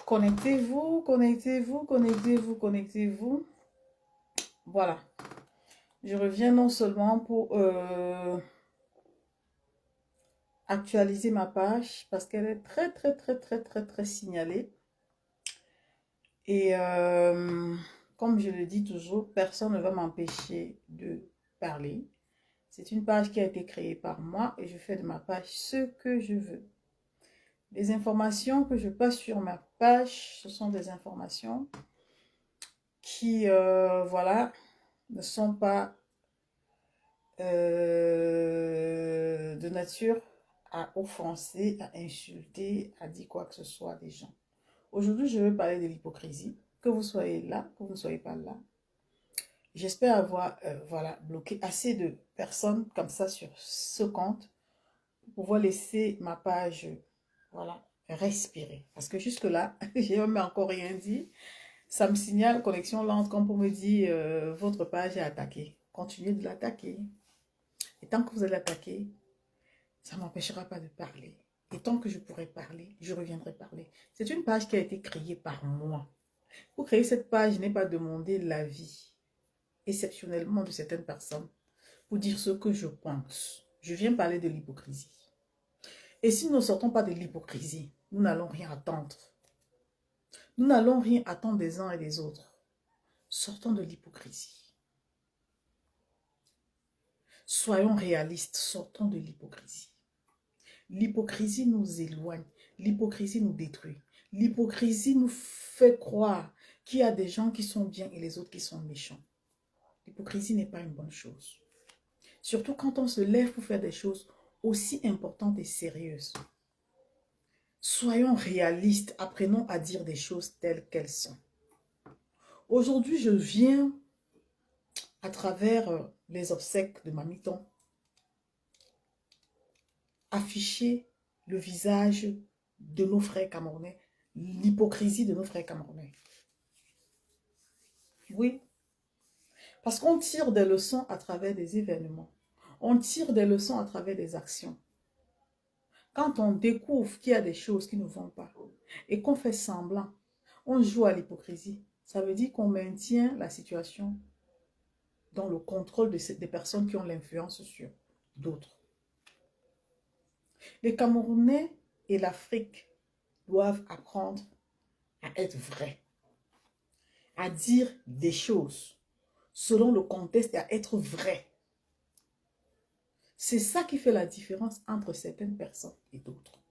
Connectez-vous, connectez-vous, connectez-vous, connectez-vous. Voilà. Je reviens non seulement pour actualiser ma page parce qu'elle est très, très, très, très, très, très signalée. Et comme je le dis toujours, personne ne va m'empêcher de parler. C'est une page qui a été créée par moi et je fais de ma page ce que je veux. Les informations que je passe sur ma page, ce sont des informations qui, voilà, ne sont pas de nature à offenser, à insulter, à dire quoi que ce soit des gens. Aujourd'hui, je vais parler de l'hypocrisie. Que vous soyez là, que vous ne soyez pas là. J'espère avoir voilà, bloqué assez de personnes comme ça sur ce compte pour pouvoir laisser ma page voilà, respirer. Parce que jusque-là, je n'ai même encore rien dit. Ça me signale connexion lente comme pour me dire votre page est attaquée. Continuez de l'attaquer. Et tant que vous allez l'attaquer, ça ne m'empêchera pas de parler. Et tant que je pourrai parler, je reviendrai parler. C'est une page qui a été créée par moi. Pour créer cette page, je n'ai pas demandé l'avis, exceptionnellement de certaines personnes, pour dire ce que je pense. Je viens parler de l'hypocrisie. Et si nous ne sortons pas de l'hypocrisie, nous n'allons rien attendre. Nous n'allons rien attendre des uns et des autres. Sortons de l'hypocrisie. Soyons réalistes, sortons de l'hypocrisie. L'hypocrisie nous éloigne, l'hypocrisie nous détruit. L'hypocrisie nous fait croire qu'il y a des gens qui sont bien et les autres qui sont méchants. L'hypocrisie n'est pas une bonne chose. Surtout quand on se lève pour faire des choses aussi importantes et sérieuses. Soyons réalistes, apprenons à dire des choses telles qu'elles sont. Aujourd'hui, je viens, à travers les obsèques de Mamiton, afficher le visage de nos frères camerounais, l'hypocrisie de nos frères camerounais. Oui, parce qu'on tire des leçons à travers des événements. On tire des leçons à travers des actions. Quand on découvre qu'il y a des choses qui ne vont pas et qu'on fait semblant, on joue à l'hypocrisie. Ça veut dire qu'on maintient la situation dans le contrôle des personnes qui ont l'influence sur d'autres. Les Camerounais et l'Afrique doivent apprendre à être vrais, à dire des choses selon le contexte et à être vrai. C'est ça qui fait la différence entre certaines personnes et d'autres.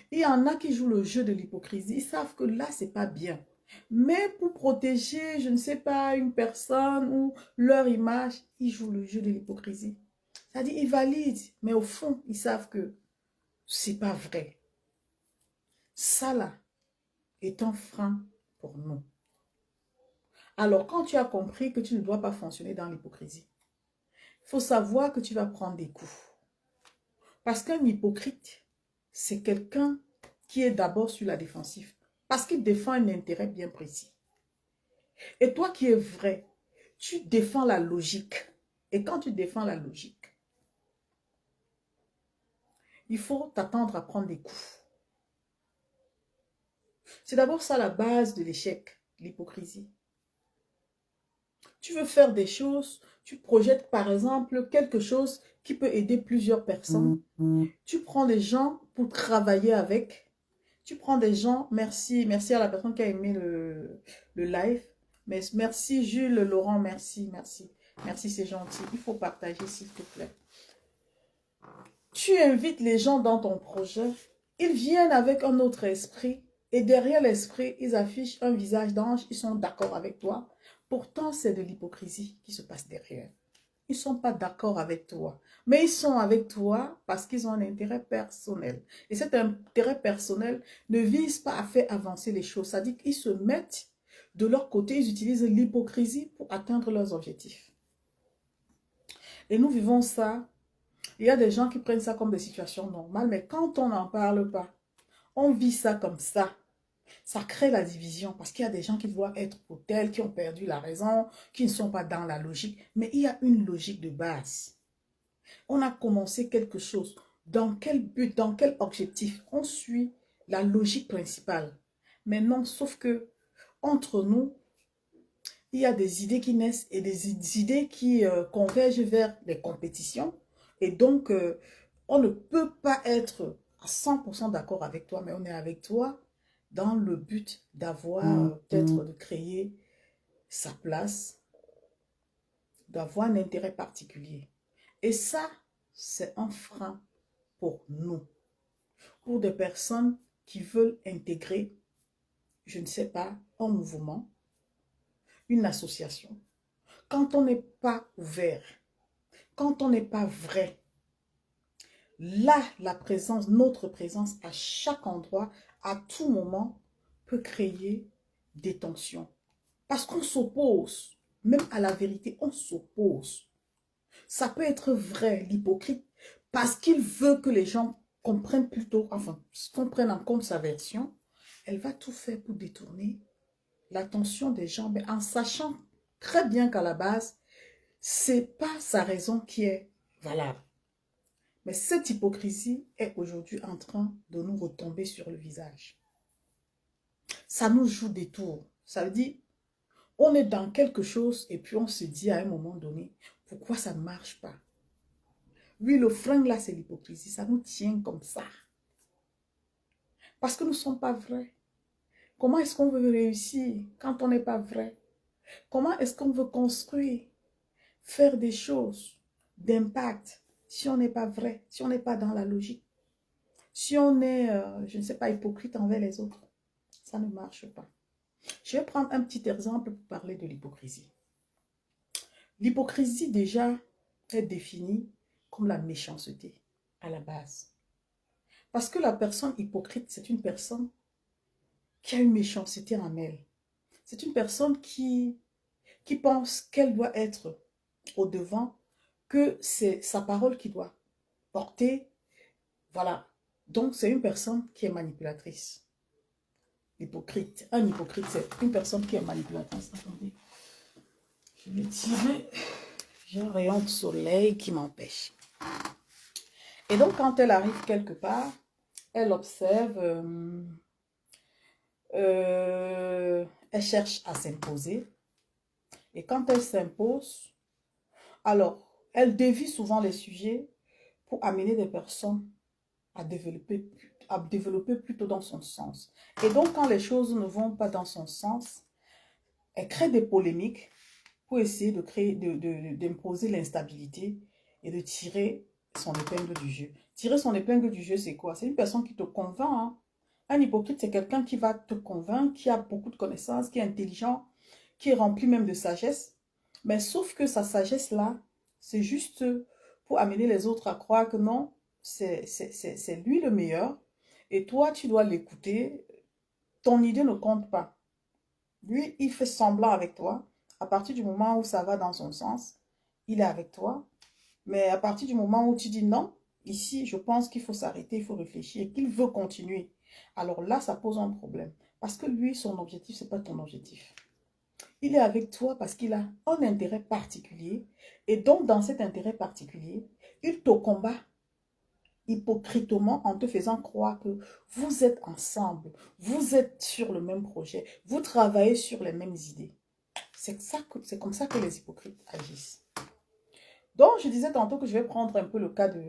Il y en a qui jouent le jeu de l'hypocrisie, ils savent que là, c'est pas bien. Mais pour protéger, je ne sais pas, une personne ou leur image, ils jouent le jeu de l'hypocrisie. C'est-à-dire, ils valident, mais au fond, ils savent que c'est pas vrai. Ça là est un frein pour nous. Alors, quand tu as compris que tu ne dois pas fonctionner dans l'hypocrisie, il faut savoir que tu vas prendre des coups. Parce qu'un hypocrite, c'est quelqu'un qui est d'abord sur la défensive. Parce qu'il défend un intérêt bien précis. Et toi qui es vrai, tu défends la logique. Et quand tu défends la logique, il faut t'attendre à prendre des coups. C'est d'abord ça la base de l'échec, l'hypocrisie. Tu veux faire des choses, tu projettes par exemple quelque chose qui peut aider plusieurs personnes. Tu prends des gens pour travailler avec. Tu prends des gens, merci à la personne qui a aimé le live. Mais merci Jules, Laurent, merci. Merci, c'est gentil. Il faut partager s'il te plaît. Tu invites les gens dans ton projet. Ils viennent avec un autre esprit. Et derrière l'esprit, ils affichent un visage d'ange. Ils sont d'accord avec toi. Pourtant, c'est de l'hypocrisie qui se passe derrière. Ils ne sont pas d'accord avec toi. Mais ils sont avec toi parce qu'ils ont un intérêt personnel. Et cet intérêt personnel ne vise pas à faire avancer les choses. C'est-à-dire qu'ils se mettent de leur côté, ils utilisent l'hypocrisie pour atteindre leurs objectifs. Et nous vivons ça. Il y a des gens qui prennent ça comme des situations normales, mais quand on n'en parle pas, on vit ça comme ça crée la division parce qu'il y a des gens qui doivent être pour tel, qui ont perdu la raison, qui ne sont pas dans la logique. Mais il y a une logique de base. On a commencé quelque chose. Dans quel but, dans quel objectif? On suit la logique principale. Mais non, sauf que entre nous, il y a des idées qui naissent et des idées qui convergent vers les compétitions. Et donc, on ne peut pas être à 100% d'accord avec toi, mais on est avec toi dans le but d'avoir, peut-être de créer sa place, d'avoir un intérêt particulier. Et ça, c'est un frein pour nous, pour des personnes qui veulent intégrer, je ne sais pas, un mouvement, une association. Quand on n'est pas ouvert, quand on n'est pas vrai, là, la présence, notre présence à chaque endroit, à tout moment, peut créer des tensions. Parce qu'on s'oppose, même à la vérité, on s'oppose. Ça peut être vrai, l'hypocrite, parce qu'il veut que les gens comprennent plutôt, enfin, qu'on prenne en compte sa version. Elle va tout faire pour détourner l'attention des gens, mais en sachant très bien qu'à la base, c'est pas sa raison qui est valable. Mais cette hypocrisie est aujourd'hui en train de nous retomber sur le visage. Ça nous joue des tours. Ça veut dire, on est dans quelque chose et puis on se dit à un moment donné, pourquoi ça ne marche pas? Oui, le frein là, c'est l'hypocrisie. Ça nous tient comme ça. Parce que nous ne sommes pas vrais. Comment est-ce qu'on veut réussir quand on n'est pas vrai? Comment est-ce qu'on veut construire, faire des choses d'impact si on n'est pas vrai, si on n'est pas dans la logique? Si on est, je ne sais pas, hypocrite envers les autres, ça ne marche pas. Je vais prendre un petit exemple pour parler de l'hypocrisie. L'hypocrisie, déjà, est définie comme la méchanceté à la base. Parce que la personne hypocrite, c'est une personne qui a une méchanceté en elle. C'est une personne qui pense qu'elle doit être au devant, que c'est sa parole qui doit porter. Voilà. Donc, c'est une personne qui est manipulatrice. Hypocrite. Un hypocrite, c'est une personne qui est manipulatrice. Attendez. Je vais tirer. J'ai un rayon de soleil qui m'empêche. Et donc, quand elle arrive quelque part, elle observe, elle cherche à s'imposer. Et quand elle s'impose, alors, elle dévie souvent les sujets pour amener des personnes à développer plutôt dans son sens. Et donc, quand les choses ne vont pas dans son sens, elle crée des polémiques pour essayer de créer, d'imposer l'instabilité et de tirer son épingle du jeu. Tirer son épingle du jeu, c'est quoi? C'est une personne qui te convainc. Hein? Un hypocrite, c'est quelqu'un qui va te convaincre, qui a beaucoup de connaissances, qui est intelligent, qui est rempli même de sagesse. Mais sauf que sa sagesse-là, c'est juste pour amener les autres à croire que non, c'est lui le meilleur. Et toi, tu dois l'écouter. Ton idée ne compte pas. Lui, il fait semblant avec toi. À partir du moment où ça va dans son sens, il est avec toi. Mais à partir du moment où tu dis non, ici, je pense qu'il faut s'arrêter, il faut réfléchir, qu'il veut continuer. Alors là, ça pose un problème. Parce que lui, son objectif, ce n'est pas ton objectif. Il est avec toi parce qu'il a un intérêt particulier. Et donc, dans cet intérêt particulier, il te combat. hypocritement en te faisant croire que vous êtes ensemble, vous êtes sur le même projet, vous travaillez sur les mêmes idées. C'est comme ça que les hypocrites agissent. Donc, je disais tantôt que je vais prendre un peu le cas de...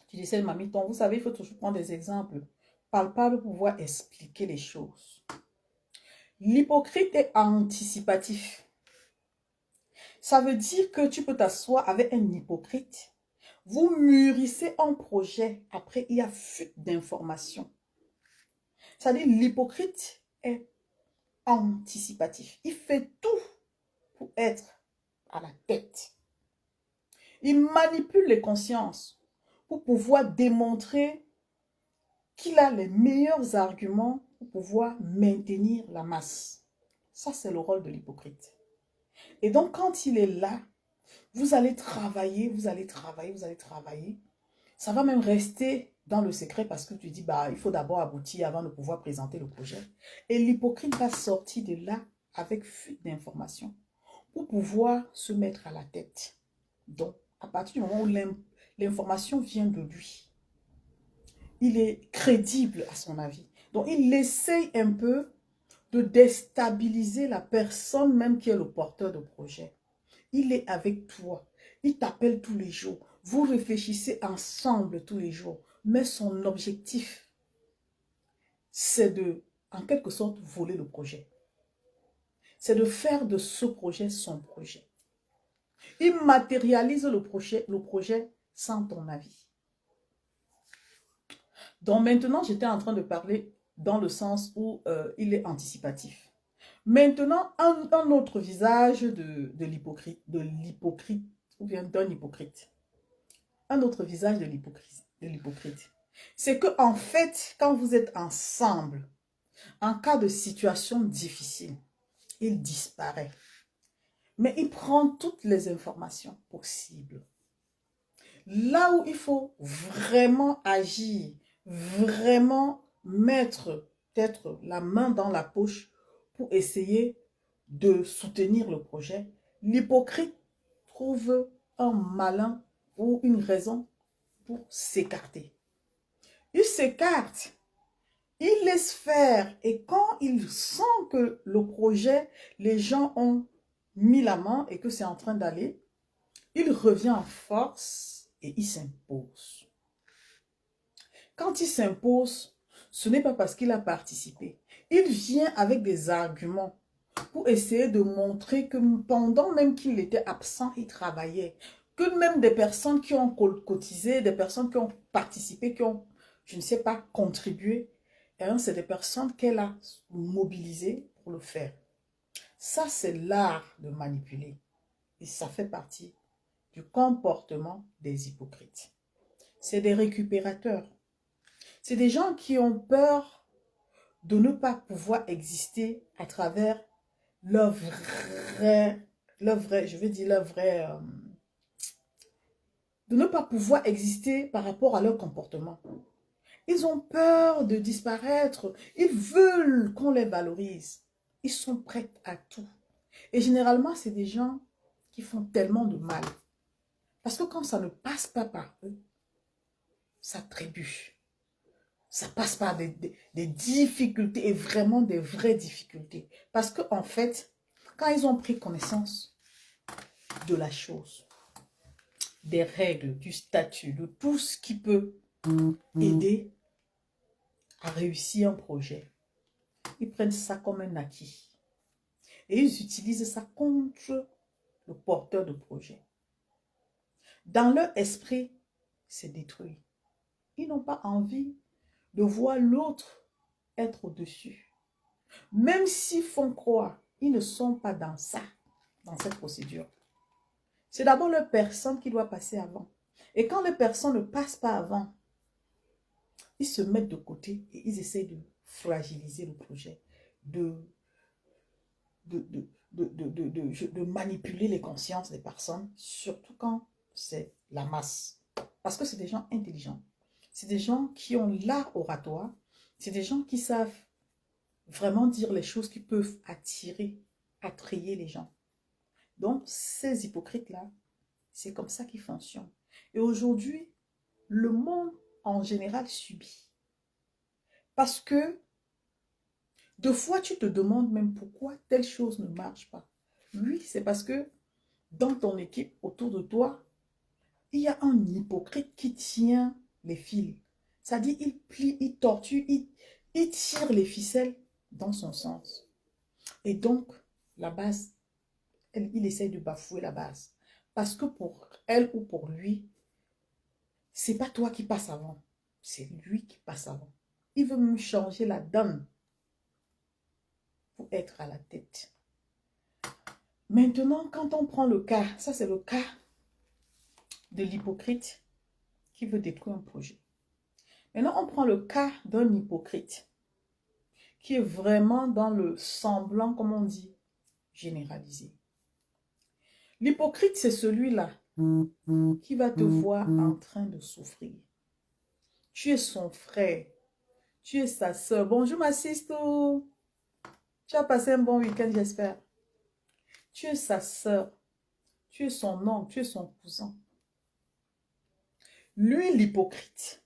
Tu disais, Mamiton, vous savez, il faut toujours prendre des exemples palpables pour pouvoir expliquer les choses. L'hypocrite est anticipatif. Ça veut dire que tu peux t'asseoir avec un hypocrite. Vous mûrissez un projet. Après, il y a fuite d'informations. C'est-à-dire l'hypocrite est anticipatif. Il fait tout pour être à la tête. Il manipule les consciences pour pouvoir démontrer qu'il a les meilleurs arguments pour pouvoir maintenir la masse. Ça, c'est le rôle de l'hypocrite. Et donc, quand il est là, vous allez travailler, vous allez travailler, vous allez travailler. Ça va même rester dans le secret parce que tu dis, bah, il faut d'abord aboutir avant de pouvoir présenter le projet. Et l'hypocrite va sortir de là avec fuite d'informations pour pouvoir se mettre à la tête. Donc, à partir du moment où l'information vient de lui, il est crédible à son avis. Donc, il essaye un peu de déstabiliser la personne même qui est le porteur de projet. Il est avec toi. Il t'appelle tous les jours. Vous réfléchissez ensemble tous les jours. Mais son objectif, c'est de, en quelque sorte, voler le projet. C'est de faire de ce projet son projet. Il matérialise le projet sans ton avis. Donc maintenant, j'étais en train de parler dans le sens où il est anticipatif. Maintenant, un autre visage de l'hypocrite, ou bien d'un hypocrite. Un autre visage de l'hypocrite. C'est que en fait, quand vous êtes ensemble, en cas de situation difficile, il disparaît. Mais il prend toutes les informations possibles. Là où il faut vraiment agir, vraiment mettre peut-être la main dans la poche pour essayer de soutenir le projet, l'hypocrite trouve un malin ou une raison pour s'écarter. Il s'écarte, il laisse faire et quand il sent que le projet, les gens ont mis la main et que c'est en train d'aller, il revient en force et il s'impose. Quand il s'impose, ce n'est pas parce qu'il a participé. Il vient avec des arguments pour essayer de montrer que pendant même qu'il était absent, il travaillait. Que même des personnes qui ont cotisé, des personnes qui ont participé, qui ont, je ne sais pas, contribué, c'est des personnes qu'elle a mobilisées pour le faire. Ça, c'est l'art de manipuler. Et ça fait partie du comportement des hypocrites. C'est des récupérateurs. C'est des gens qui ont peur de ne pas pouvoir exister à travers leur vrai, je veux dire leur vrai, de ne pas pouvoir exister par rapport à leur comportement. Ils ont peur de disparaître. Ils veulent qu'on les valorise. Ils sont prêts à tout. Et généralement, c'est des gens qui font tellement de mal. Parce que quand ça ne passe pas par eux, ça trébuche. Ça passe par des difficultés et vraiment des vraies difficultés. Parce qu'en fait, quand ils ont pris connaissance de la chose, des règles, du statut, de tout ce qui peut aider à réussir un projet, ils prennent ça comme un acquis. Et ils utilisent ça contre le porteur de projet. Dans leur esprit, c'est détruit. Ils n'ont pas envie de voir l'autre être au-dessus. Même s'ils font croire, ils ne sont pas dans ça, dans cette procédure. C'est d'abord leur personne qui doit passer avant. Et quand les personnes ne passent pas avant, ils se mettent de côté et ils essaient de fragiliser le projet, de manipuler les consciences des personnes, surtout quand c'est la masse. Parce que c'est des gens intelligents. C'est des gens qui ont l'art oratoire. C'est des gens qui savent vraiment dire les choses qui peuvent attrayer les gens. Donc, ces hypocrites-là, c'est comme ça qu'ils fonctionnent. Et aujourd'hui, le monde en général subit. Parce que deux fois, tu te demandes même pourquoi telle chose ne marche pas. Oui, c'est parce que dans ton équipe, autour de toi, il y a un hypocrite qui tient les fils. C'est-à-dire, il plie, il tortue, il tire les ficelles dans son sens. Et donc, la base, il essaie de bafouer la base. Parce que pour elle ou pour lui, c'est pas toi qui passe avant. C'est lui qui passe avant. Il veut me changer la donne pour être à la tête. Maintenant, quand on prend le cas, ça c'est le cas de l'hypocrite qui veut détruire un projet. Maintenant, on prend le cas d'un hypocrite qui est vraiment dans le semblant, comme on dit, généralisé. L'hypocrite, c'est celui-là qui va te voir en train de souffrir. Tu es son frère, tu es sa soeur. Bonjour ma sister, tu as passé un bon week-end, j'espère. Tu es sa soeur, tu es son oncle, tu es son cousin. Lui, l'hypocrite,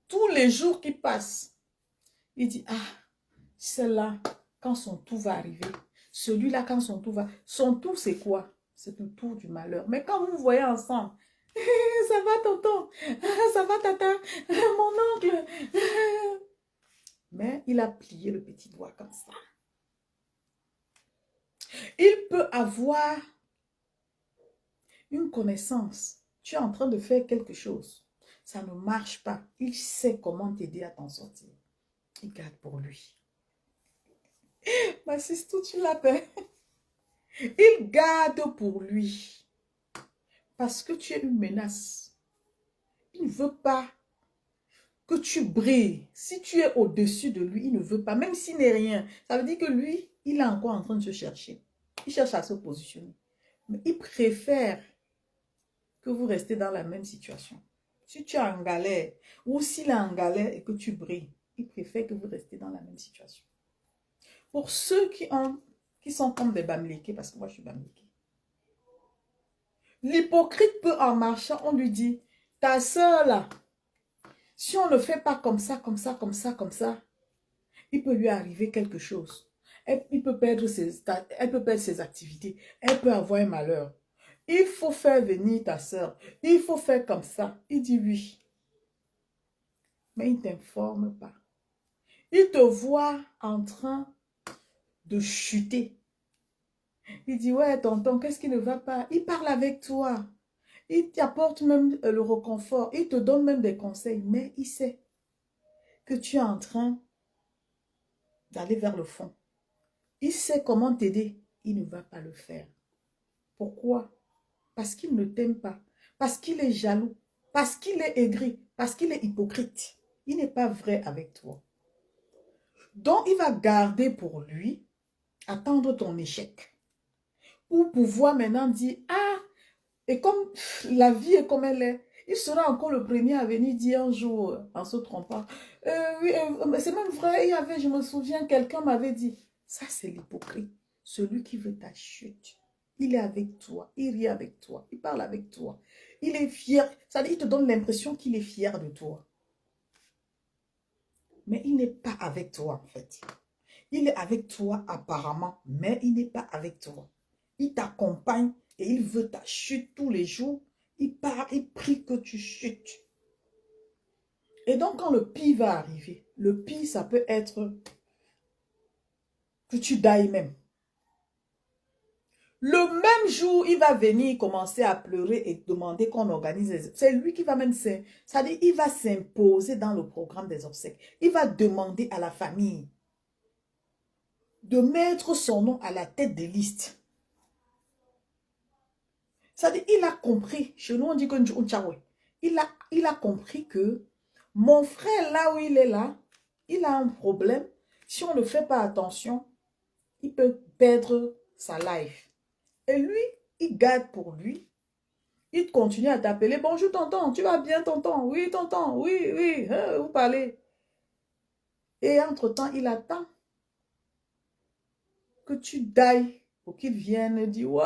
tous les jours qui passent, il dit, ah, celle-là, quand son tour va arriver, celui-là, quand son tour va... Son tour, c'est quoi? C'est le tour du malheur. Mais quand vous vous voyez ensemble, ça va tonton, ça va tata, mon oncle. Mais il a plié le petit doigt comme ça. Il peut avoir une connaissance. Tu es en train de faire quelque chose. Ça ne marche pas. Il sait comment t'aider à t'en sortir. Il garde pour lui. Ma sister, tu l'appelles. Il garde pour lui. Parce que tu es une menace. Il ne veut pas que tu brilles. Si tu es au-dessus de lui, il ne veut pas. Même s'il n'est rien. Ça veut dire que lui, il est encore en train de se chercher. Il cherche à se positionner. Mais il préfère que vous restez dans la même situation. Si tu es en galère, ou s'il est en galère et que tu brilles, il préfère que vous restez dans la même situation. Pour ceux qui sont comme des bamlékés, parce que moi je suis bamléké, l'hypocrite peut en marchant, on lui dit, ta soeur là, si on ne fait pas comme ça, comme ça, comme ça, comme ça, il peut lui arriver quelque chose. Elle peut perdre ses activités, elle peut avoir un malheur. Il faut faire venir ta soeur, il faut faire comme ça. Il dit oui. Mais il ne t'informe pas. Il te voit en train de chuter. Il dit, ouais, tonton, qu'est-ce qui ne va pas? Il parle avec toi. Il t'apporte même le réconfort. Il te donne même des conseils. Mais il sait que tu es en train d'aller vers le fond. Il sait comment t'aider. Il ne va pas le faire. Pourquoi? Parce qu'il ne t'aime pas. Parce qu'il est jaloux. Parce qu'il est aigri. Parce qu'il est hypocrite. Il n'est pas vrai avec toi. Donc, il va garder pour lui, attendre ton échec. Pour pouvoir maintenant dire, ah, et comme la vie est comme elle est, il sera encore le premier à venir dire un jour, en se trompant, oui, c'est même vrai, il y avait, je me souviens, quelqu'un m'avait dit, ça c'est l'hypocrite, celui qui veut ta chute. Il est avec toi, il rit avec toi, il parle avec toi, il est fier, ça dit, il te donne l'impression qu'il est fier de toi. Mais il n'est pas avec toi en fait. Il est avec toi apparemment, mais il n'est pas avec toi. Il t'accompagne et il veut ta chute tous les jours. Il part, il prie que tu chutes. Et donc, quand le pire va arriver, le pire, ça peut être que tu dailles même. Le même jour, il va venir commencer à pleurer et demander qu'on organise. C'est lui qui va même c'est-à-dire, il va s'imposer dans le programme des obsèques. Il va demander à la famille de mettre son nom à la tête des listes. C'est-à-dire, il a compris, chez nous on dit que il a compris que mon frère, là où il est là, il a un problème. Si on ne fait pas attention, il peut perdre sa life. Et lui, il garde pour lui. Il continue à t'appeler. Bonjour tonton, tu vas bien tonton? Oui tonton, oui, oui, vous parlez. Et entre-temps, il attend que tu dailles pour qu'il vienne dire, ouais,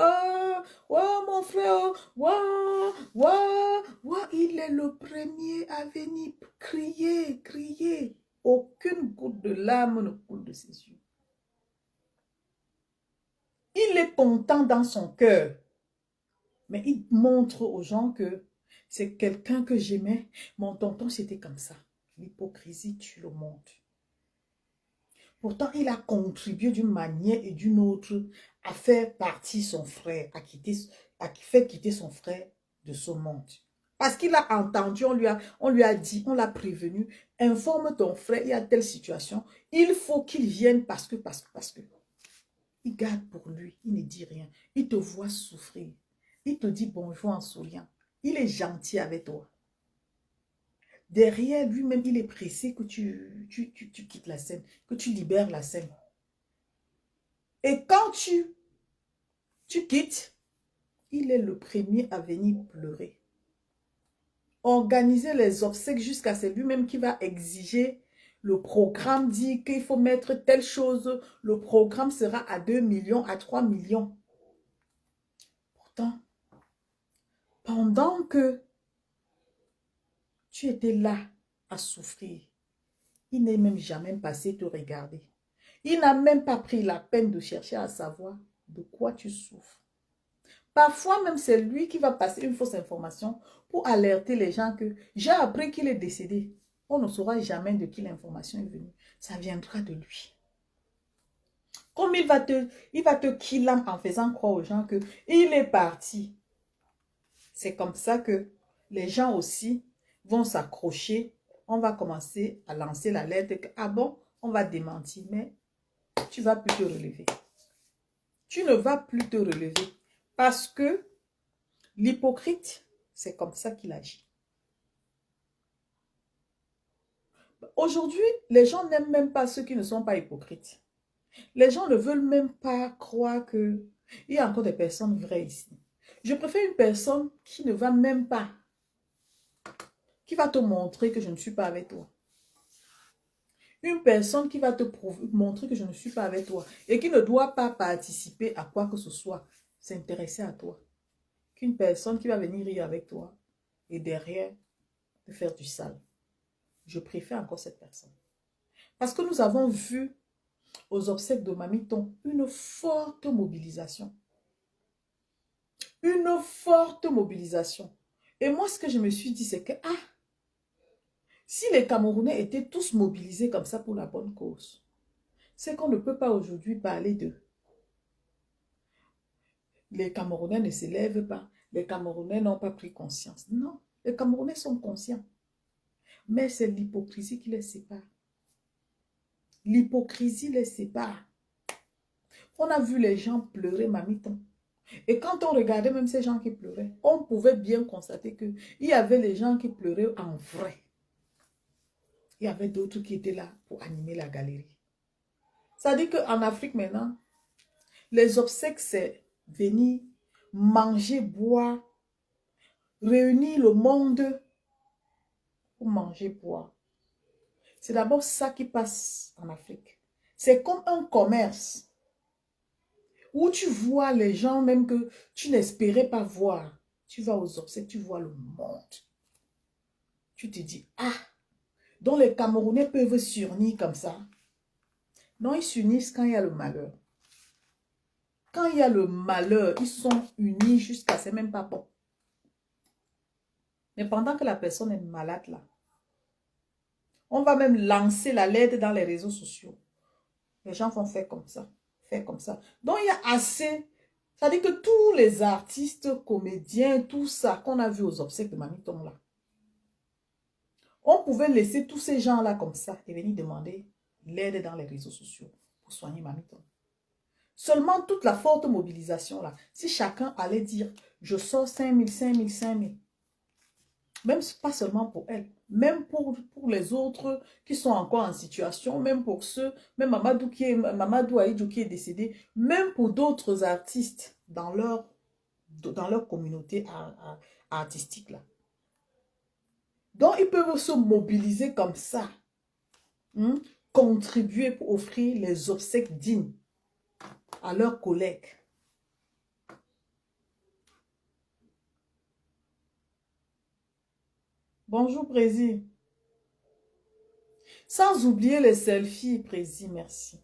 Oh, mon frère, ouah, ouah, ouah, il est le premier à venir crier, crier. Aucune goutte de larmes ne coule de ses yeux. Il est content dans son cœur. Mais il montre aux gens que c'est quelqu'un que j'aimais. Mon tonton, c'était comme ça. L'hypocrisie tue le monde. Pourtant, il a contribué d'une manière et d'une autre à faire partir son frère, à faire quitter son frère de ce monde. Parce qu'il a entendu, on lui a dit, on l'a prévenu, informe ton frère, il y a telle situation, il faut qu'il vienne parce que. Il garde pour lui, il ne dit rien. Il te voit souffrir. Il te dit bonjour en souriant. Il est gentil avec toi. Derrière lui-même, il est pressé que tu quittes la scène, que tu libères la scène. Et quand tu quittes, il est le premier à venir pleurer. Organiser les obsèques jusqu'à c'est lui-même qui va exiger. Le programme dit qu'il faut mettre telle chose. Le programme sera à 2 millions, à 3 millions. Pourtant, pendant que tu étais là à souffrir, il n'est même jamais passé te regarder. Il n'a même pas pris la peine de chercher à savoir de quoi tu souffres. Parfois même, c'est lui qui va passer une fausse information pour alerter les gens que j'ai appris qu'il est décédé. On ne saura jamais de qui l'information est venue. Ça viendra de lui. Comme il va te killer en faisant croire aux gens qu'il est parti. C'est comme ça que les gens aussi vont s'accrocher. On va commencer à lancer la lettre que, ah bon, on va démentir, mais tu ne vas plus te relever. Tu ne vas plus te relever parce que l'hypocrite, c'est comme ça qu'il agit. Aujourd'hui, les gens n'aiment même pas ceux qui ne sont pas hypocrites. Les gens ne veulent même pas croire qu'il y a encore des personnes vraies ici. Je préfère une personne qui ne va même pas, qui va te montrer que je ne suis pas avec toi. Une personne qui va te montrer que je ne suis pas avec toi et qui ne doit pas participer à quoi que ce soit, s'intéresser à toi. Qu'une personne qui va venir rire avec toi et derrière te faire du sale. Je préfère encore cette personne. Parce que nous avons vu aux obsèques de Mamiton une forte mobilisation. Une forte mobilisation. Et moi, ce que je me suis dit, c'est que, si les Camerounais étaient tous mobilisés comme ça pour la bonne cause, c'est qu'on ne peut pas aujourd'hui parler d'eux. Les Camerounais ne s'élèvent pas. Les Camerounais n'ont pas pris conscience. Non, les Camerounais sont conscients. Mais c'est l'hypocrisie qui les sépare. L'hypocrisie les sépare. On a vu les gens pleurer, Mamiton. Et quand on regardait même ces gens qui pleuraient, on pouvait bien constater qu'il y avait les gens qui pleuraient en vrai. Il y avait d'autres qui étaient là pour animer la galerie. Ça dit qu'en Afrique maintenant, les obsèques, c'est venir manger, boire, réunir le monde pour manger, boire. C'est d'abord ça qui passe en Afrique. C'est comme un commerce où tu vois les gens même que tu n'espérais pas voir. Tu vas aux obsèques, tu vois le monde. Tu te dis, donc les Camerounais peuvent s'unir comme ça. Non, ils s'unissent quand il y a le malheur. Quand il y a le malheur, ils sont unis jusqu'à c'est même pas bon. Mais pendant que la personne est malade là, on va même lancer la lettre dans les réseaux sociaux. Les gens vont faire comme ça, faire comme ça. Donc il y a assez, ça dit que tous les artistes, comédiens, tout ça qu'on a vu aux obsèques de Mamiton là, on pouvait laisser tous ces gens là comme ça et venir demander l'aide dans les réseaux sociaux pour soigner Mamiton. Seulement toute la forte mobilisation là, si chacun allait dire, je sors 5 000, 5 000, 5 000, même pas seulement pour elle, même pour les autres qui sont encore en situation, même pour ceux, même Mamadou Aïdjou qui est décédé, même pour d'autres artistes dans leur communauté artistique là. Donc ils peuvent se mobiliser comme ça, contribuer pour offrir les obsèques dignes à leurs collègues. Bonjour, Prési. Sans oublier les selfies, Prési, merci.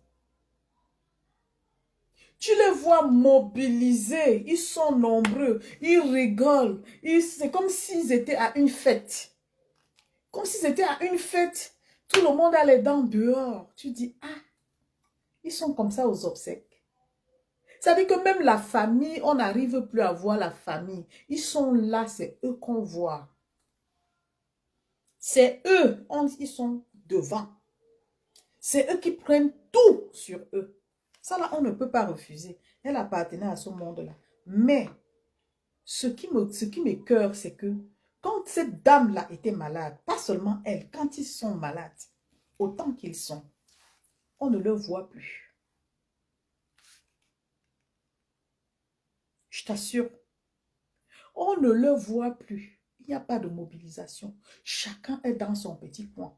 Tu les vois mobilisés, ils sont nombreux, ils rigolent. C'est comme s'ils étaient à une fête. Comme s'ils étaient à une fête. Tout le monde a les dents dehors. Tu dis, ah, ils sont comme ça aux obsèques. Ça veut dire que même la famille, on n'arrive plus à voir la famille. Ils sont là, c'est eux qu'on voit. C'est eux, ils sont devant. C'est eux qui prennent tout sur eux. Ça là, on ne peut pas refuser. Elle appartenait à ce monde-là. Mais ce qui m'écoeure, c'est que quand cette dame-là était malade, pas seulement elle, quand ils sont malades, autant qu'ils sont, on ne le voit plus. Je t'assure, on ne le voit plus. Il n'y a pas de mobilisation. Chacun est dans son petit coin.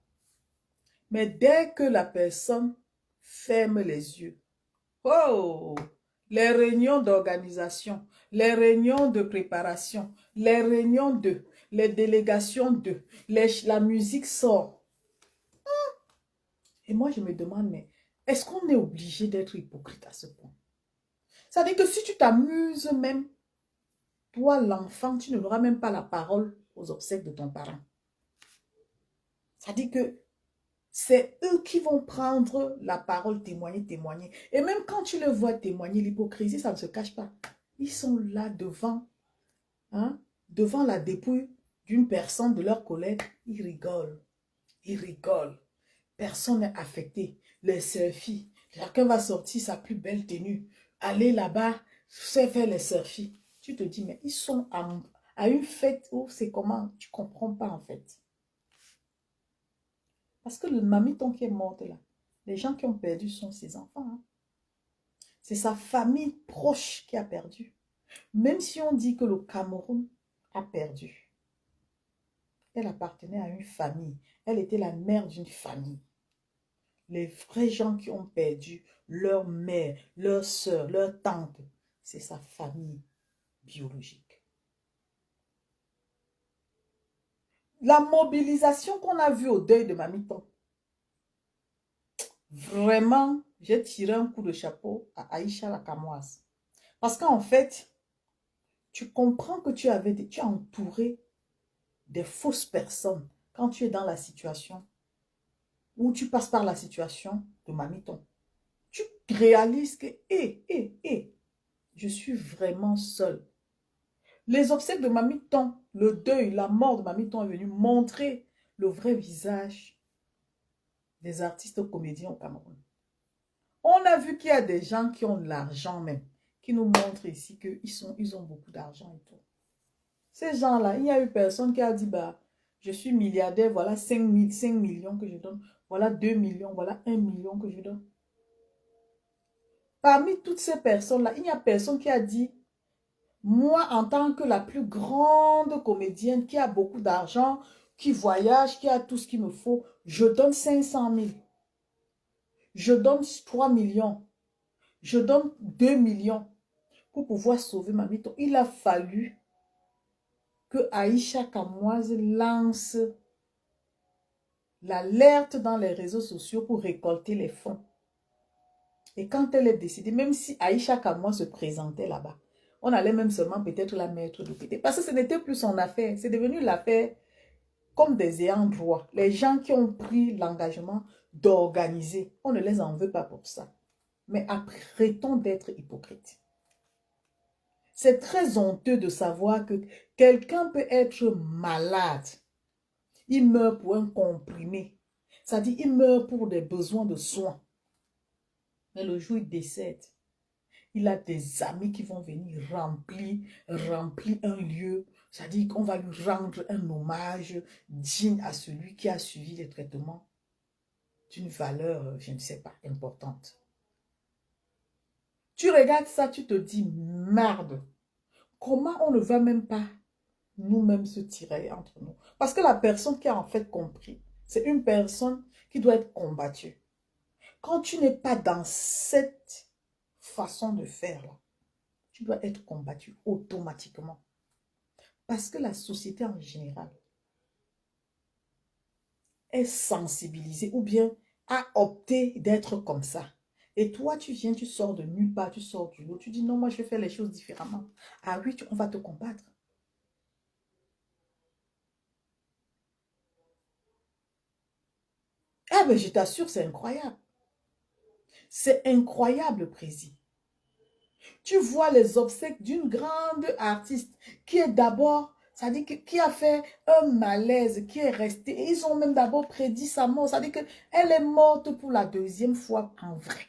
Mais dès que la personne ferme les yeux, oh, les réunions d'organisation, les réunions de préparation, les réunions les délégations la musique sort. Et moi, je me demande, mais est-ce qu'on est obligé d'être hypocrite à ce point? Ça veut dire que si tu t'amuses même, toi, l'enfant, tu n'auras même pas la parole aux obsèques de ton parent. Ça dit que c'est eux qui vont prendre la parole, témoigner. Et même quand tu le vois témoigner, l'hypocrisie, ça ne se cache pas. Ils sont là devant, hein, devant la dépouille d'une personne, de leur collègue. Ils rigolent. Ils rigolent. Personne n'est affecté. Les selfies. Chacun va sortir sa plus belle tenue. Aller là-bas, faire les selfies. Tu te dis, mais ils sont à une fête où c'est comment? Tu ne comprends pas en fait. Parce que le mamiton qui est morte là, les gens qui ont perdu sont ses enfants. Hein. C'est sa famille proche qui a perdu. Même si on dit que le Cameroun a perdu, elle appartenait à une famille. Elle était la mère d'une famille. Les vrais gens qui ont perdu leur mère, leur soeur, leur tante, c'est sa famille biologique. La mobilisation qu'on a vue au deuil de Mamiton, vraiment, j'ai tiré un coup de chapeau à Aïcha la Camoise. Parce qu'en fait, tu comprends que tu es entouré des fausses personnes quand tu es dans la situation ou tu passes par la situation de Mamiton. Tu réalises que, je suis vraiment seule. Les obsèques de Mamiton, le deuil, la mort de Mamiton est venu montrer le vrai visage des artistes comédiens au Cameroun. On a vu qu'il y a des gens qui ont de l'argent même, qui nous montrent ici qu'ils ont beaucoup d'argent et tout. Ces gens-là, il n'y a eu personne qui a dit, bah, je suis milliardaire, voilà 5 millions que je donne, voilà 2 millions, voilà 1 million que je donne. Parmi toutes ces personnes-là, il n'y a personne qui a dit, moi, en tant que la plus grande comédienne qui a beaucoup d'argent, qui voyage, qui a tout ce qu'il me faut, je donne 500 000. Je donne 3 millions. Je donne 2 millions pour pouvoir sauver ma vie. Il a fallu que Aïcha Kamoise lance l'alerte dans les réseaux sociaux pour récolter les fonds. Et quand elle est décidée, même si Aïcha Kamoise se présentait là-bas, on allait même seulement peut-être la mettre de côté. Parce que ce n'était plus son affaire. C'est devenu l'affaire comme des ayants droit. Les gens qui ont pris l'engagement d'organiser, on ne les en veut pas pour ça. Mais arrêtons d'être hypocrites. C'est très honteux de savoir que quelqu'un peut être malade. Il meurt pour un comprimé. C'est-à-dire, il meurt pour des besoins de soins. Mais le jour où il décède, il a des amis qui vont venir remplir un lieu. C'est-à-dire qu'on va lui rendre un hommage digne à celui qui a suivi les traitements d'une valeur, je ne sais pas, importante. Tu regardes ça, tu te dis, merde, comment on ne va même pas nous-mêmes se tirer entre nous? Parce que la personne qui a en fait compris, c'est une personne qui doit être combattue. Quand tu n'es pas dans cette façon de faire là, tu dois être combattu automatiquement. Parce que la société en général, est sensibilisé ou bien a opté d'être comme ça. Et toi, tu viens, tu sors de nulle part, tu sors du lot, tu dis non, moi je vais faire les choses différemment. Ah oui, on va te combattre. Ah ben je t'assure, c'est incroyable. C'est incroyable, Président. Tu vois les obsèques d'une grande artiste qui est d'abord, ça dit que qui a fait un malaise, qui est resté. Et ils ont même d'abord prédit sa mort. Ça dit que elle est morte pour la deuxième fois en vrai.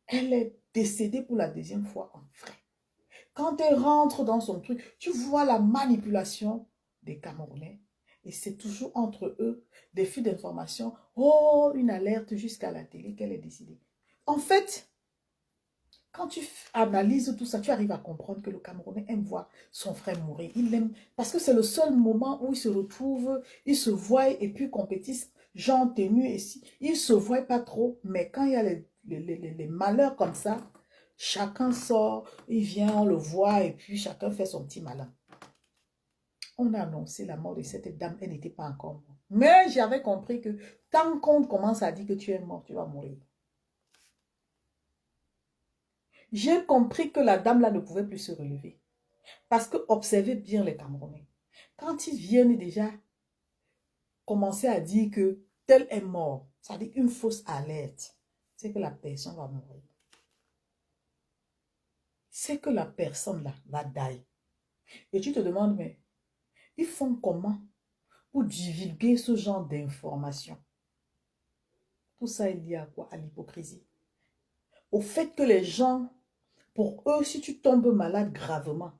Elle est décédée pour la deuxième fois en vrai. Quand elle rentre dans son truc, tu vois la manipulation des Camerounais. Et c'est toujours entre eux des flux d'informations. Oh, une alerte jusqu'à la télé qu'elle est décédée. En fait, quand tu analyses tout ça, tu arrives à comprendre que le Camerounais aime voir son frère mourir. Il l'aime parce que c'est le seul moment où il se retrouve, il se voit et puis compétissent, gens tenus ici. Il se voit pas trop, mais quand il y a les malheurs comme ça, chacun sort, il vient, on le voit et puis chacun fait son petit malin. On a annoncé la mort de cette dame, elle n'était pas encore morte. Mais j'avais compris que tant qu'on commence à dire que tu es mort, tu vas mourir. J'ai compris que la dame là ne pouvait plus se relever. Parce que observez bien les Camerounais. Quand ils viennent déjà commencer à dire que tel est mort, ça dit une fausse alerte, c'est que la personne va mourir. C'est que la personne là va die. Et tu te demandes, mais ils font comment pour divulguer ce genre d'informations? Tout ça est lié à quoi? À l'hypocrisie. Au fait que les gens, pour eux, si tu tombes malade gravement,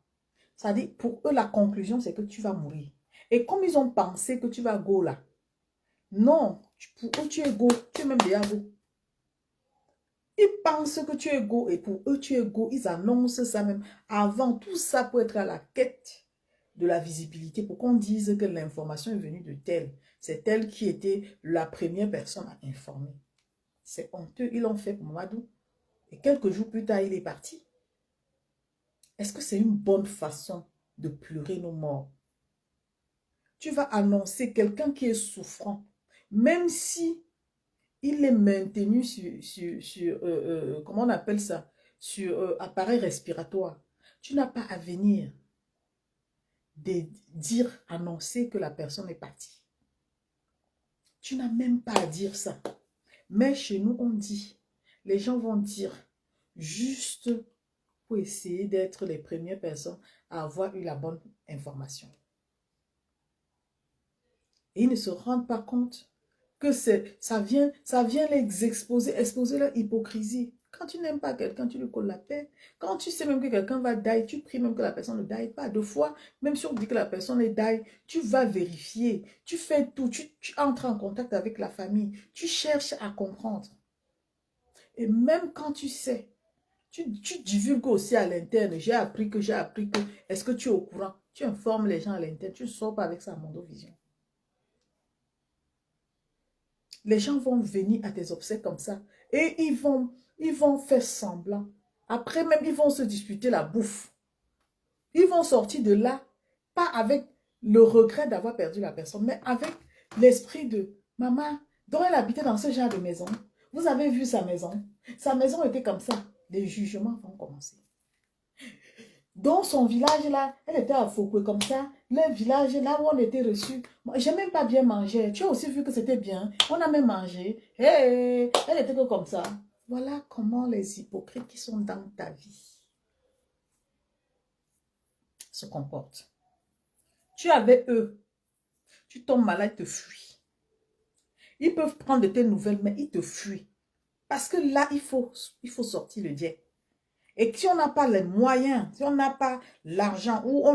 ça dit pour eux, la conclusion, c'est que tu vas mourir. Et comme ils ont pensé que tu vas go là, non, pour eux, tu es go, tu es même déjà go. Ils pensent que tu es go et pour eux, tu es go. Ils annoncent ça même avant. Tout ça pour être à la quête de la visibilité, pour qu'on dise que l'information est venue de telle. C'est elle qui était la première personne à informer. C'est honteux. Ils l'ont fait pour Mamadou. Et quelques jours plus tard, il est parti. Est-ce que c'est une bonne façon de pleurer nos morts? Tu vas annoncer quelqu'un qui est souffrant, même si il est maintenu sur comment on appelle ça, sur appareil respiratoire. Tu n'as pas à venir dire, annoncer que la personne est partie. Tu n'as même pas à dire ça. Mais chez nous, on dit, les gens vont dire juste pour essayer d'être les premières personnes à avoir eu la bonne information. Et ils ne se rendent pas compte que ça vient les exposer leur hypocrisie. Quand tu n'aimes pas quelqu'un, tu lui colles la paix. Quand tu sais même que quelqu'un va die, tu pries même que la personne ne die pas. Deux fois, même si on dit que la personne est die, tu vas vérifier. Tu fais tout. Tu entres en contact avec la famille. Tu cherches à comprendre. Et même quand tu sais, tu divulgues aussi à l'interne. J'ai appris que. Est-ce que tu es au courant? Tu informes les gens à l'interne. Tu ne sors pas avec ça à Mondovision. Les gens vont venir à tes obsèques comme ça et ils vont faire semblant. Après même, ils vont se disputer la bouffe. Ils vont sortir de là, pas avec le regret d'avoir perdu la personne, mais avec l'esprit de maman, dont elle habitait dans ce genre de maison. Vous avez vu sa maison? Sa maison était comme ça. Les jugements vont commencer. Dans son village là, elle était à Foucault comme ça. Le village là où on était reçu. J'ai même pas bien mangé. Tu as aussi vu que c'était bien. On a même mangé. Hey, elle était que comme ça. Voilà comment les hypocrites qui sont dans ta vie se comportent. Tu avais eux. Tu tombes malade, ils te fuient. Ils peuvent prendre de tes nouvelles, mais ils te fuient. Parce que là, il faut sortir le diable. Et si on n'a pas les moyens, si on n'a pas l'argent, ou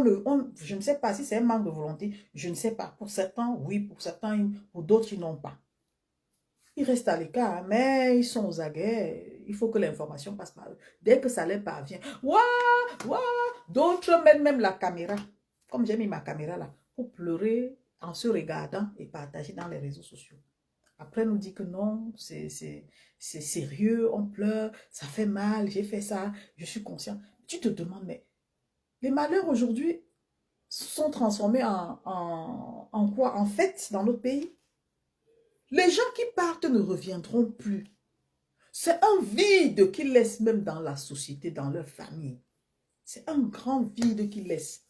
je ne sais pas si c'est un manque de volonté, je ne sais pas. Pour certains, oui, pour certains, pour d'autres, ils n'ont pas. Ils restent à l'écart, hein, mais ils sont aux aguets. Il faut que l'information passe par eux. Dès que ça leur parvient, waouh, waouh, d'autres mettent même la caméra, comme j'ai mis ma caméra là, pour pleurer en se regardant et partager dans les réseaux sociaux. Après, nous dit que non, c'est sérieux, on pleure, ça fait mal, j'ai fait ça, je suis conscient. Tu te demandes, mais les malheurs aujourd'hui, sont transformés en quoi? En fait, dans notre pays. Les gens qui partent ne reviendront plus. C'est un vide qu'ils laissent même dans la société, dans leur famille. C'est un grand vide qu'ils laissent.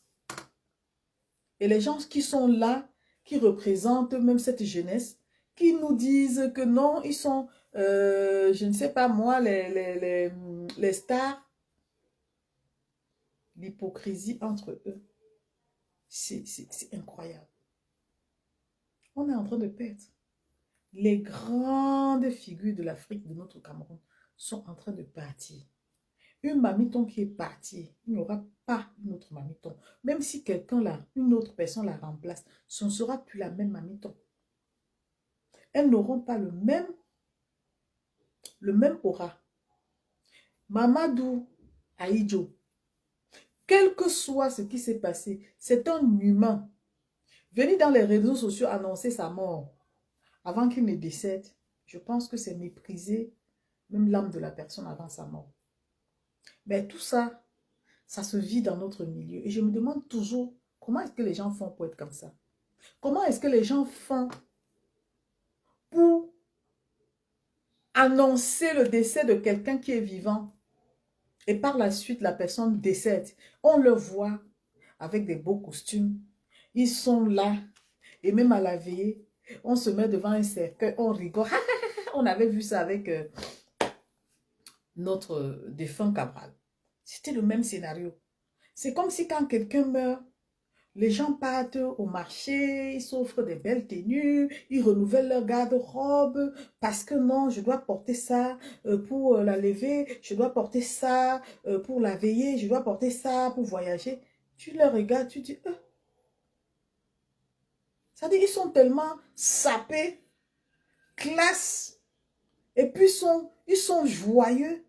Et les gens qui sont là, qui représentent même cette jeunesse, qui nous disent que non, ils sont, je ne sais pas moi, les stars, l'hypocrisie entre eux, c'est incroyable. On est en train de perdre. Les grandes figures de l'Afrique, de notre Cameroun, sont en train de partir. Une Mamiton qui est partie, il n'y aura pas une autre Mamiton. Même si quelqu'un là, une autre personne la remplace, ce ne sera plus la même Mamiton. Elles n'auront pas le même aura. Mamadou Aïdjo, quel que soit ce qui s'est passé, c'est un humain. Venir dans les réseaux sociaux annoncer sa mort avant qu'il ne décède, je pense que c'est mépriser même l'âme de la personne avant sa mort. Mais tout ça, ça se vit dans notre milieu. Et je me demande toujours, comment est-ce que les gens font pour être comme ça? Comment est-ce que les gens font pour annoncer le décès de quelqu'un qui est vivant et par la suite la personne décède? On le voit avec des beaux costumes. Ils sont là et même à la veillée, on se met devant un cercueil, on rigole. On avait vu ça avec notre défunt Cabral. C'était le même scénario. C'est comme si quand quelqu'un meurt, les gens partent au marché, ils s'offrent des belles tenues, ils renouvellent leur garde-robe parce que non, je dois porter ça pour la lever, je dois porter ça pour la veiller, je dois porter ça pour voyager. Tu les regardes, tu dis, ça dit, ils sont tellement sapés, classe, et puis ils sont joyeux,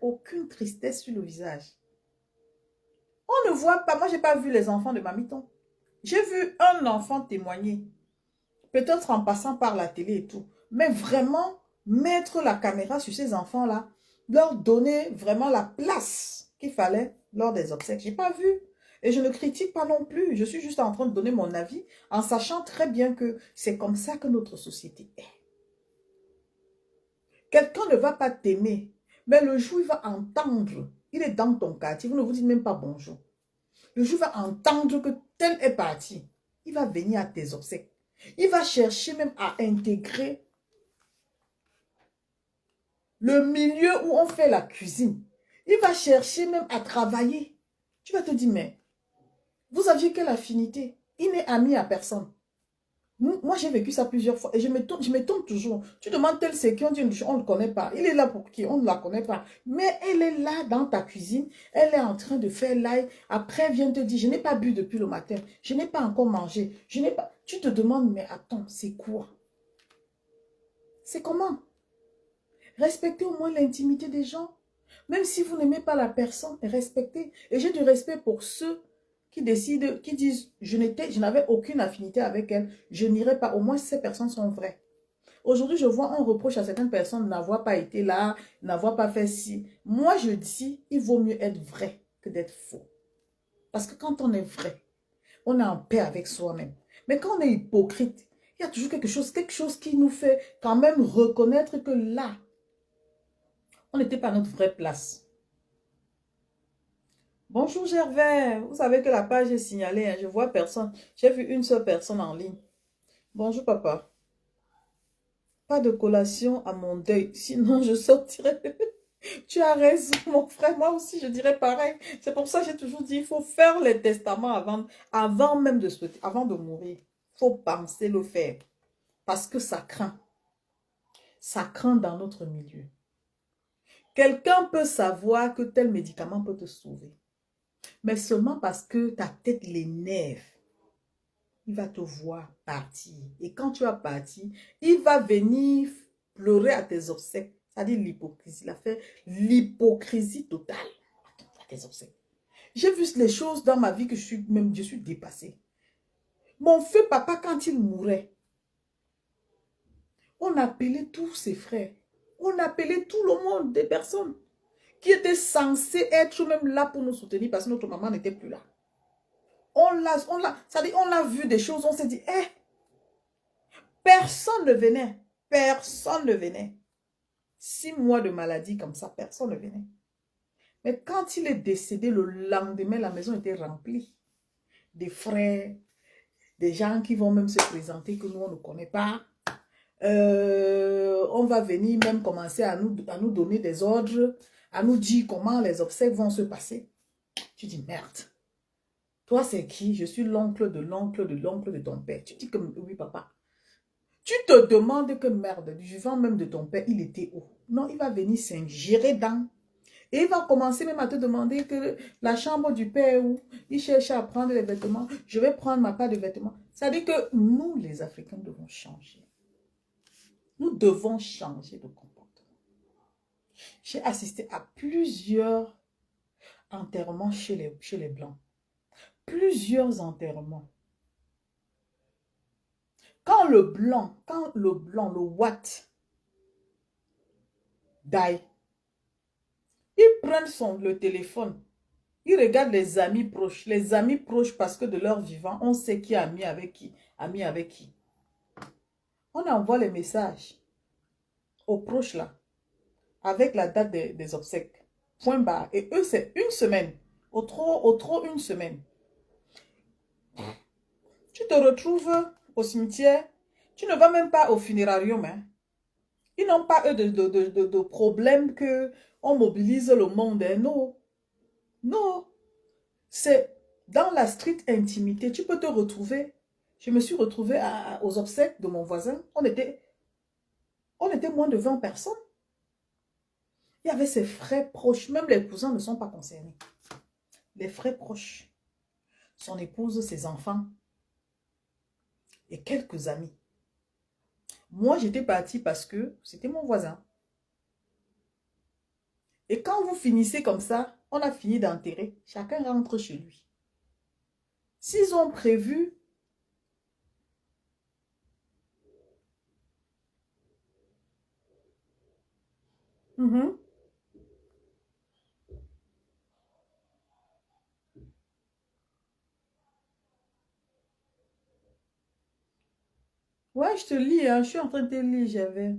aucune tristesse sur le visage. On ne voit pas, moi j'ai pas vu les enfants de Mamiton. J'ai vu un enfant témoigner, peut-être en passant par la télé et tout, mais vraiment mettre la caméra sur ces enfants-là, leur donner vraiment la place qu'il fallait lors des obsèques. J'ai pas vu. Et je ne critique pas non plus. Je suis juste en train de donner mon avis en sachant très bien que c'est comme ça que notre société est. Quelqu'un ne va pas t'aimer, mais le jour où il va entendre, il est dans ton quartier, vous ne vous dites même pas bonjour. Le jour où il va entendre que tel est parti, il va venir à tes obsèques. Il va chercher même à intégrer le milieu où on fait la cuisine. Il va chercher même à travailler. Tu vas te dire, mais vous aviez quelle affinité? Il n'est ami à personne. Moi, j'ai vécu ça plusieurs fois et je m'étonne toujours. Tu demandes tel c'est qui, on dit, on ne le connaît pas. Il est là pour qui? On ne la connaît pas. Mais elle est là dans ta cuisine. Elle est en train de faire l'ail. Après, elle vient te dire, je n'ai pas bu depuis le matin. Je n'ai pas encore mangé. Je n'ai pas... Tu te demandes, mais attends, c'est quoi? C'est comment? Respectez au moins l'intimité des gens. Même si vous n'aimez pas la personne, respectez. Et j'ai du respect pour ceux qui décident, qui disent, je n'avais aucune affinité avec elle, je n'irai pas. Au moins, ces personnes sont vraies. Aujourd'hui, je vois un reproche à certaines personnes n'avoir pas été là, n'avoir pas fait ci. Moi, je dis, il vaut mieux être vrai que d'être faux. Parce que quand on est vrai, on est en paix avec soi-même. Mais quand on est hypocrite, il y a toujours quelque chose qui nous fait quand même reconnaître que là, on n'était pas à notre vraie place. Bonjour Gervais, vous savez que la page est signalée, hein, je vois personne. J'ai vu une seule personne en ligne. Bonjour papa. Pas de collation à mon deuil, sinon je sortirai. Tu as raison mon frère, moi aussi je dirais pareil. C'est pour ça que j'ai toujours dit, il faut faire les testaments avant même de souhaiter, avant de mourir. Il faut penser le faire. Parce que ça craint. Ça craint dans notre milieu. Quelqu'un peut savoir que tel médicament peut te sauver. Mais seulement parce que ta tête l'énerve, il va te voir partir. Et quand tu vas partir, il va venir pleurer à tes obsèques. C'est-à-dire l'hypocrisie. Il a fait l'hypocrisie totale à tes obsèques. J'ai vu les choses dans ma vie que je suis dépassée. Mon feu papa, quand il mourait, on appelait tous ses frères. On appelait tout le monde, des personnes qui étaient censées être même là pour nous soutenir parce que notre maman n'était plus là. Ça dit, on l'a vu des choses, on s'est dit, eh, personne ne venait. Personne ne venait. 6 mois de maladie comme ça, personne ne venait. Mais quand il est décédé, le lendemain, la maison était remplie. Des frères, des gens qui vont même se présenter que nous, on ne connaît pas. On va venir même commencer à nous donner des ordres, à nous dire comment les obsèques vont se passer. Tu dis, merde. Toi, c'est qui? Je suis l'oncle de l'oncle de l'oncle de ton père. Tu dis que oui, papa. Tu te demandes que merde, du vivant même de ton père, il était où? Non, il va venir s'ingérer dans. Et il va commencer même à te demander que la chambre du père où il cherche à prendre les vêtements, je vais prendre ma part de vêtements. Ça veut dire que nous, les Africains, devons changer. Nous devons changer de comportement. J'ai assisté à plusieurs enterrements chez les Blancs. Plusieurs enterrements. Quand le blanc, le Watt die, ils prennent le téléphone, ils regardent les amis proches parce que de leur vivant, on sait qui est ami avec qui, ami avec qui. On envoie les messages aux proches là, avec la date des obsèques, point barre. Et eux, c'est une semaine, au trop une semaine. Tu te retrouves au cimetière, tu ne vas même pas au funérarium, hein. Ils n'ont pas, eux, de problème qu'on mobilise le monde. Hein. Non. Non. C'est dans la stricte intimité. Tu peux te retrouver. Je me suis retrouvée aux obsèques de mon voisin. On était moins de 20 personnes. Il y avait ses frères proches. Même les cousins ne sont pas concernés. Les frères proches. Son épouse, ses enfants. Et quelques amis. Moi, j'étais partie parce que c'était mon voisin. Et quand vous finissez comme ça, on a fini d'enterrer, chacun rentre chez lui. S'ils ont prévu, ouais, je te lis, hein, je suis en train de te lire, j'avais.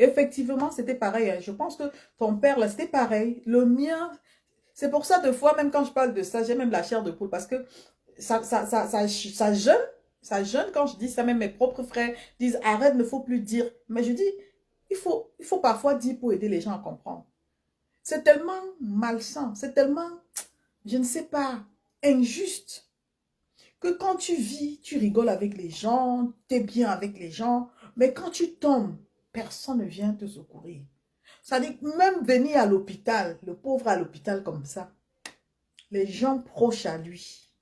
Effectivement, c'était pareil. Hein. Je pense que ton père, là, c'était pareil. Le mien, c'est pour ça, deux fois, même quand je parle de ça, j'ai même la chair de poule parce que ça jeûne quand je dis ça. Même mes propres frères disent, arrête, il ne faut plus dire. Mais je dis, il faut parfois dire pour aider les gens à comprendre. C'est tellement malsain, c'est tellement, je ne sais pas, injuste, que quand tu vis, tu rigoles avec les gens, tu es bien avec les gens, mais quand tu tombes, personne ne vient te secourir. Ça dit que même venir à l'hôpital, le pauvre à l'hôpital comme ça, les gens proches à lui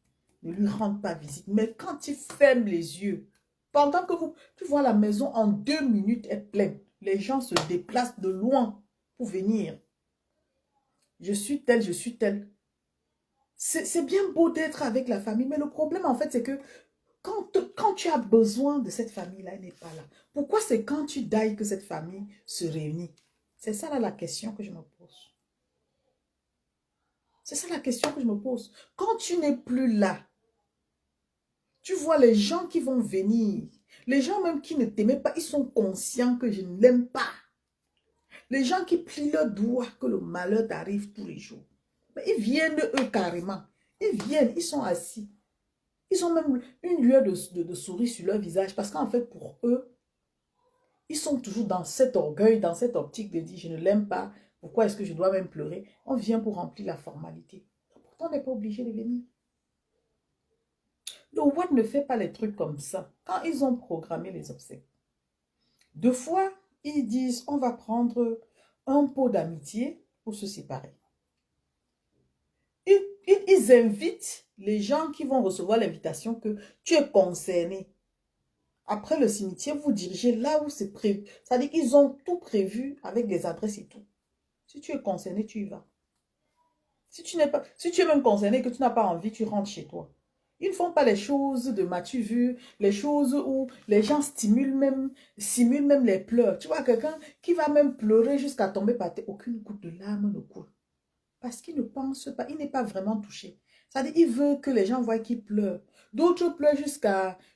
ne lui rendent pas visite. Mais quand tu fermes les yeux, pendant que tu vois la maison en 2 minutes est pleine, les gens se déplacent de loin pour venir. Je suis tel, je suis tel. C'est bien beau d'être avec la famille, mais le problème en fait c'est que quand tu as besoin de cette famille-là, elle n'est pas là. Pourquoi c'est quand tu dailles que cette famille se réunit? C'est ça là, la question que je me pose. C'est ça la question que je me pose. Quand tu n'es plus là, tu vois les gens qui vont venir, les gens même qui ne t'aimaient pas, ils sont conscients que je ne l'aime pas. Les gens qui plient leurs doigts que le malheur t'arrive tous les jours. Mais ils viennent eux carrément. Ils viennent, ils sont assis. Ils ont même une lueur de souris sur leur visage parce qu'en fait, pour eux, ils sont toujours dans cet orgueil, dans cette optique de dire, je ne l'aime pas, pourquoi est-ce que je dois même pleurer? On vient pour remplir la formalité. Pourtant, on n'est pas obligé de venir. Le Watt ne fait pas les trucs comme ça. Quand ils ont programmé les obsèques, deux fois, ils disent, on va prendre un pot d'amitié pour se séparer. Ils invitent les gens qui vont recevoir l'invitation que tu es concerné. Après le cimetière, vous dirigez là où c'est prévu. C'est-à-dire qu'ils ont tout prévu avec des adresses et tout. Si tu es concerné, tu y vas. Si tu es même concerné et que tu n'as pas envie, tu rentres chez toi. Ils ne font pas les choses de m'as-tu vu, les choses où les gens simulent même les pleurs. Tu vois quelqu'un qui va même pleurer jusqu'à tomber par terre. Aucune goutte de larmes ne coule. Parce qu'il ne pense pas, il n'est pas vraiment touché. C'est-à-dire, il veut que les gens voient qu'il pleure. D'autres pleurent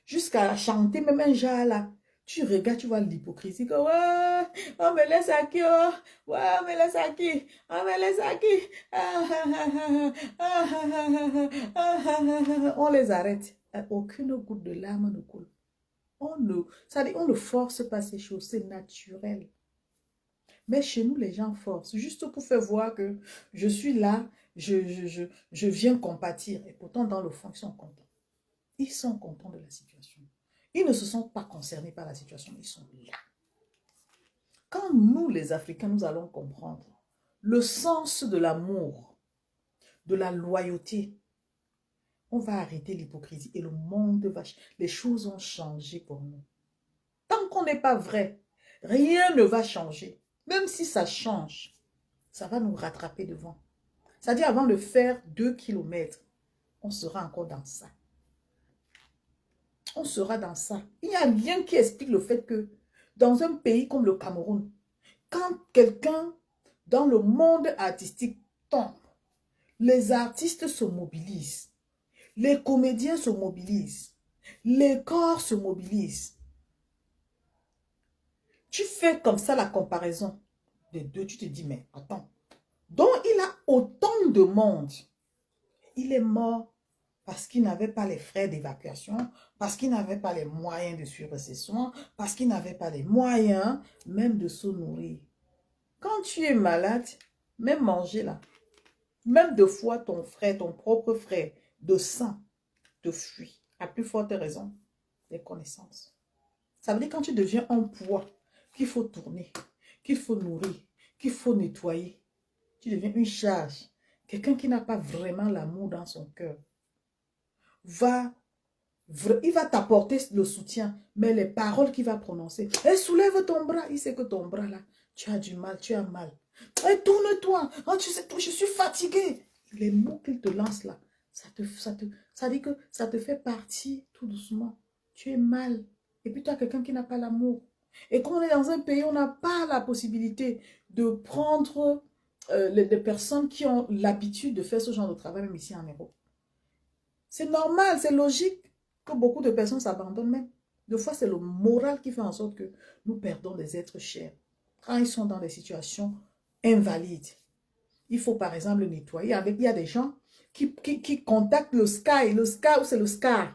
jusqu'à chanter, même un genre là. Tu regardes, tu vois l'hypocrisie. Que, ouais, on me laisse à qui, oh, ouais, on me laisse à qui, on me laisse à qui. On les arrête. Aucune goutte de larmes ne coule. C'est-à-dire, on ne force pas ces choses, c'est naturel. Mais chez nous, les gens forcent, juste pour faire voir que je suis là, je viens compatir. Et pourtant, dans le fond, ils sont contents. Ils sont contents de la situation. Ils ne se sentent pas concernés par la situation, ils sont là. Quand nous, les Africains, nous allons comprendre le sens de l'amour, de la loyauté, on va arrêter l'hypocrisie et le monde va... Les choses vont changer pour nous. Tant qu'on n'est pas vrai, rien ne va changer. Même si ça change, ça va nous rattraper devant. C'est-à-dire, avant de faire 2 kilomètres, on sera encore dans ça. On sera dans ça. Il n'y a rien qui explique le fait que dans un pays comme le Cameroun, quand quelqu'un dans le monde artistique tombe, les artistes se mobilisent, les comédiens se mobilisent, les corps se mobilisent. Tu fais comme ça la comparaison des deux, tu te dis, mais attends, donc il a autant de monde, il est mort parce qu'il n'avait pas les frais d'évacuation, parce qu'il n'avait pas les moyens de suivre ses soins, parce qu'il n'avait pas les moyens même de se nourrir. Quand tu es malade, même manger là, même de fois ton frère, ton propre frère de sang te fuit, à plus forte raison, des connaissances. Ça veut dire quand tu deviens un poids, qu'il faut tourner, qu'il faut nourrir, qu'il faut nettoyer, tu deviens une charge. Quelqu'un qui n'a pas vraiment l'amour dans son cœur, il va t'apporter le soutien, mais les paroles qu'il va prononcer, hey, soulève ton bras, il sait que ton bras là, tu as du mal, tu as mal. Hey, tourne-toi, oh, tu sais, je suis fatigué. Les mots qu'il te lance là, ça dit que ça te fait partir tout doucement. Tu es mal. Et puis tu as quelqu'un qui n'a pas l'amour. Et quand on est dans un pays, on n'a pas la possibilité de prendre des personnes qui ont l'habitude de faire ce genre de travail, même ici en Europe. C'est normal, c'est logique que beaucoup de personnes s'abandonnent même. Des fois, c'est le moral qui fait en sorte que nous perdons des êtres chers. Quand ils sont dans des situations invalides, il faut par exemple nettoyer. Il y a des gens qui contactent le sky ou c'est le scar.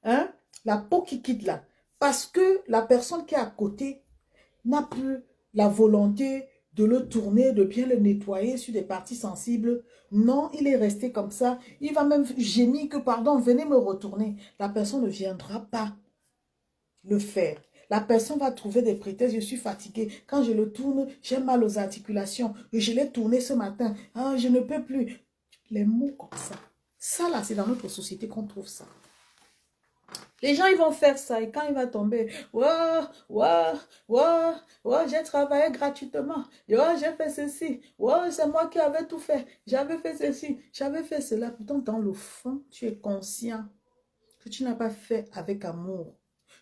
Hein? La peau qui quitte là. Parce que la personne qui est à côté n'a plus la volonté de le tourner, de bien le nettoyer sur des parties sensibles. Non, il est resté comme ça. Il va même gémir que, pardon, venez me retourner. La personne ne viendra pas le faire. La personne va trouver des prétextes. Je suis fatiguée. Quand je le tourne, j'ai mal aux articulations. Je l'ai tourné ce matin. Ah, je ne peux plus. Les mots comme ça. Ça, là, c'est dans notre société qu'on trouve ça. Les gens, ils vont faire ça et quand il va tomber, j'ai travaillé gratuitement, j'ai fait ceci, c'est moi qui avais tout fait, j'avais fait ceci, j'avais fait cela. Pourtant, dans le fond, tu es conscient que tu n'as pas fait avec amour,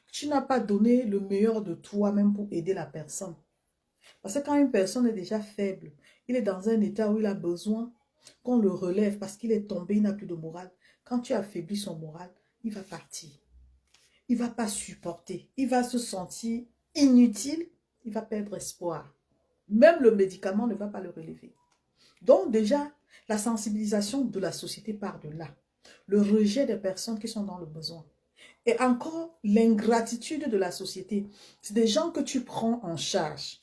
que tu n'as pas donné le meilleur de toi-même pour aider la personne. Parce que quand une personne est déjà faible, il est dans un état où il a besoin qu'on le relève parce qu'il est tombé, il n'a plus de morale. Quand tu affaiblis son moral, il va partir. Il ne va pas supporter. Il va se sentir inutile. Il va perdre espoir. Même le médicament ne va pas le relever. Donc déjà, la sensibilisation de la société part de là. Le rejet des personnes qui sont dans le besoin. Et encore, l'ingratitude de la société. C'est des gens que tu prends en charge.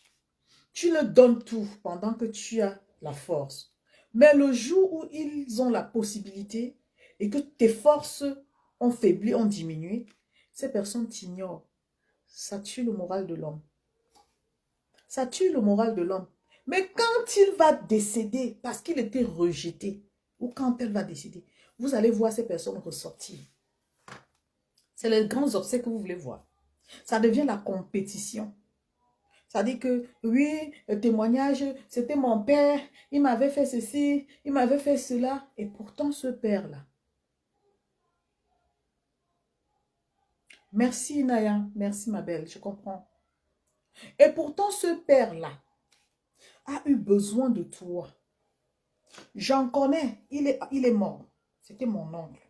Tu leur donnes tout pendant que tu as la force. Mais le jour où ils ont la possibilité et que tes forces ont faibli, ont diminué, ces personnes t'ignorent. Ça tue le moral de l'homme. Ça tue le moral de l'homme. Mais quand il va décéder, parce qu'il était rejeté, ou quand elle va décéder, vous allez voir ces personnes ressortir. C'est les grands obsèques que vous voulez voir. Ça devient la compétition. Ça dit que, oui, le témoignage, c'était mon père, il m'avait fait ceci, il m'avait fait cela. Et pourtant, ce père-là, merci Naya, merci ma belle, je comprends. Et pourtant, ce père-là a eu besoin de toi. J'en connais, il est mort. C'était mon oncle.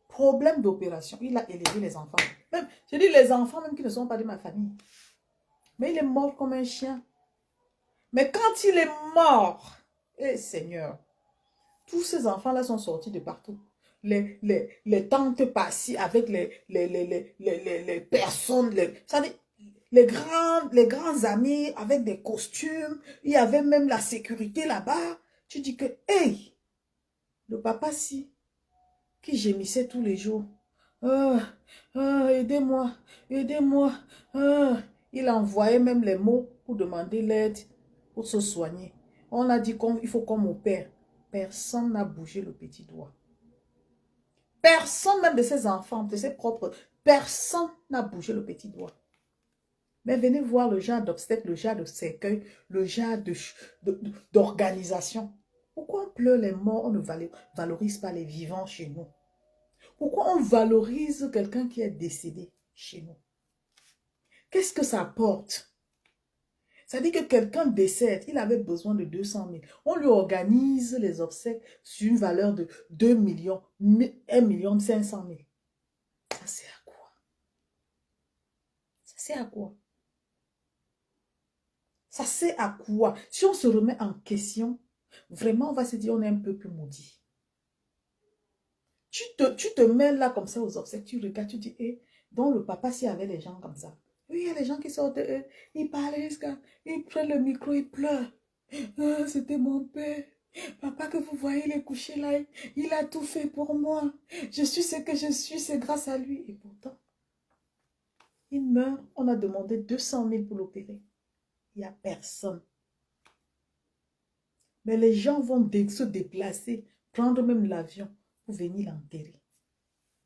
Problème d'opération, il a élevé les enfants. Même, je dis les enfants même qui ne sont pas de ma famille. Mais il est mort comme un chien. Mais quand il est mort, eh Seigneur, tous ces enfants-là sont sortis de partout. Les tantes passées avec les personnes, ça dit, les grands amis avec des costumes. Il y avait même la sécurité là-bas. Tu dis que, hey, le papa si, qui gémissait tous les jours. Ah, aidez-moi, aidez-moi. Ah. Il envoyait même les mots pour demander l'aide, pour se soigner. On a dit qu'il faut qu'on m'opère. Personne n'a bougé le petit doigt. Personne, même de ses enfants, de ses propres, personne n'a bougé le petit doigt. Mais venez voir le genre d'obstacle, le genre de cercueil, le genre d'organisation. Pourquoi on pleure les morts, on ne valorise pas les vivants chez nous? Pourquoi on valorise quelqu'un qui est décédé chez nous? Qu'est-ce que ça apporte? Ça dit que quelqu'un décède, il avait besoin de 200 000. On lui organise les obsèques sur une valeur de 2 millions, 1 500 000. Ça sert à quoi? Ça sert à quoi? Ça sert à quoi? Si on se remet en vraiment, on va se dire, on est un peu plus maudit. Tu te mets là comme ça aux obsèques, tu regardes, tu dis, eh, donc le papa, s'il y avait les gens comme ça. Oui, il y a les gens qui sortent, ils parlent jusqu'à, ils prennent le micro, ils pleurent. Ah, c'était mon père. Papa que vous voyez, il est couché là, il a tout fait pour moi. Je suis ce que je suis, c'est grâce à lui. Et pourtant, il meurt, on a demandé 200 000 pour l'opérer. Il n'y a personne. Mais les gens vont se déplacer, prendre même l'avion pour venir l'enterrer.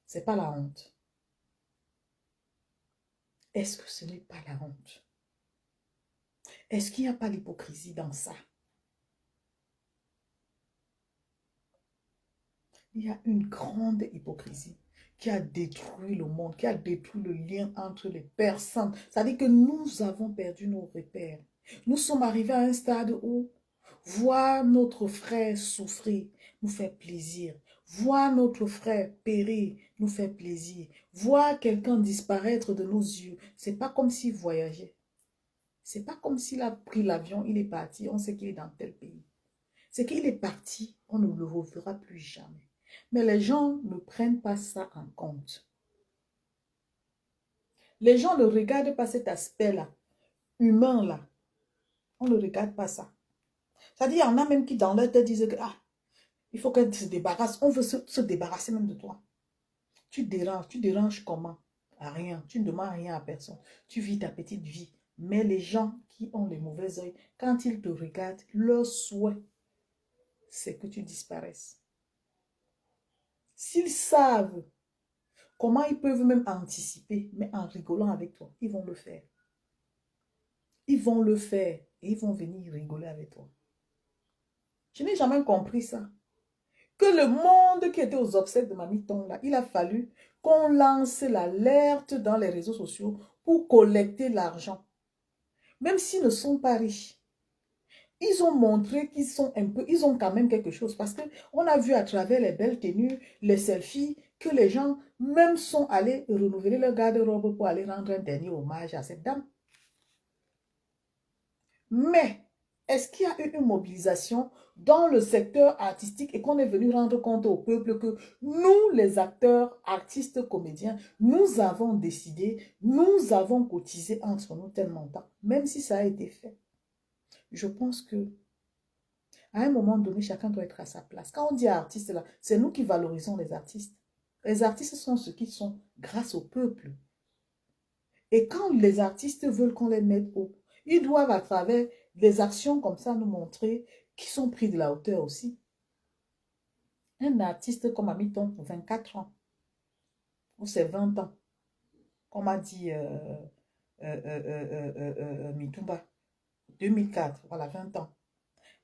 Ce n'est pas la honte. Est-ce que ce n'est pas la honte? Est-ce qu'il n'y a pas l'hypocrisie dans ça? Il y a une grande hypocrisie qui a détruit le monde, qui a détruit le lien entre les personnes. Ça veut dire que nous avons perdu nos repères. Nous sommes arrivés à un stade où voir notre frère souffrir nous fait plaisir. Voir notre frère périr nous fait plaisir. Voir quelqu'un disparaître de nos yeux, c'est pas comme s'il voyageait. C'est pas comme s'il a pris l'avion, il est parti, on sait qu'il est dans tel pays. C'est qu'il est parti, on ne le reverra plus jamais. Mais les gens ne prennent pas ça en compte. Les gens ne regardent pas cet aspect-là, humain-là. On ne regarde pas ça. C'est-à-dire, il y en a même qui dans leur tête disent que ah, il faut qu'elle se débarrasse. On veut se débarrasser même de toi. Tu déranges comment? À rien. Tu ne demandes rien à personne. Tu vis ta petite vie. Mais les gens qui ont les mauvais yeux, quand ils te regardent, leur souhait, c'est que tu disparaisses. S'ils savent comment ils peuvent même anticiper, mais en rigolant avec toi, ils vont le faire. Ils vont le faire et ils vont venir rigoler avec toi. Je n'ai jamais compris ça. Que le monde qui était aux obsèques de Mamie Ton, là, il a fallu qu'on lance l'alerte dans les réseaux sociaux pour collecter l'argent. Même s'ils ne sont pas riches. Ils ont montré qu'ils sont un peu, ils ont quand même quelque chose. Parce qu'on a vu à travers les belles tenues, les selfies, que les gens même sont allés renouveler leur garde-robe pour aller rendre un dernier hommage à cette dame. Mais, est-ce qu'il y a eu une mobilisation dans le secteur artistique et qu'on est venu rendre compte au peuple que nous, les acteurs, artistes, comédiens, nous avons décidé, nous avons cotisé entre nous tel montant, même si ça a été fait. Je pense que à un moment donné, chacun doit être à sa place. Quand on dit artiste, là, c'est nous qui valorisons les artistes. Les artistes sont ceux qui sont grâce au peuple. Et quand les artistes veulent qu'on les mette haut, ils doivent à travers des actions comme ça nous montrer qu'ils sont pris de la hauteur aussi. Un artiste comme Amiton, 24 ans, ou c'est 20 ans, comme a dit Mitumba, 2004, voilà, 20 ans.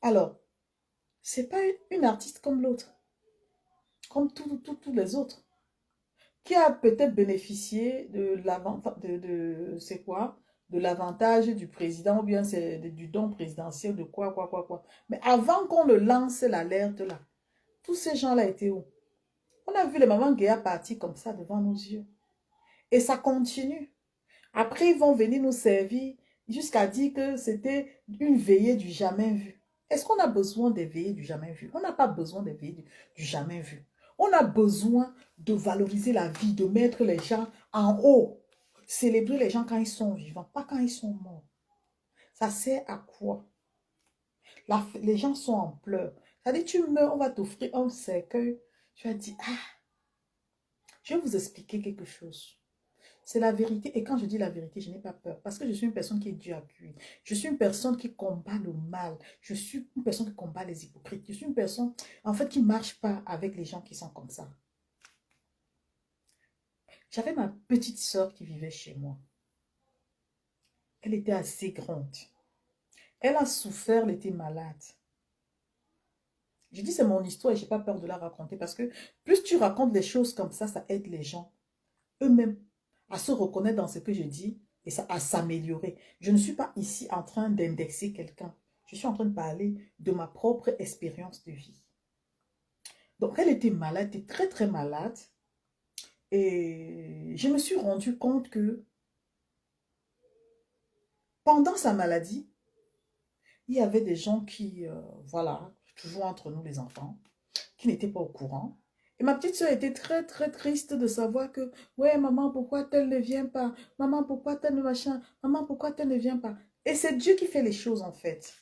Alors, c'est pas une artiste comme l'autre, comme tous les autres, qui a peut-être bénéficié de la vente c'est quoi? de l'avantage du président ou bien c'est du don présidentiel de quoi. Mais avant qu'on ne lance l'alerte là, tous ces gens-là étaient où? On a vu les mamans Guéa partir comme ça devant nos yeux. Et ça continue. Après, ils vont venir nous servir jusqu'à dire que c'était une veillée du jamais vu. Est-ce qu'on a besoin des veillées du jamais vu? On n'a pas besoin des veillées du jamais vu. On a besoin de valoriser la vie, de mettre les gens en haut. Célébrer les gens quand ils sont vivants, pas quand ils sont morts. Ça sert à quoi? Les gens sont en pleurs. Ça dit, tu meurs, on va t'offrir un cercueil. Tu vas dire, ah, je vais vous expliquer quelque chose. C'est la vérité. Et quand je dis la vérité, je n'ai pas peur. Parce que je suis une personne qui est dure à cuire. Je suis une personne qui combat le mal. Je suis une personne qui combat les hypocrites. Je suis une personne, en fait, qui ne marche pas avec les gens qui sont comme ça. J'avais ma petite sœur qui vivait chez moi. Elle était assez grande. Elle a souffert, elle était malade. Je dis c'est mon histoire et je n'ai pas peur de la raconter parce que plus tu racontes les choses comme ça aide les gens eux-mêmes à se reconnaître dans ce que je dis et ça, à s'améliorer. Je ne suis pas ici en train d'indexer quelqu'un. Je suis en train de parler de ma propre expérience de vie. Donc, elle était malade, elle était très, très malade. Et je me suis rendu compte que pendant sa maladie, il y avait des gens qui, voilà, toujours entre nous les enfants, qui n'étaient pas au courant. Et ma petite soeur était très, très triste de savoir que, ouais, maman, pourquoi tel ne vient pas? Maman, pourquoi tel ne machin? Maman, pourquoi tel ne vient pas? Et c'est Dieu qui fait les choses, en fait.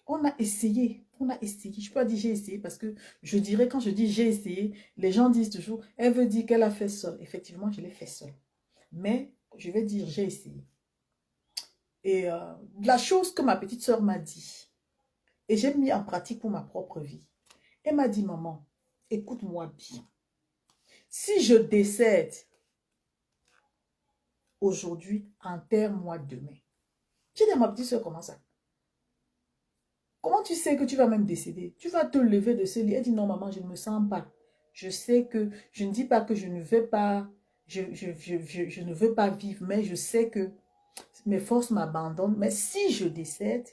On a essayé, on a essayé. Je peux pas dire j'ai essayé parce que je dirais, quand je dis j'ai essayé, les gens disent toujours, elle veut dire qu'elle a fait seule. Effectivement, je l'ai fait seule. Mais je vais dire j'ai essayé. Et la chose que ma petite soeur m'a dit, et j'ai mis en pratique pour ma propre vie, elle m'a dit, maman, écoute-moi bien. Si je décède aujourd'hui, enterre-moi demain. J'ai dit à ma petite soeur, comment ça? Comment tu sais que tu vas même décéder? Tu vas te lever de ce lit. Elle dit, non, maman, je ne me sens pas. Je sais que, je ne dis pas que je ne vais pas, je ne veux pas vivre, mais je sais que mes forces m'abandonnent. Mais si je décède,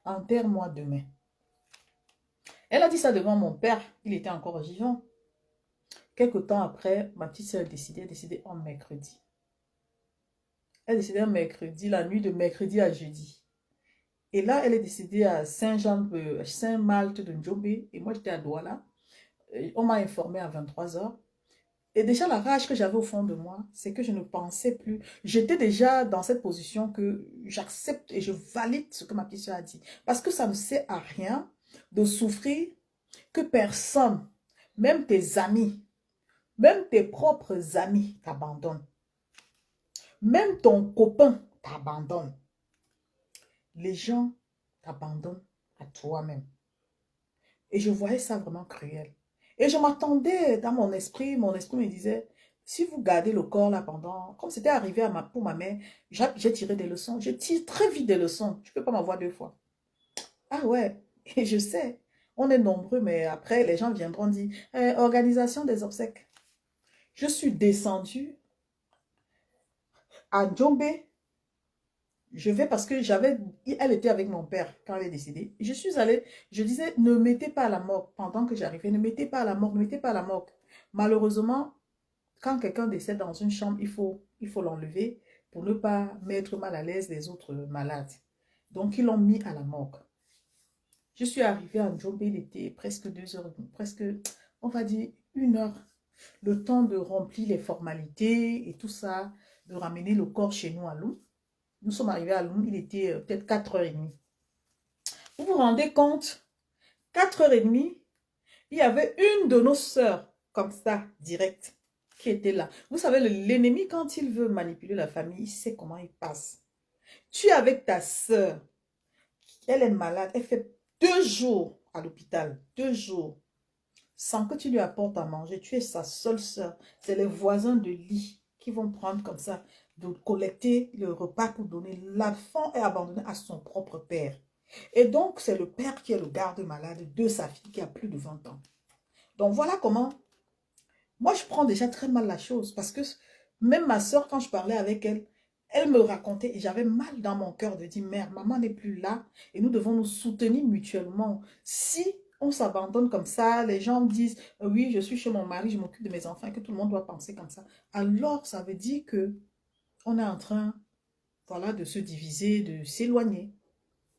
enterre-moi demain. Elle a dit ça devant mon père. Il était encore vivant. Quelque temps après, ma petite soeur a décidé un mercredi. Elle est décédée un mercredi, la nuit de mercredi à jeudi. Et là, elle est décédée à Saint-Jean, Saint-Malte de Ndjobé. Et moi, j'étais à Douala. On m'a informé à 23 heures. Et déjà, la rage que j'avais au fond de moi, c'est que je ne pensais plus. J'étais déjà dans cette position que j'accepte et je valide ce que ma petite soeur a dit. Parce que ça ne sert à rien de souffrir que personne, même tes amis, même tes propres amis t'abandonnent. Même ton copain t'abandonne. Les gens t'abandonnent à toi-même. Et je voyais ça vraiment cruel. Et je m'attendais dans mon esprit me disait, si vous gardez le corps là pendant, comme c'était arrivé pour ma mère, j'ai tiré des leçons. Je tire très vite des leçons. Tu ne peux pas m'avoir deux fois. Ah ouais, et je sais, on est nombreux, mais après, les gens viendront dire, organisation des obsèques. Je suis descendue à Djombe. Je vais parce que elle était avec mon père quand elle est décédée. Je suis allée, je disais, ne mettez pas à la morgue pendant que j'arrivais, ne mettez pas à la morgue, ne mettez pas à la morgue. Malheureusement, quand quelqu'un décède dans une chambre, il faut l'enlever pour ne pas mettre mal à l'aise les autres malades. Donc, ils l'ont mis à la morgue. Je suis arrivée à Ndjobé, il était presque 2 heures, presque, on va dire, 1 heure. Le temps de remplir les formalités et tout ça, de ramener le corps chez nous à Lou. Nous sommes arrivés à Lou, il était peut-être 4h30. Vous vous rendez compte? 4h30, il y avait une de nos sœurs, comme ça, direct, qui était là. Vous savez, l'ennemi, quand il veut manipuler la famille, il sait comment il passe. Tu es avec ta sœur, elle est malade, elle fait 2 jours à l'hôpital, 2 jours, sans que tu lui apportes à manger. Tu es sa seule sœur. C'est les voisins de lit qui vont prendre comme ça, de collecter le repas pour donner. L'enfant est abandonné à son propre père. Et donc, c'est le père qui est le garde-malade de sa fille qui a plus de 20 ans. Donc, voilà comment... Moi, je prends déjà très mal la chose parce que même ma soeur, quand je parlais avec elle, Elle me racontait et j'avais mal dans mon cœur de dire, mère, maman n'est plus là et nous devons nous soutenir mutuellement. Si on s'abandonne comme ça, les gens disent, oui, je suis chez mon mari, je m'occupe de mes enfants, et que tout le monde doit penser comme ça. Alors, ça veut dire que on est en train, voilà, de se diviser, de s'éloigner.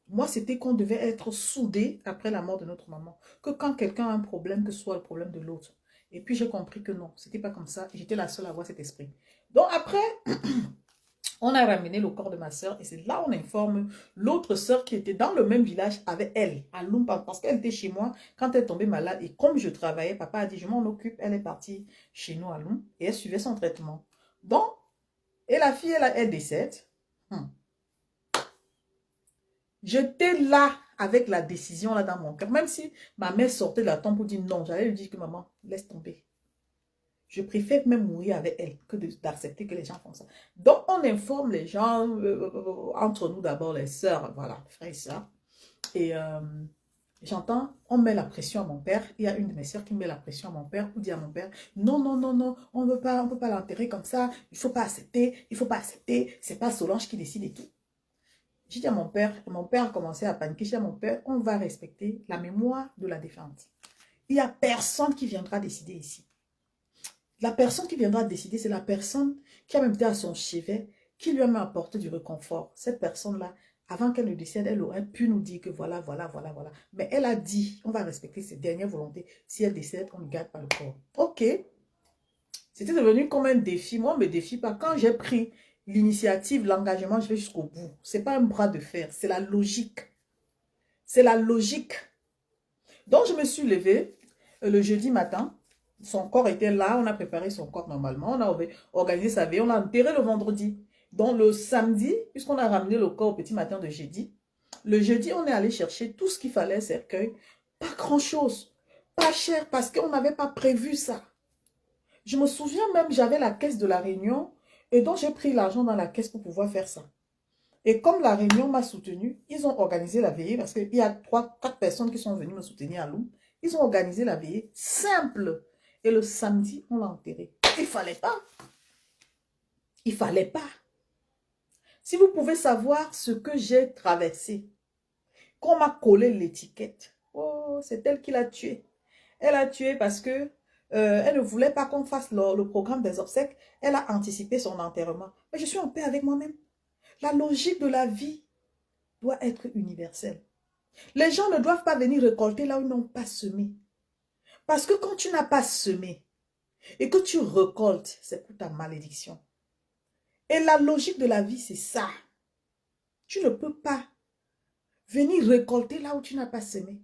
Moi, c'était qu'on devait être soudés après la mort de notre maman. Que quand quelqu'un a un problème, que ce soit le problème de l'autre. Et puis, j'ai compris que non, c'était pas comme ça. J'étais la seule à avoir cet esprit. Donc, après, on a ramené le corps de ma soeur et c'est là on informe l'autre soeur qui était dans le même village avec elle, à Lumpa, parce qu'elle était chez moi quand elle est tombée malade. Et comme je travaillais, papa a dit, je m'en occupe. Elle est partie chez nous à Lum et elle suivait son traitement. Donc, et la fille, elle décède. Hmm. J'étais là avec la décision là dans mon cœur. Même si ma mère sortait de la tombe pour dire non, j'allais lui dire que maman, laisse tomber. Je préfère même mourir avec elle que d'accepter que les gens font ça. Donc, on informe les gens, entre nous d'abord, les sœurs, voilà, frères et sœurs. Et j'entends, on met la pression à mon père. Il y a une de mes sœurs qui met la pression à mon père pour dire à mon père, non, non, non, non, on ne peut pas l'enterrer comme ça. Il ne faut pas accepter, il ne faut pas accepter. C'est pas Solange qui décide et tout. J'ai dit à mon père a commencé à paniquer. J'ai dit à mon père, on va respecter la mémoire de la défunte. Il n'y a personne qui viendra décider ici. La personne qui viendra décider, c'est la personne qui a même été à son chevet, qui lui a même apporté du réconfort. Cette personne-là, avant qu'elle ne décède, elle aurait pu nous dire que voilà, voilà, voilà, voilà. Mais elle a dit, on va respecter ses dernières volontés. Si elle décède, on ne garde pas le corps. Ok. C'était devenu comme un défi. Moi, on ne me défie pas. Quand j'ai pris l'initiative, l'engagement, je vais jusqu'au bout. Ce n'est pas un bras de fer, c'est la logique. C'est la logique. Donc, je me suis levée le jeudi matin. Son corps était là, on a préparé son corps normalement, on a organisé sa veille, on a enterré le vendredi. Donc le samedi, puisqu'on a ramené le corps au petit matin de jeudi, le jeudi, on est allé chercher tout ce qu'il fallait, cercueil. Pas grand-chose, pas cher, parce qu'on n'avait pas prévu ça. Je me souviens même, j'avais la caisse de la Réunion, et donc j'ai pris l'argent dans la caisse pour pouvoir faire ça. Et comme la Réunion m'a soutenu, ils ont organisé la veillée, parce qu'il y a 3-4 personnes qui sont venues me soutenir à Lou. Ils ont organisé la veillée simple. Et le samedi, on l'a enterré. Il ne fallait pas. Il ne fallait pas. Si vous pouvez savoir ce que j'ai traversé, qu'on m'a collé l'étiquette, oh, c'est elle qui l'a tué. Elle a tué parce que elle ne voulait pas qu'on fasse le programme des obsèques. Elle a anticipé son enterrement. Mais je suis en paix avec moi-même. La logique de la vie doit être universelle. Les gens ne doivent pas venir récolter là où ils n'ont pas semé. Parce que quand tu n'as pas semé et que tu récoltes, c'est pour ta malédiction. Et la logique de la vie, c'est ça. Tu ne peux pas venir récolter là où tu n'as pas semé.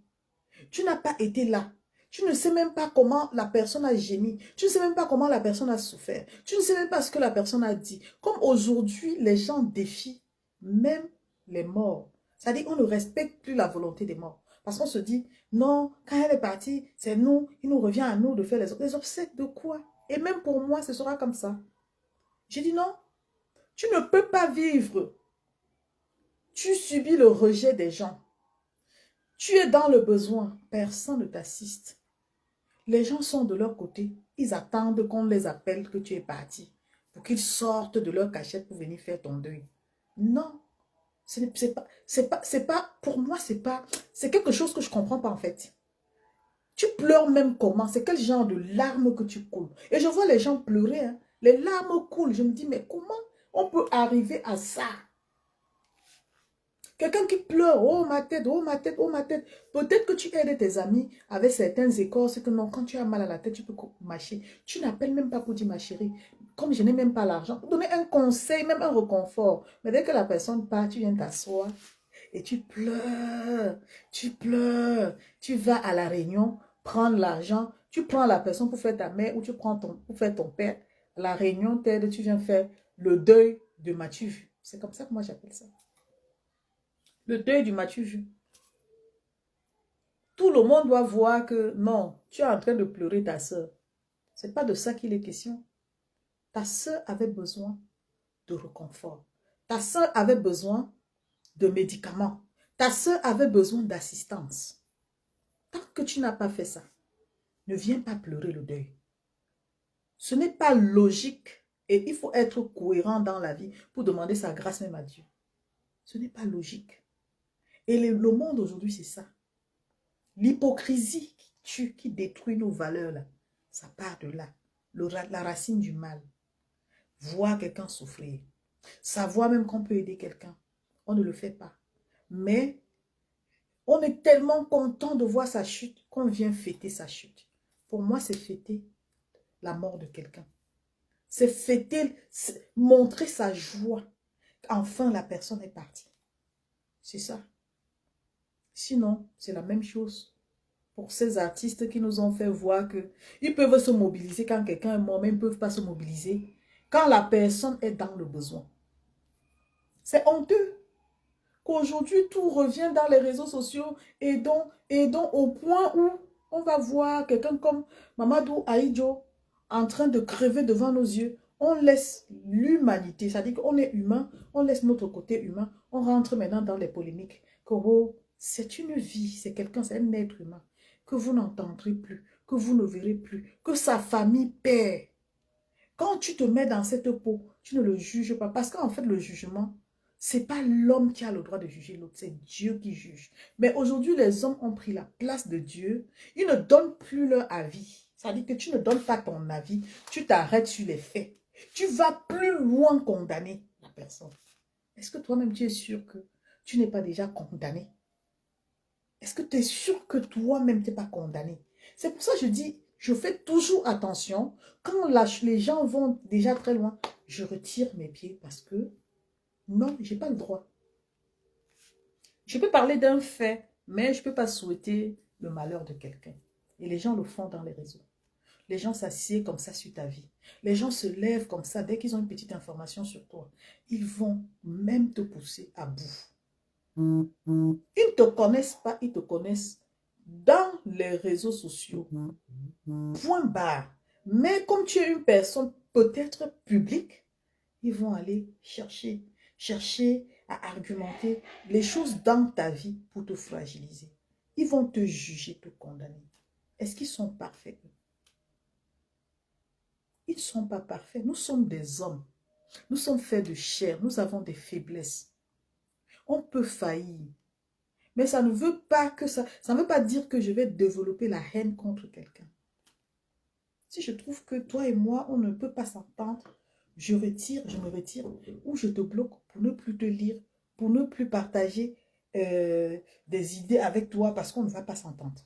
Tu n'as pas été là. Tu ne sais même pas comment la personne a gémi. Tu ne sais même pas comment la personne a souffert. Tu ne sais même pas ce que la personne a dit. Comme aujourd'hui, les gens défient même les morts. C'est-à-dire qu'on ne respecte plus la volonté des morts. Parce qu'on se dit, non, quand elle est partie, c'est nous, il nous revient à nous de faire les obsèques de quoi? Et même pour moi, ce sera comme ça. J'ai dit non, tu ne peux pas vivre. Tu subis le rejet des gens. Tu es dans le besoin. Personne ne t'assiste. Les gens sont de leur côté. Ils attendent qu'on les appelle que tu es parti. Pour qu'ils sortent de leur cachette pour venir faire ton deuil. Non. C'est pas, pour moi, c'est quelque chose que je ne comprends pas en fait. Tu pleures même comment? C'est quel genre de larmes que tu coules? Et je vois les gens pleurer. Hein. Les larmes coulent. Je me dis, mais comment on peut arriver à ça? Quelqu'un qui pleure, oh ma tête, oh ma tête, oh ma tête. Peut-être que tu aides tes amis avec certaines écorces, que non, quand tu as mal à la tête, tu peux mâcher. Tu n'appelles même pas pour dire ma chérie, comme je n'ai même pas l'argent, pour donner un conseil, même un réconfort. Mais dès que la personne part, tu viens t'asseoir et tu pleures, tu vas à la réunion, prendre l'argent, tu prends la personne pour faire ta mère ou tu prends pour faire ton père. La réunion t'aide, tu viens faire le deuil de Mathieu. C'est comme ça que moi j'appelle ça. Le deuil du Mathieu vu. Tout le monde doit voir que non, tu es en train de pleurer ta soeur. Ce n'est pas de ça qu'il est question. Ta soeur avait besoin de réconfort. Ta soeur avait besoin de médicaments. Ta soeur avait besoin d'assistance. Tant que tu n'as pas fait ça, ne viens pas pleurer le deuil. Ce n'est pas logique Et il faut être cohérent dans la vie pour demander sa grâce même à Dieu. Ce n'est pas logique. Et le monde aujourd'hui, c'est ça. L'hypocrisie qui tue, qui détruit nos valeurs, là, ça part de là. La racine du mal. Voir quelqu'un souffrir. Savoir même qu'on peut aider quelqu'un. On ne le fait pas. Mais on est tellement content de voir sa chute qu'on vient fêter sa chute. Pour moi, c'est fêter la mort de quelqu'un. C'est fêter, montrer sa joie. Enfin, la personne est partie. C'est ça. Sinon, c'est la même chose pour ces artistes qui nous ont fait voir qu'ils peuvent se mobiliser quand quelqu'un est mort, mais ils ne peuvent pas se mobiliser quand la personne est dans le besoin. C'est honteux qu'aujourd'hui, tout revient dans les réseaux sociaux et donc au point où on va voir quelqu'un comme Mamadou Aïdjo en train de crever devant nos yeux. On laisse l'humanité, c'est-à-dire qu'on est humain, on laisse notre côté humain, on rentre maintenant dans les polémiques. Que oh, c'est une vie, c'est quelqu'un, c'est un être humain que vous n'entendrez plus, que vous ne verrez plus, que sa famille perd. Quand tu te mets dans cette peau, tu ne le juges pas. Parce qu'en fait, le jugement, ce n'est pas l'homme qui a le droit de juger l'autre, c'est Dieu qui juge. Mais aujourd'hui, les hommes ont pris la place de Dieu. Ils ne donnent plus leur avis. Ça veut dire que tu ne donnes pas ton avis, tu t'arrêtes sur les faits. Tu vas plus loin condamner la personne. Est-ce que toi-même, tu es sûr que tu n'es pas déjà condamné? Est-ce que tu es sûr que toi-même, tu n'es pas condamné? C'est pour ça que je dis, je fais toujours attention. Quand les gens vont déjà très loin, je retire mes pieds parce que non, je n'ai pas le droit. Je peux parler d'un fait, mais je ne peux pas souhaiter le malheur de quelqu'un. Et les gens le font dans les réseaux. Les gens s'assiedent comme ça sur ta vie. Les gens se lèvent comme ça dès qu'ils ont une petite information sur toi. Ils vont même te pousser à bout. Ils ne te connaissent pas, ils te connaissent dans les réseaux sociaux. Point barre. Mais comme tu es une personne peut-être publique, ils vont aller chercher à argumenter les choses dans ta vie pour te fragiliser. Ils vont te juger, te condamner. Est-ce qu'ils sont parfaits? Ils ne sont pas parfaits. Nous sommes des hommes. Nous sommes faits de chair. Nous avons des faiblesses. On peut faillir. Mais ça ne veut pas que ça ne veut pas dire que je vais développer la haine contre quelqu'un. Si je trouve que toi et moi, on ne peut pas s'entendre, je me retire, ou je te bloque pour ne plus te lire, pour ne plus partager des idées avec toi parce qu'on ne va pas s'entendre.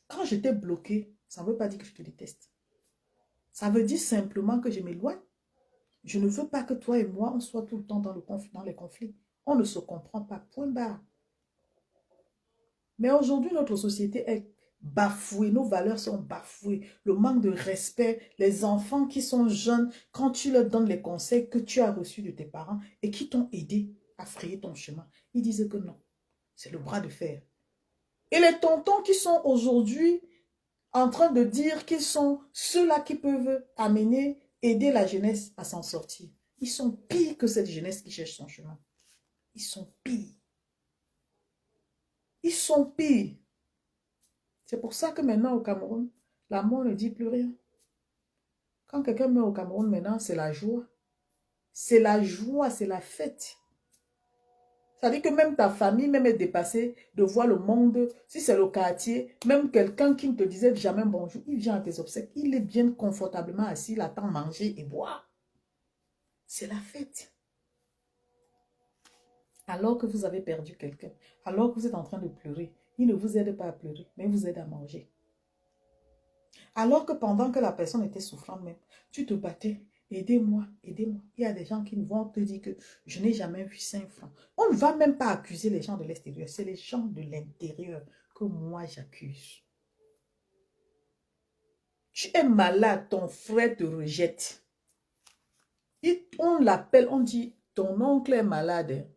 Quand je t'ai bloqué, ça ne veut pas dire que je te déteste. Ça veut dire simplement que je m'éloigne. Je ne veux pas que toi et moi, on soit tout le temps dans les conflits. On ne se comprend pas, point barre. Mais aujourd'hui, notre société est bafouée, nos valeurs sont bafouées, le manque de respect, les enfants qui sont jeunes, quand tu leur donnes les conseils que tu as reçus de tes parents et qui t'ont aidé à frayer ton chemin, ils disent que non, c'est le bras de fer. Et les tontons qui sont aujourd'hui en train de dire qu'ils sont ceux-là qui peuvent aider la jeunesse à s'en sortir. Ils sont pires que cette jeunesse qui cherche son chemin. Ils sont pires. Ils sont pires. C'est pour ça que maintenant au Cameroun, la mort ne dit plus rien. Quand quelqu'un meurt au Cameroun maintenant, c'est la joie. C'est la joie, c'est la fête. Ça veut dire que même ta famille même est dépassée de voir le monde. Si c'est le quartier, même quelqu'un qui ne te disait jamais bonjour, il vient à tes obsèques. Il est bien confortablement assis, il attend manger et boire. C'est la fête. Alors que vous avez perdu quelqu'un, alors que vous êtes en train de pleurer, il ne vous aide pas à pleurer, mais il vous aide à manger. Alors que pendant que la personne était souffrante même, tu te battais, aidez-moi, aidez-moi. Il y a des gens qui vont te dire que je n'ai jamais vu 5 francs. On ne va même pas accuser les gens de l'extérieur, c'est les gens de l'intérieur que moi j'accuse. Tu es malade, ton frère te rejette. On l'appelle, on dit, ton oncle est malade,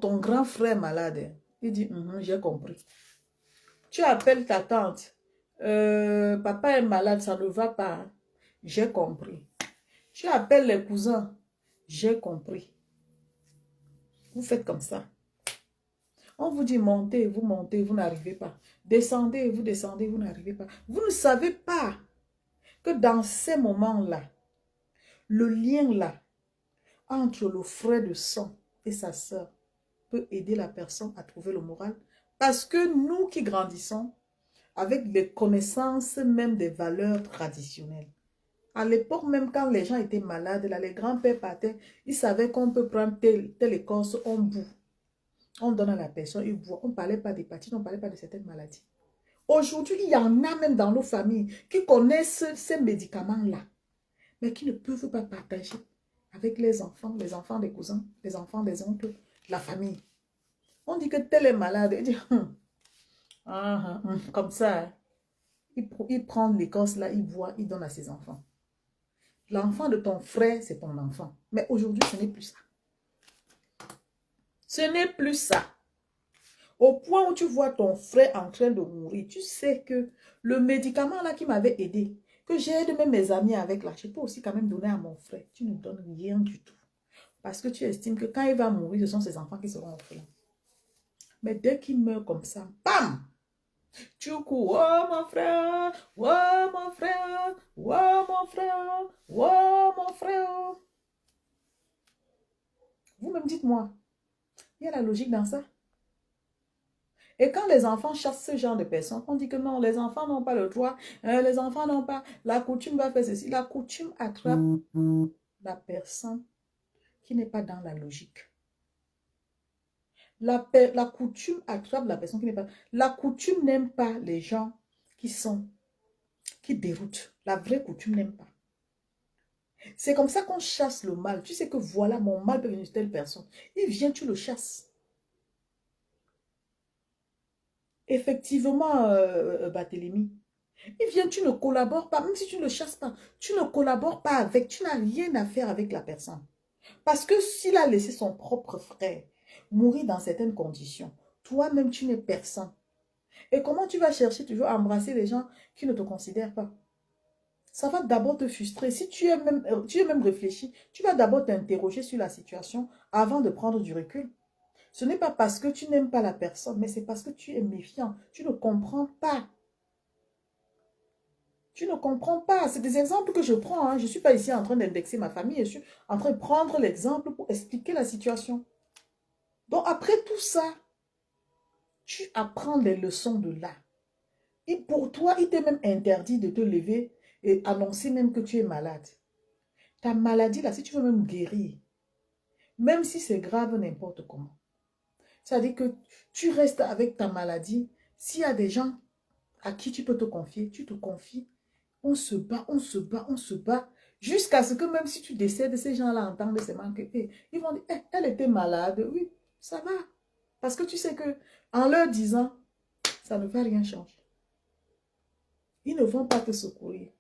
ton grand frère est malade. Il dit, j'ai compris. Tu appelles ta tante, papa est malade, ça ne va pas. Hein? J'ai compris. Tu appelles les cousins, j'ai compris. Vous faites comme ça. On vous dit montez, vous n'arrivez pas. Descendez, vous n'arrivez pas. Vous ne savez pas que dans ces moments-là, Le lien là, entre le frère de sang et sa sœur, peut aider la personne à trouver le moral. Parce que nous qui grandissons, avec les connaissances même des valeurs traditionnelles, à l'époque même quand les gens étaient malades, là, les grands-pères partaient, ils savaient qu'on peut prendre telle écorce, on bout. On donne à la personne, il boit. On ne parlait pas d'hépatite, on ne parlait pas de certaines maladies. Aujourd'hui, il y en a même dans nos familles qui connaissent ces médicaments-là, mais qui ne peuvent pas partager avec les enfants des cousins, les enfants des oncles, la famille. On dit que tel est malade. Il dit, comme ça, hein. Il prend l'écorce là, il boit, il donne à ses enfants. L'enfant de ton frère, c'est ton enfant. Mais aujourd'hui, ce n'est plus ça. Ce n'est plus ça. Au point où tu vois ton frère en train de mourir, tu sais que le médicament là qui m'avait aidé, que j'aide même mes amis avec là, je peux aussi quand même donner à mon frère. Tu ne donnes rien du tout. Parce que tu estimes que quand il va mourir, ce sont ses enfants qui seront orphelins. Mais dès qu'il meurt comme ça, bam! Tu cours, oh mon frère, oh mon frère, oh mon frère, oh mon frère. Vous-même dites-moi, il y a la logique dans ça. Et quand les enfants chassent ce genre de personnes, on dit que non, les enfants n'ont pas le droit, les enfants n'ont pas, la coutume va faire ceci. La coutume attrape la personne qui n'est pas dans la logique. La coutume attrape la personne qui n'est pas... La coutume n'aime pas les gens qui déroutent. La vraie coutume n'aime pas. C'est comme ça qu'on chasse le mal. Tu sais que voilà, mon mal peut venir de telle personne. Il vient, tu le chasses. Effectivement, Barthélemy, il vient, tu ne collabores pas, même si tu ne le chasses pas, tu ne collabores pas avec, tu n'as rien à faire avec la personne. Parce que s'il a laissé son propre frère mourir dans certaines conditions, toi-même, tu n'es personne. Et comment tu vas chercher toujours à embrasser les gens qui ne te considèrent pas? Ça va d'abord te frustrer. Si tu es même réfléchi, tu vas d'abord t'interroger sur la situation avant de prendre du recul. Ce n'est pas parce que tu n'aimes pas la personne, mais c'est parce que tu es méfiant. Tu ne comprends pas. Tu ne comprends pas. C'est des exemples que je prends. Hein. Je ne suis pas ici en train d'indexer ma famille. Je suis en train de prendre l'exemple pour expliquer la situation. Donc après tout ça, tu apprends les leçons de là. Et pour toi, il t'est même interdit de te lever et annoncer même que tu es malade. Ta maladie là, si tu veux même guérir, même si c'est grave n'importe comment. C'est-à-dire que tu restes avec ta maladie. S'il y a des gens à qui tu peux te confier, tu te confies. On se bat, on se bat, on se bat. Jusqu'à ce que même si tu décèdes, ces gens-là entendent seulement que ils vont dire, elle était malade. Oui, ça va. Parce que tu sais que en leur disant, ça ne va rien changer. Ils ne vont pas te secourir.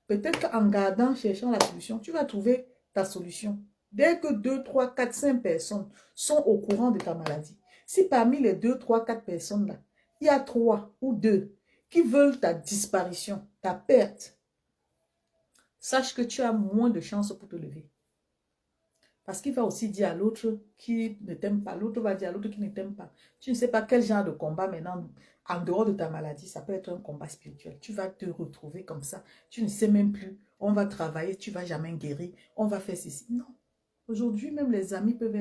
Peut-être qu'en gardant, cherchant la solution, tu vas trouver ta solution. Dès que 2, 3, 4, 5 personnes sont au courant de ta maladie, si parmi les 2, 3, 4 personnes-là, il y a 3 ou 2 qui veulent ta disparition, ta perte, sache que tu as moins de chances pour te lever. Parce qu'il va aussi dire à l'autre qui ne t'aime pas, l'autre va dire à l'autre qui ne t'aime pas. Tu ne sais pas quel genre de combat maintenant, en dehors de ta maladie, ça peut être un combat spirituel. Tu vas te retrouver comme ça. Tu ne sais même plus. On va travailler, tu ne vas jamais guérir. On va faire ceci. Non. Aujourd'hui, même les amis peuvent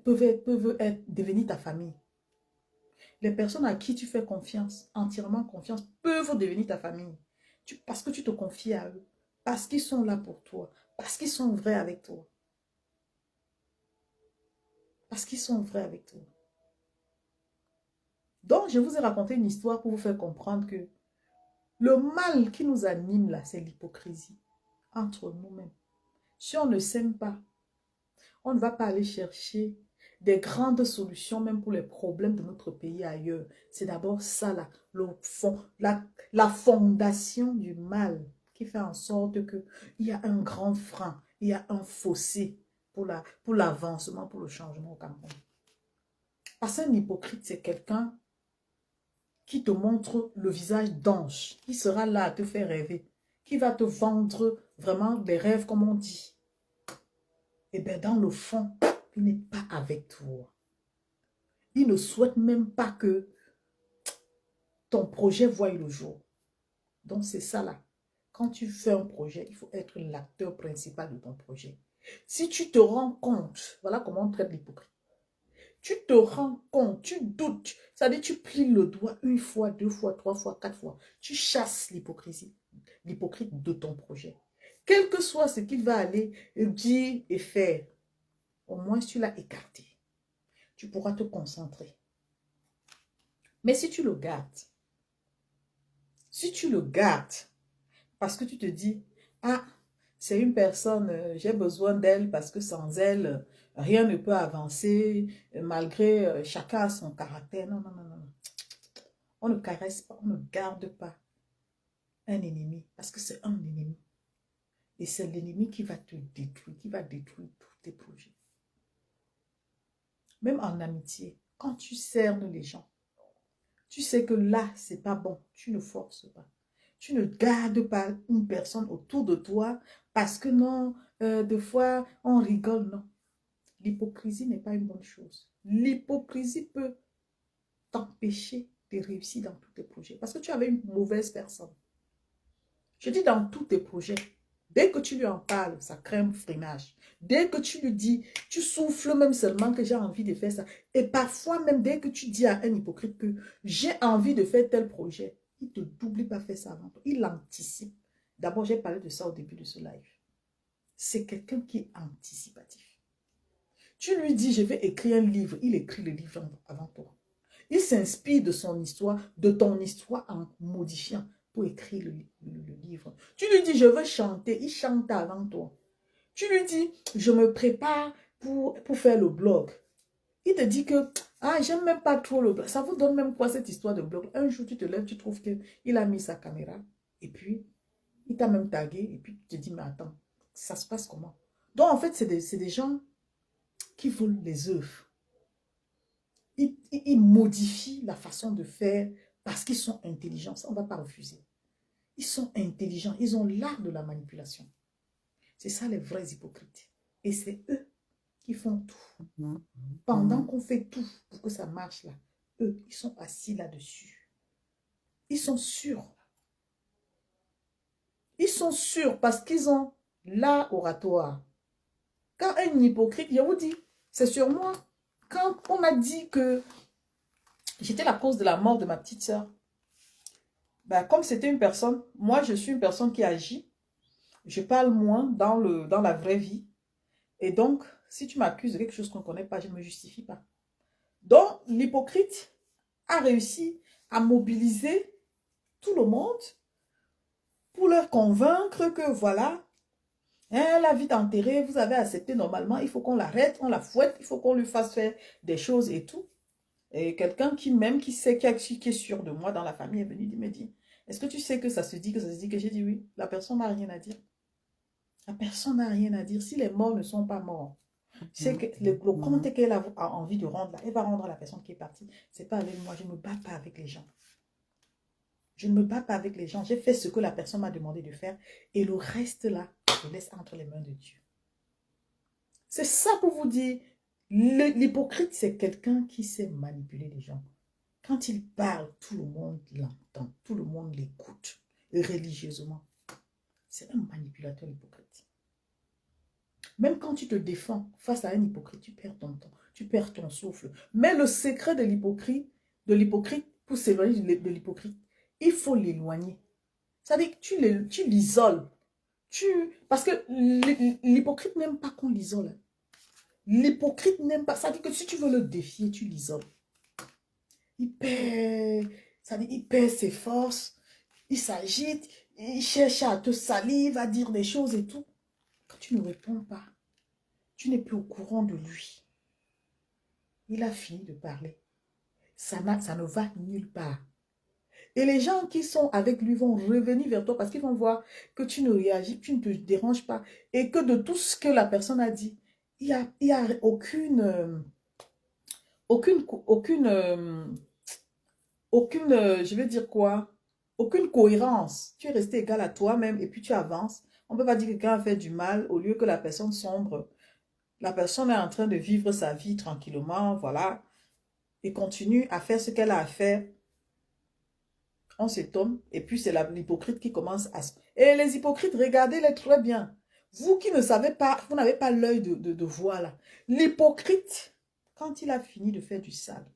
devenir ta famille. Les personnes à qui tu fais confiance, entièrement confiance, peuvent devenir ta famille. Parce que tu te confies à eux. Parce qu'ils sont là pour toi. Parce qu'ils sont vrais avec toi. Parce qu'ils sont vrais avec toi. Donc, je vous ai raconté une histoire pour vous faire comprendre que le mal qui nous anime là, c'est l'hypocrisie entre nous-mêmes. Si on ne s'aime pas, on ne va pas aller chercher des grandes solutions même pour les problèmes de notre pays ailleurs. C'est d'abord ça là, la fondation du mal qui fait en sorte qu'il y a un grand frein, il y a un fossé pour l'avancement, pour le changement au Cameroun. Parce qu'un hypocrite, c'est quelqu'un qui te montre le visage d'ange, qui sera là à te faire rêver, qui va te vendre vraiment des rêves comme on dit. Et bien dans le fond, il n'est pas avec toi. Il ne souhaite même pas que ton projet voie le jour. Donc c'est ça là. quand tu fais un projet, il faut être l'acteur principal de ton projet. Si tu te rends compte, voilà comment on traite l'hypocrite. Tu te rends compte, tu doutes, ça veut dire tu plies le doigt une fois, deux fois, trois fois, quatre fois. Tu chasses l'hypocrisie, l'hypocrite de ton projet. Quel que soit ce qu'il va aller dire et faire, au moins tu l'as écarté. Tu pourras te concentrer. Mais si tu le gardes, parce que tu te dis, ah, c'est une personne, j'ai besoin d'elle parce que sans elle, rien ne peut avancer, malgré chacun a son caractère. Non, non, non, non. On ne caresse pas, on ne garde pas un ennemi parce que c'est un ennemi. Et c'est l'ennemi qui va te détruire, qui va détruire tous tes projets. Même en amitié, quand tu cernes les gens, tu sais que là, c'est pas bon, tu ne forces pas. Tu ne gardes pas une personne autour de toi parce que non, des fois, on rigole, non. L'hypocrisie n'est pas une bonne chose. L'hypocrisie peut t'empêcher de réussir dans tous tes projets parce que tu avais une mauvaise personne. Je dis dans tous tes projets. Dès que tu lui en parles, ça crée un freinage. Dès que tu lui dis, tu souffles même seulement que j'ai envie de faire ça. Et parfois même, dès que tu dis à un hypocrite que j'ai envie de faire tel projet, il ne te double pas faire ça avant toi. Il anticipe. D'abord, j'ai parlé de ça au début de ce live. C'est quelqu'un qui est anticipatif. Tu lui dis, je vais écrire un livre. Il écrit le livre avant toi. Il s'inspire de son histoire, de ton histoire en modifiant pour écrire le livre. Tu lui dis, je veux chanter. Il chante avant toi. Tu lui dis, je me prépare pour faire le blog. Il te dit que, ah, j'aime même pas trop le blog. Ça vous donne même quoi cette histoire de blog? Un jour, tu te lèves, tu trouves qu'il a mis sa caméra. Et puis, il t'a même tagué. Et puis, tu te dis, mais attends, ça se passe comment? Donc, en fait, c'est des gens qui volent les œuvres. Ils modifient la façon de faire parce qu'ils sont intelligents. Ça, on ne va pas refuser. Ils sont intelligents. Ils ont l'art de la manipulation. C'est ça les vrais hypocrites. Et c'est eux qui font tout. Pendant qu'on fait tout pour que ça marche là, eux, ils sont assis là-dessus. Ils sont sûrs. Ils sont sûrs parce qu'ils ont l'art oratoire. Quand un hypocrite, je vous dis, c'est sur moi. Quand on m'a dit que j'étais la cause de la mort de ma petite sœur, ben, comme c'était une personne, moi je suis une personne qui agit, je parle moins dans la vraie vie. Et donc, si tu m'accuses de quelque chose qu'on ne connaît pas, je ne me justifie pas. Donc, l'hypocrite a réussi à mobiliser tout le monde pour leur convaincre que voilà, hein, la vie d'enterré, vous avez accepté normalement, il faut qu'on l'arrête, on la fouette, il faut qu'on lui fasse faire des choses et tout. Et quelqu'un qui sait, qui est sûr de moi dans la famille est venu me dire, est-ce que tu sais que ça se dit, que ça se dit, que j'ai dit oui. La personne n'a rien à dire. La personne n'a rien à dire. Si les morts ne sont pas morts, c'est que le compte qu'elle a envie de rendre là, elle va rendre à la personne qui est partie. C'est pas avec moi, je ne me bats pas avec les gens. Je ne me bats pas avec les gens. J'ai fait ce que la personne m'a demandé de faire et le reste là, je laisse entre les mains de Dieu. C'est ça pour vous dire, l'hypocrite, c'est quelqu'un qui sait manipuler les gens. Quand il parle, tout le monde l'entend, tout le monde l'écoute religieusement. C'est un manipulateur hypocrite. Même quand tu te défends face à un hypocrite, tu perds ton temps, tu perds ton souffle. Mais le secret de l'hypocrite, pour s'éloigner de l'hypocrite, il faut l'éloigner. C'est-à-dire que tu l'isoles. Parce que l'hypocrite n'aime pas qu'on l'isole. L'hypocrite n'aime pas. Ça dit que si tu veux le défier, tu l'isoles. Il perd ses forces, il s'agite, il cherche à te salir, il va dire des choses et tout. Quand tu ne réponds pas, tu n'es plus au courant de lui. Il a fini de parler. Ça ne va nulle part. Et les gens qui sont avec lui vont revenir vers toi parce qu'ils vont voir que tu ne réagis, tu ne te déranges pas. Et que de tout ce que la personne a dit, il n'y a aucune, je vais dire quoi? Aucune cohérence. Tu es resté égal à toi-même et puis tu avances. On ne peut pas dire que quelqu'un a fait du mal au lieu que la personne sombre. La personne est en train de vivre sa vie tranquillement, voilà, et continue à faire ce qu'elle a à faire On s'étonne. Et puis, c'est l'hypocrite qui commence à... Et les hypocrites, regardez-les très bien. Vous qui ne savez pas, vous n'avez pas l'œil de voir là. L'hypocrite, quand il a fini de faire du sale,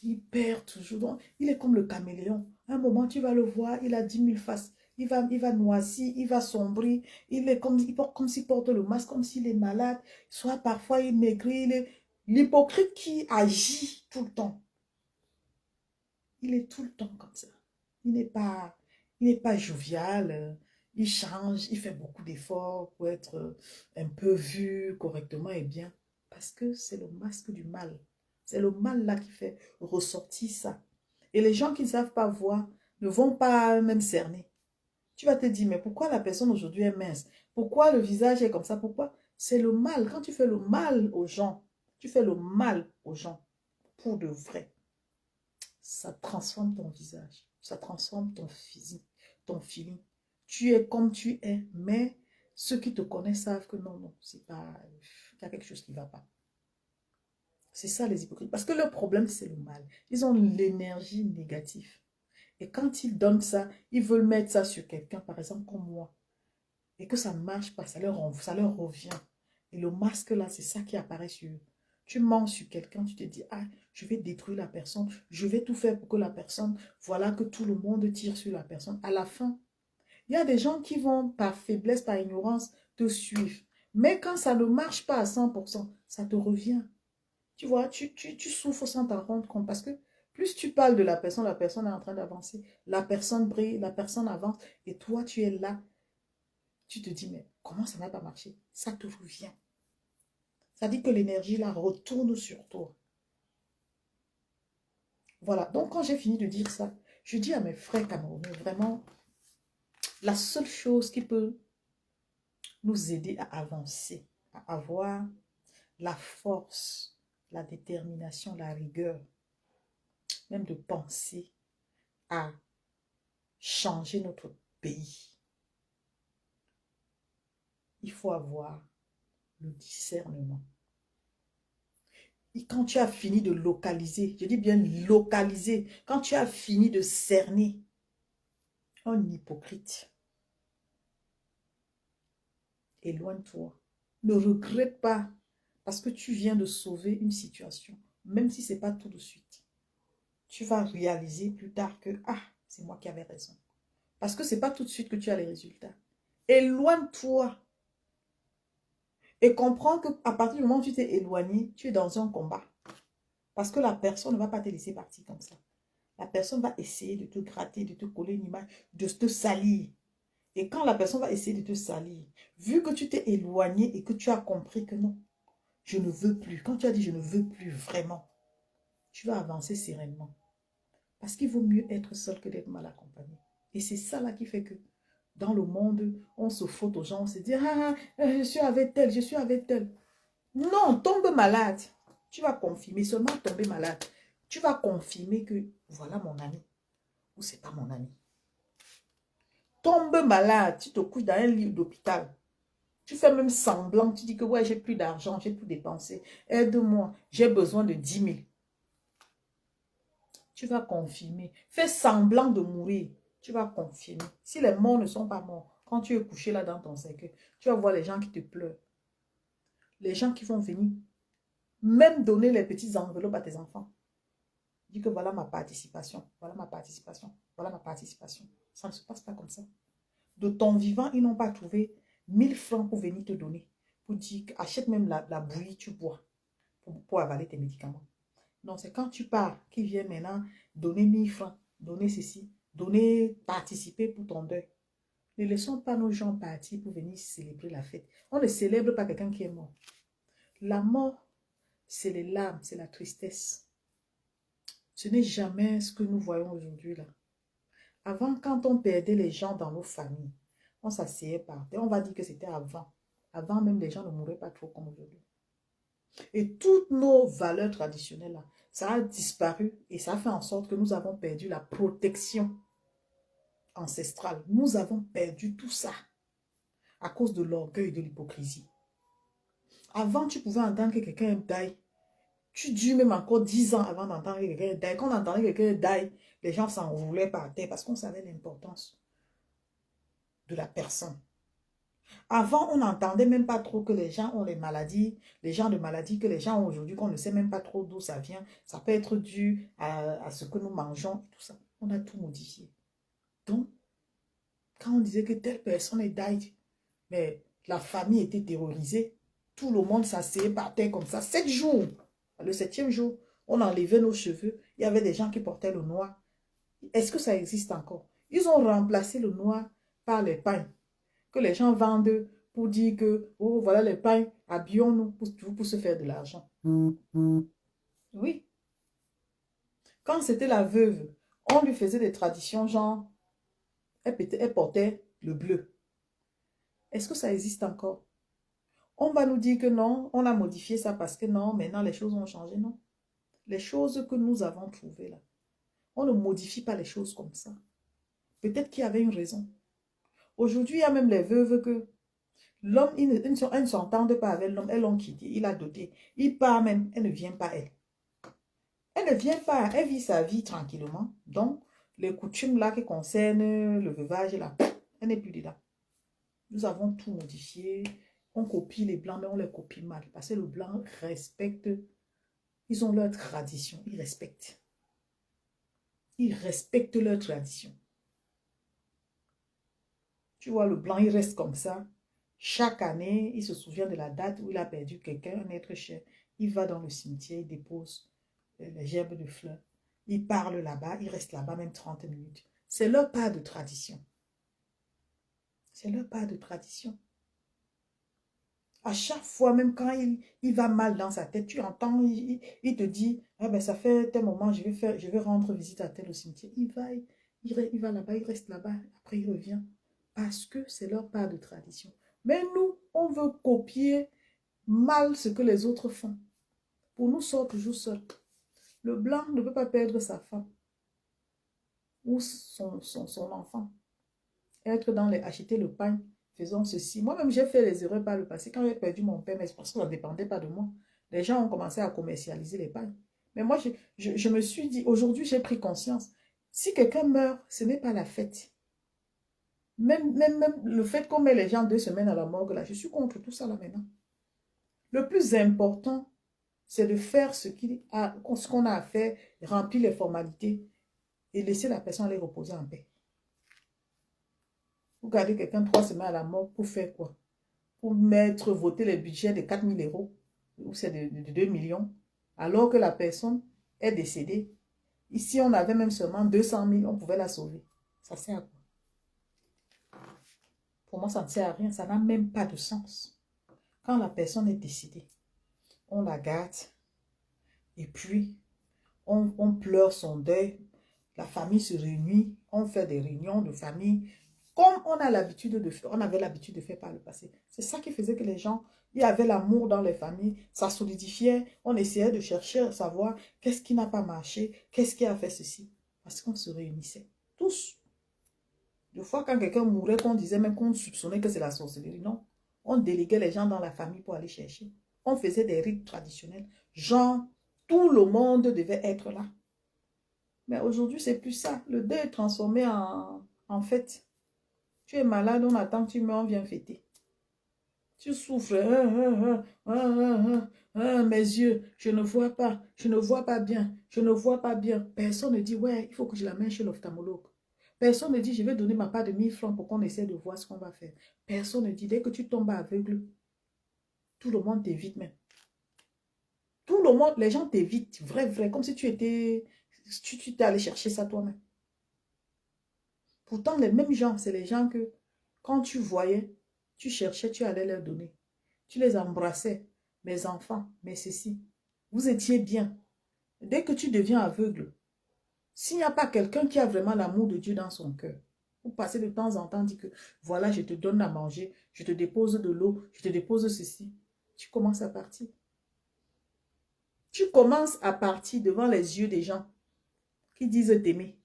il perd toujours. Donc, il est comme le caméléon. À un moment, tu vas le voir, il a 10 000 faces. Il va noisir, il va sombrer. Comme s'il porte le masque, comme s'il est malade. Soit parfois il maigrit. L'hypocrite qui agit tout le temps. Il est tout le temps comme ça. Il n'est pas jovial. Il change, il fait beaucoup d'efforts pour être un peu vu correctement et bien. Parce que c'est le masque du mal. C'est le mal là qui fait ressortir ça. Et les gens qui ne savent pas voir ne vont pas même cerner. Tu vas te dire, mais pourquoi la personne aujourd'hui est mince? Pourquoi le visage est comme ça? Pourquoi? C'est le mal. Quand tu fais le mal aux gens, tu fais le mal aux gens pour de vrai. Ça transforme ton visage. Ça transforme ton physique, ton feeling. Tu es comme tu es, mais ceux qui te connaissent savent que non, non, c'est pas... Il y a quelque chose qui ne va pas. C'est ça les hypocrites. Parce que le problème, c'est le mal. Ils ont l'énergie négative. Et quand ils donnent ça, ils veulent mettre ça sur quelqu'un, par exemple comme moi. Et que ça ne marche pas, ça leur revient. Et le masque là, c'est ça qui apparaît sur eux. Tu mens sur quelqu'un, tu te dis, ah, je vais détruire la personne, je vais tout faire pour que la personne, voilà que tout le monde tire sur la personne. À la fin, il y a des gens qui vont, par faiblesse, par ignorance, te suivre. Mais quand ça ne marche pas à 100%, ça te revient. Tu vois, tu souffres sans t'en rendre compte parce que plus tu parles de la personne est en train d'avancer. La personne brille, la personne avance et toi, tu es là. Tu te dis, mais comment ça n'a pas marché? Ça te revient. Ça dit que l'énergie, là, retourne sur toi. Voilà. Donc, quand j'ai fini de dire ça, je dis à mes frères camerounais, vraiment, la seule chose qui peut nous aider à avancer, à avoir la force, la détermination, la rigueur, même de penser à changer notre pays. Il faut avoir le discernement. Et quand tu as fini de localiser, je dis bien localiser, quand tu as fini de cerner un hypocrite, éloigne-toi. Ne regrette pas parce que tu viens de sauver une situation, même si ce n'est pas tout de suite. Tu vas réaliser plus tard que, ah, c'est moi qui avais raison. Parce que ce n'est pas tout de suite que tu as les résultats. Éloigne-toi. Et comprends qu'à partir du moment où tu t'es éloigné, tu es dans un combat. Parce que la personne ne va pas te laisser partir comme ça. La personne va essayer de te gratter, de te coller une image, de te salir. Et quand la personne va essayer de te salir, vu que tu t'es éloigné et que tu as compris que non, je ne veux plus. Quand tu as dit je ne veux plus vraiment, tu vas avancer sereinement. Parce qu'il vaut mieux être seul que d'être mal accompagné. Et c'est ça là qui fait que dans le monde, on se frotte aux gens, on se dit, ah, je suis avec tel, je suis avec tel. Non, tombe malade. Tu vas confirmer, seulement tomber malade. Tu vas confirmer que voilà mon ami ou c'est pas mon ami. Tombe malade, tu te couches dans un lit d'hôpital. Tu fais même semblant, tu dis que ouais, j'ai plus d'argent, j'ai plus dépensé. Aide-moi, j'ai besoin de 10 000. Tu vas confirmer. Fais semblant de mourir. Tu vas confirmer. Si les morts ne sont pas morts, quand tu es couché là dans ton cercueil, tu vas voir les gens qui te pleurent. Les gens qui vont venir même donner les petites enveloppes à tes enfants. Dis que voilà ma participation, voilà ma participation, voilà ma participation. Ça ne se passe pas comme ça. De ton vivant, ils n'ont pas trouvé 1000 francs pour venir te donner. Pour dire, achète même la bouillie, tu bois pour avaler tes médicaments. Non, c'est quand tu pars qu'ils viennent maintenant donner 1000 francs, donner ceci, donner, participer pour ton deuil. Ne laissons pas nos gens partir pour venir célébrer la fête. On ne célèbre pas quelqu'un qui est mort. La mort, c'est les larmes, c'est la tristesse. Ce n'est jamais ce que nous voyons aujourd'hui là. Avant, quand on perdait les gens dans nos familles, on s'asseyait par terre. On va dire que c'était avant. Avant même, les gens ne mouraient pas trop comme aujourd'hui. Et toutes nos valeurs traditionnelles là, ça a disparu et ça a fait en sorte que nous avons perdu la protection ancestrale. Nous avons perdu tout ça à cause de l'orgueil et de l'hypocrisie. Avant, tu pouvais entendre que quelqu'un die. Tu dures même encore 10 ans avant d'entendre que quelqu'un die. Quand on entendait quelqu'un die, Les gens s'enroulaient par terre parce qu'on savait l'importance de la personne. Avant, on n'entendait même pas trop que les gens ont les maladies, les gens de maladies que les gens ont aujourd'hui, qu'on ne sait même pas trop d'où ça vient. Ça peut être dû à ce que nous mangeons, tout ça. On a tout modifié. Donc, quand on disait que telle personne est died, mais la famille était terrorisée, tout le monde s'asseyait par terre comme ça, 7 jours. Le 7e jour, on enlevait nos cheveux. Il y avait des gens qui portaient le noir. Est-ce que ça existe encore? Ils ont remplacé le noir par les pains que les gens vendent pour dire que, oh, voilà les pains, habillons-nous pour se faire de l'argent. Oui. Quand c'était la veuve, on lui faisait des traditions, genre, elle portait le bleu. Est-ce que ça existe encore? On va nous dire que non, on a modifié ça parce que non, maintenant les choses ont changé. Non. Les choses que nous avons trouvées là, on ne modifie pas les choses comme ça. Peut-être qu'il y avait une raison. Aujourd'hui, il y a même les veuves que l'homme, elles ne s'entendent pas avec l'homme, elles l'ont quitté, il a doté. Il part même, elle ne vient pas elle. Elle ne vient pas, elle vit sa vie tranquillement. Donc, les coutumes là qui concernent le veuvage là, elle n'est plus dedans. Nous avons tout modifié. On copie les blancs, mais on les copie mal. Parce que le blanc respecte, ils ont leur tradition, ils respectent. Ils respectent leur tradition. Tu vois, le blanc, il reste comme ça. Chaque année, il se souvient de la date où il a perdu quelqu'un, un être cher. Il va dans le cimetière, il dépose les gerbes de fleurs. Il parle là-bas, il reste là-bas même 30 minutes. C'est leur part de tradition. C'est leur part de tradition. À chaque fois, même quand il va mal dans sa tête, tu entends, il te dit, ah ben, ça fait tel moment, je vais rendre visite à tel au cimetière. Il va là-bas, il reste là-bas, après il revient. Parce que c'est leur part de tradition. Mais nous, on veut copier mal ce que les autres font. Pour nous, sort toujours seul. Le blanc ne peut pas perdre sa femme ou son enfant. Être dans les acheter le pain, faisons ceci. Moi-même, j'ai fait les erreurs par le passé. Quand j'ai perdu mon père, mais c'est parce que ça ne dépendait pas de moi. Les gens ont commencé à commercialiser les pains. Mais moi, je me suis dit, aujourd'hui, j'ai pris conscience. Si quelqu'un meurt, ce n'est pas la fête. Même le fait qu'on met les gens 2 semaines à la morgue, là, je suis contre tout ça là maintenant. Le plus important, c'est de faire ce qu'on a à faire, remplir les formalités et laisser la personne aller reposer en paix. Vous gardez quelqu'un 3 semaines à la morgue pour faire quoi? Pour voter le budget de 4 000 euros ou c'est de 2 millions, alors que la personne est décédée. Ici, on avait même seulement 200 000, on pouvait la sauver. Ça sert à quoi? Pour moi, ça ne sert à rien, ça n'a même pas de sens. Quand la personne est décédée, on la garde et puis on pleure son deuil. La famille se réunit, on fait des réunions de famille comme on avait l'habitude de faire par le passé. C'est ça qui faisait que les gens, il y avait l'amour dans les familles, ça solidifiait, on essayait de chercher à savoir qu'est-ce qui n'a pas marché, qu'est-ce qui a fait ceci. Parce qu'on se réunissait, tous. Des fois, quand quelqu'un mourait, qu'on disait même qu'on soupçonnait que c'est la sorcellerie, non. On déléguait les gens dans la famille pour aller chercher. On faisait des rites traditionnels. Genre, tout le monde devait être là. Mais aujourd'hui, c'est plus ça. Le deuil est transformé en fête. Tu es malade, on attend que tu meurs, on vient fêter. Tu souffres. Mes yeux, je ne vois pas bien, je ne vois pas bien. Personne ne dit, ouais, il faut que je l'amène chez l'ophtalmologue. Personne ne dit, je vais donner ma part de 1000 francs pour qu'on essaie de voir ce qu'on va faire. Personne ne dit, dès que tu tombes aveugle, tout le monde t'évite même. Tout le monde, les gens t'évitent, vrai, comme si tu étais allé chercher ça toi-même. Pourtant, les mêmes gens, c'est les gens que quand tu voyais, tu cherchais, tu allais leur donner. Tu les embrassais. Mes enfants, mais ceci. Vous étiez bien. Dès que tu deviens aveugle, s'il n'y a pas quelqu'un qui a vraiment l'amour de Dieu dans son cœur, vous passez de temps en temps, dit que voilà, je te donne à manger, je te dépose de l'eau, je te dépose ceci. Tu commences à partir. Tu commences à partir devant les yeux des gens qui disent t'aimer.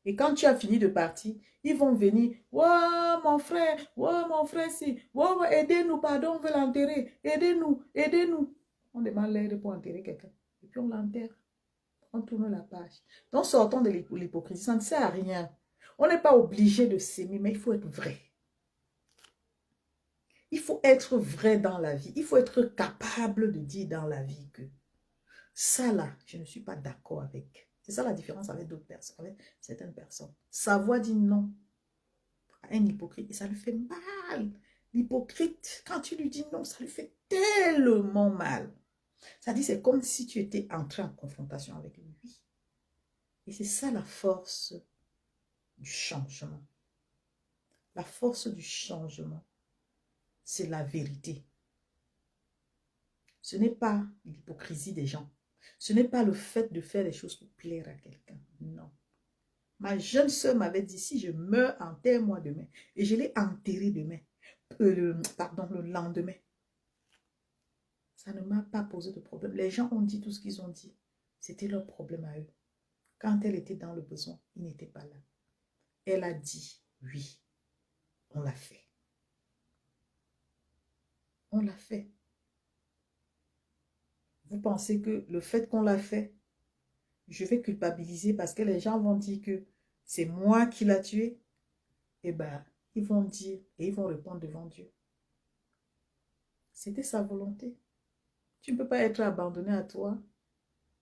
Et quand tu as fini de partir, ils vont venir. Wow, mon frère, si. Wow, aidez-nous, pardon, on veut l'enterrer. Aidez-nous, aidez-nous. On demande l'aide pour enterrer quelqu'un. Et puis on l'enterre. on tourne la page. Donc, sortons de l'hypocrisie, ça ne sert à rien. On n'est pas obligé de s'aimer, mais il faut être vrai. Il faut être vrai dans la vie. Il faut être capable de dire dans la vie que ça là, je ne suis pas d'accord avec. C'est ça la différence avec d'autres personnes, avec certaines personnes. Sa voix dit non à un hypocrite et ça lui fait mal. L'hypocrite, quand tu lui dis non, ça lui fait tellement mal. Ça dit, c'est comme si tu étais entré en confrontation avec lui. Et c'est ça la force du changement. La force du changement, c'est la vérité. Ce n'est pas l'hypocrisie des gens. Ce n'est pas le fait de faire les choses pour plaire à quelqu'un. Non. Ma jeune soeur m'avait dit, si je meurs, enterre-moi demain. Et je l'ai enterré demain. Le lendemain. Ça ne m'a pas posé de problème. Les gens ont dit tout ce qu'ils ont dit. C'était leur problème à eux. Quand elle était dans le besoin, il n'était pas là. Elle a dit, oui, on l'a fait. On l'a fait. Vous pensez que le fait qu'on l'a fait, je vais culpabiliser parce que les gens vont dire que c'est moi qui l'a tué? Eh bien, ils vont dire et ils vont répondre devant Dieu. C'était sa volonté. Tu ne peux pas être abandonné à toi.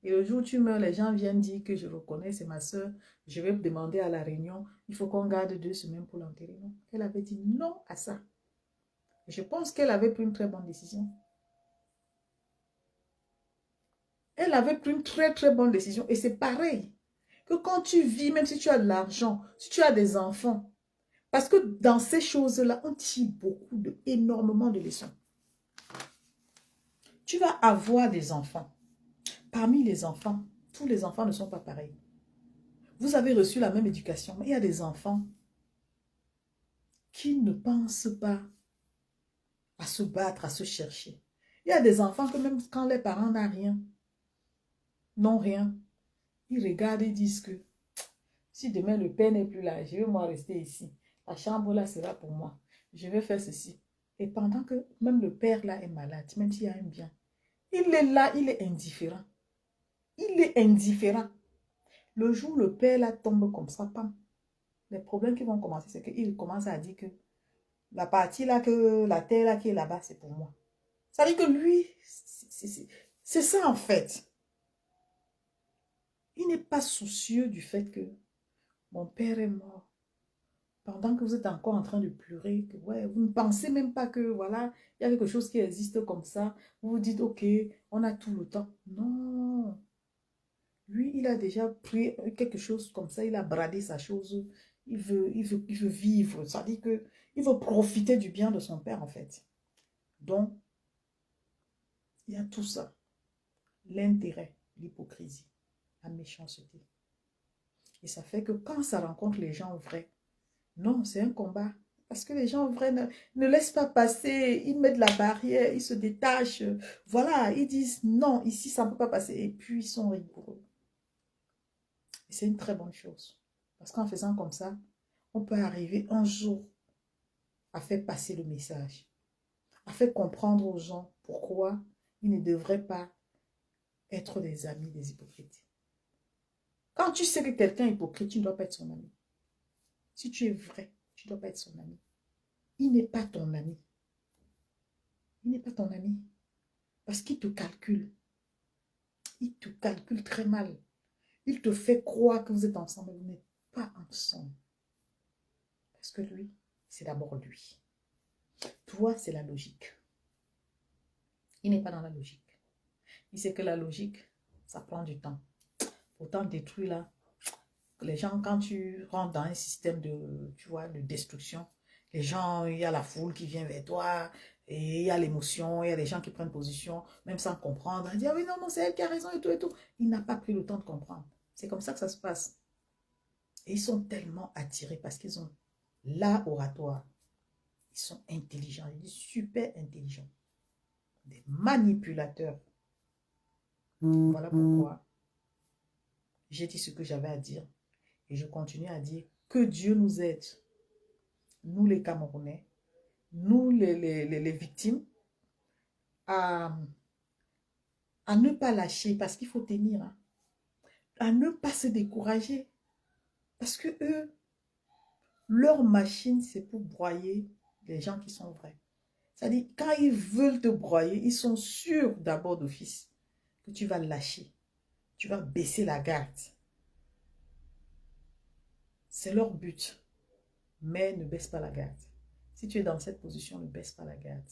Et le jour où tu meurs, les gens viennent dire que je reconnais, c'est ma soeur. Je vais demander à la réunion, il faut qu'on garde 2 semaines pour l'enterrer. Non. Elle avait dit non à ça. Et je pense qu'elle avait pris une très bonne décision. Elle avait pris une très très bonne décision. Et c'est pareil que quand tu vis, même si tu as de l'argent, si tu as des enfants, parce que dans ces choses-là, on tire énormément de leçons. Tu vas avoir des enfants. Parmi les enfants, tous les enfants ne sont pas pareils. Vous avez reçu la même éducation, mais il y a des enfants qui ne pensent pas à se battre, à se chercher. Il y a des enfants que même quand les parents n'ont rien, ils regardent et disent que si demain le père n'est plus là, je vais moi rester ici. La chambre là sera pour moi. Je vais faire ceci. Et pendant que même le père là est malade, même s'il y a un bien, il est là, il est indifférent. Il est indifférent. Le jour où le père là tombe comme ça, pam, les problèmes qui vont commencer, c'est qu'il commence à dire que la partie là, que la terre là qui est là-bas, c'est pour moi. Ça veut dire que lui, c'est ça en fait. Il n'est pas soucieux du fait que mon père est mort. Pendant que vous êtes encore en train de pleurer, que ouais, vous ne pensez même pas que voilà, il y a quelque chose qui existe comme ça. Vous vous dites, ok, on a tout le temps. Non. Lui, il a déjà pris quelque chose comme ça, il a bradé sa chose. Il veut vivre. Ça dit que il veut profiter du bien de son père, en fait. Donc, il y a tout ça. L'intérêt, l'hypocrisie, la méchanceté. Et ça fait que quand ça rencontre les gens vrais, non, c'est un combat. Parce que les gens vrais ne laissent pas passer, ils mettent la barrière, ils se détachent. Voilà, ils disent non, ici ça ne peut pas passer. Et puis ils sont rigoureux. Et c'est une très bonne chose. Parce qu'en faisant comme ça, on peut arriver un jour à faire passer le message, à faire comprendre aux gens pourquoi ils ne devraient pas être des amis des hypocrites. Quand tu sais que quelqu'un est hypocrite, tu ne dois pas être son ami. Si tu es vrai, tu ne dois pas être son ami. Il n'est pas ton ami. Il n'est pas ton ami. Parce qu'il te calcule. Il te calcule très mal. Il te fait croire que vous êtes ensemble, mais vous n'êtes pas ensemble. Parce que lui, c'est d'abord lui. Toi, c'est la logique. Il n'est pas dans la logique. Il sait que la logique, ça prend du temps. Pourtant, détruire là, les gens, quand tu rentres dans un système de, tu vois, de destruction, les gens, il y a la foule qui vient vers toi, et il y a l'émotion, il y a des gens qui prennent position, même sans comprendre. Ils disent, ah oui, non, non, c'est elle qui a raison et tout et tout. Il n'a pas pris le temps de comprendre. C'est comme ça que ça se passe. Et ils sont tellement attirés parce qu'ils ont l'art oratoire. Ils sont intelligents, ils sont super intelligents. Des manipulateurs. Voilà pourquoi j'ai dit ce que j'avais à dire. Et je continue à dire que Dieu nous aide, nous les Camerounais, nous les victimes, à ne pas lâcher parce qu'il faut tenir. Hein. à ne pas se décourager. Parce que eux, leur machine, c'est pour broyer les gens qui sont vrais. C'est-à-dire, quand ils veulent te broyer, ils sont sûrs d'abord d'office que tu vas lâcher. Tu vas baisser la garde. C'est leur but. Mais ne baisse pas la garde. Si tu es dans cette position, ne baisse pas la garde.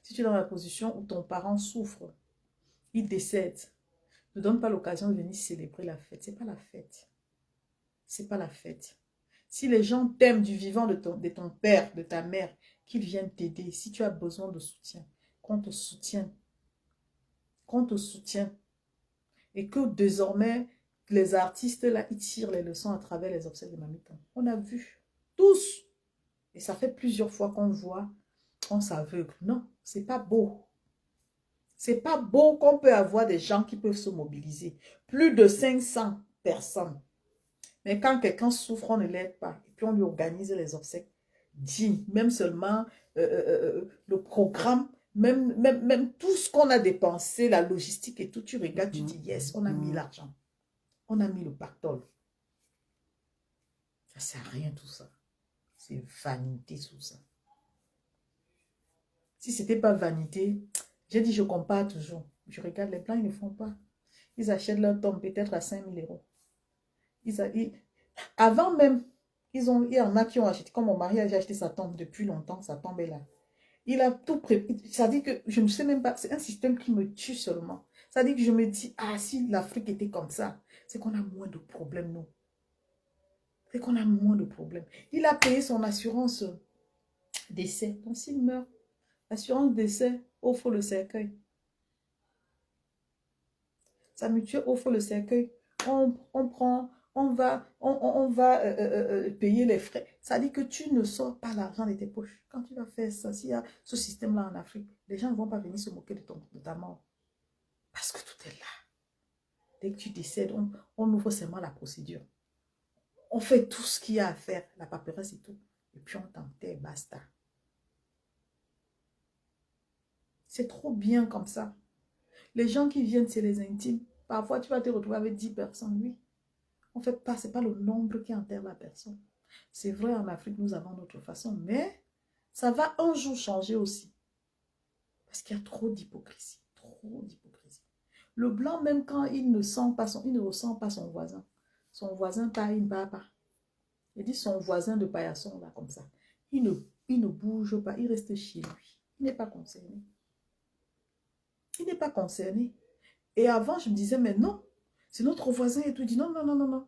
Si tu es dans la position où ton parent souffre, il décède, ne donne pas l'occasion de venir célébrer la fête. Ce n'est pas la fête. Ce n'est pas la fête. Si les gens t'aiment du vivant de ton père, de ta mère, qu'ils viennent t'aider, si tu as besoin de soutien, qu'on te soutienne. Qu'on te soutienne. Et que désormais, les artistes, là, ils tirent les leçons à travers les obsèques de Mamiton. On a vu. Tous. Et ça fait plusieurs fois qu'on voit, on s'aveugle. Non, c'est pas beau. C'est pas beau qu'on peut avoir des gens qui peuvent se mobiliser. Plus de 500 personnes. Mais quand quelqu'un souffre, on ne l'aide pas. Et puis on lui organise les obsèques dignes. Même seulement le programme, même tout ce qu'on a dépensé, la logistique et tout, tu regardes, tu dis, yes, on a mis l'argent. On a mis le pactole. Ça ne sert à rien tout ça. C'est vanité tout ça. Si ce n'était pas vanité, j'ai dit je compare toujours. Je regarde, les Blancs, ils ne font pas. Ils achètent leur tombe peut-être à 5 000 euros. Avant même, il y en a qui ont acheté, comme mon mari a acheté sa tombe depuis longtemps, sa tombe est là. Il a tout préparé. Ça dit que je ne sais même pas, c'est un système qui me tue seulement. Ça dit que je me dis, ah si l'Afrique était comme ça, c'est qu'on a moins de problèmes, nous. C'est qu'on a moins de problèmes. Il a payé son assurance décès. Donc s'il meurt, l'assurance décès offre le cercueil. Sa mutuelle offre le cercueil. On prend, on va payer les frais. Ça dit que tu ne sors pas l'argent de tes poches. Quand tu vas faire ça, s'il y a ce système-là en Afrique, les gens ne vont pas venir se moquer de ta mort. Parce que tout est là. Dès que tu décèdes, on ouvre seulement la procédure. On fait tout ce qu'il y a à faire, la paperasse et tout. Et puis on t'enterre, basta. C'est trop bien comme ça. Les gens qui viennent, c'est les intimes. Parfois, tu vas te retrouver avec 10 personnes, oui. On fait pas, c'est pas le nombre qui enterre la personne. C'est vrai, en Afrique, nous avons notre façon, mais ça va un jour changer aussi. Parce qu'il y a trop d'hypocrisie. Trop d'hypocrisie. Le blanc, même quand il ne sent pas il ne ressent pas son voisin part, il ne part pas. Il dit son voisin de paillasson, là, comme ça. Il ne bouge pas, il reste chez lui. Il n'est pas concerné. Il n'est pas concerné. Et avant, je me disais, mais non, c'est notre voisin et tout. Il dit, non, non, non, non, non.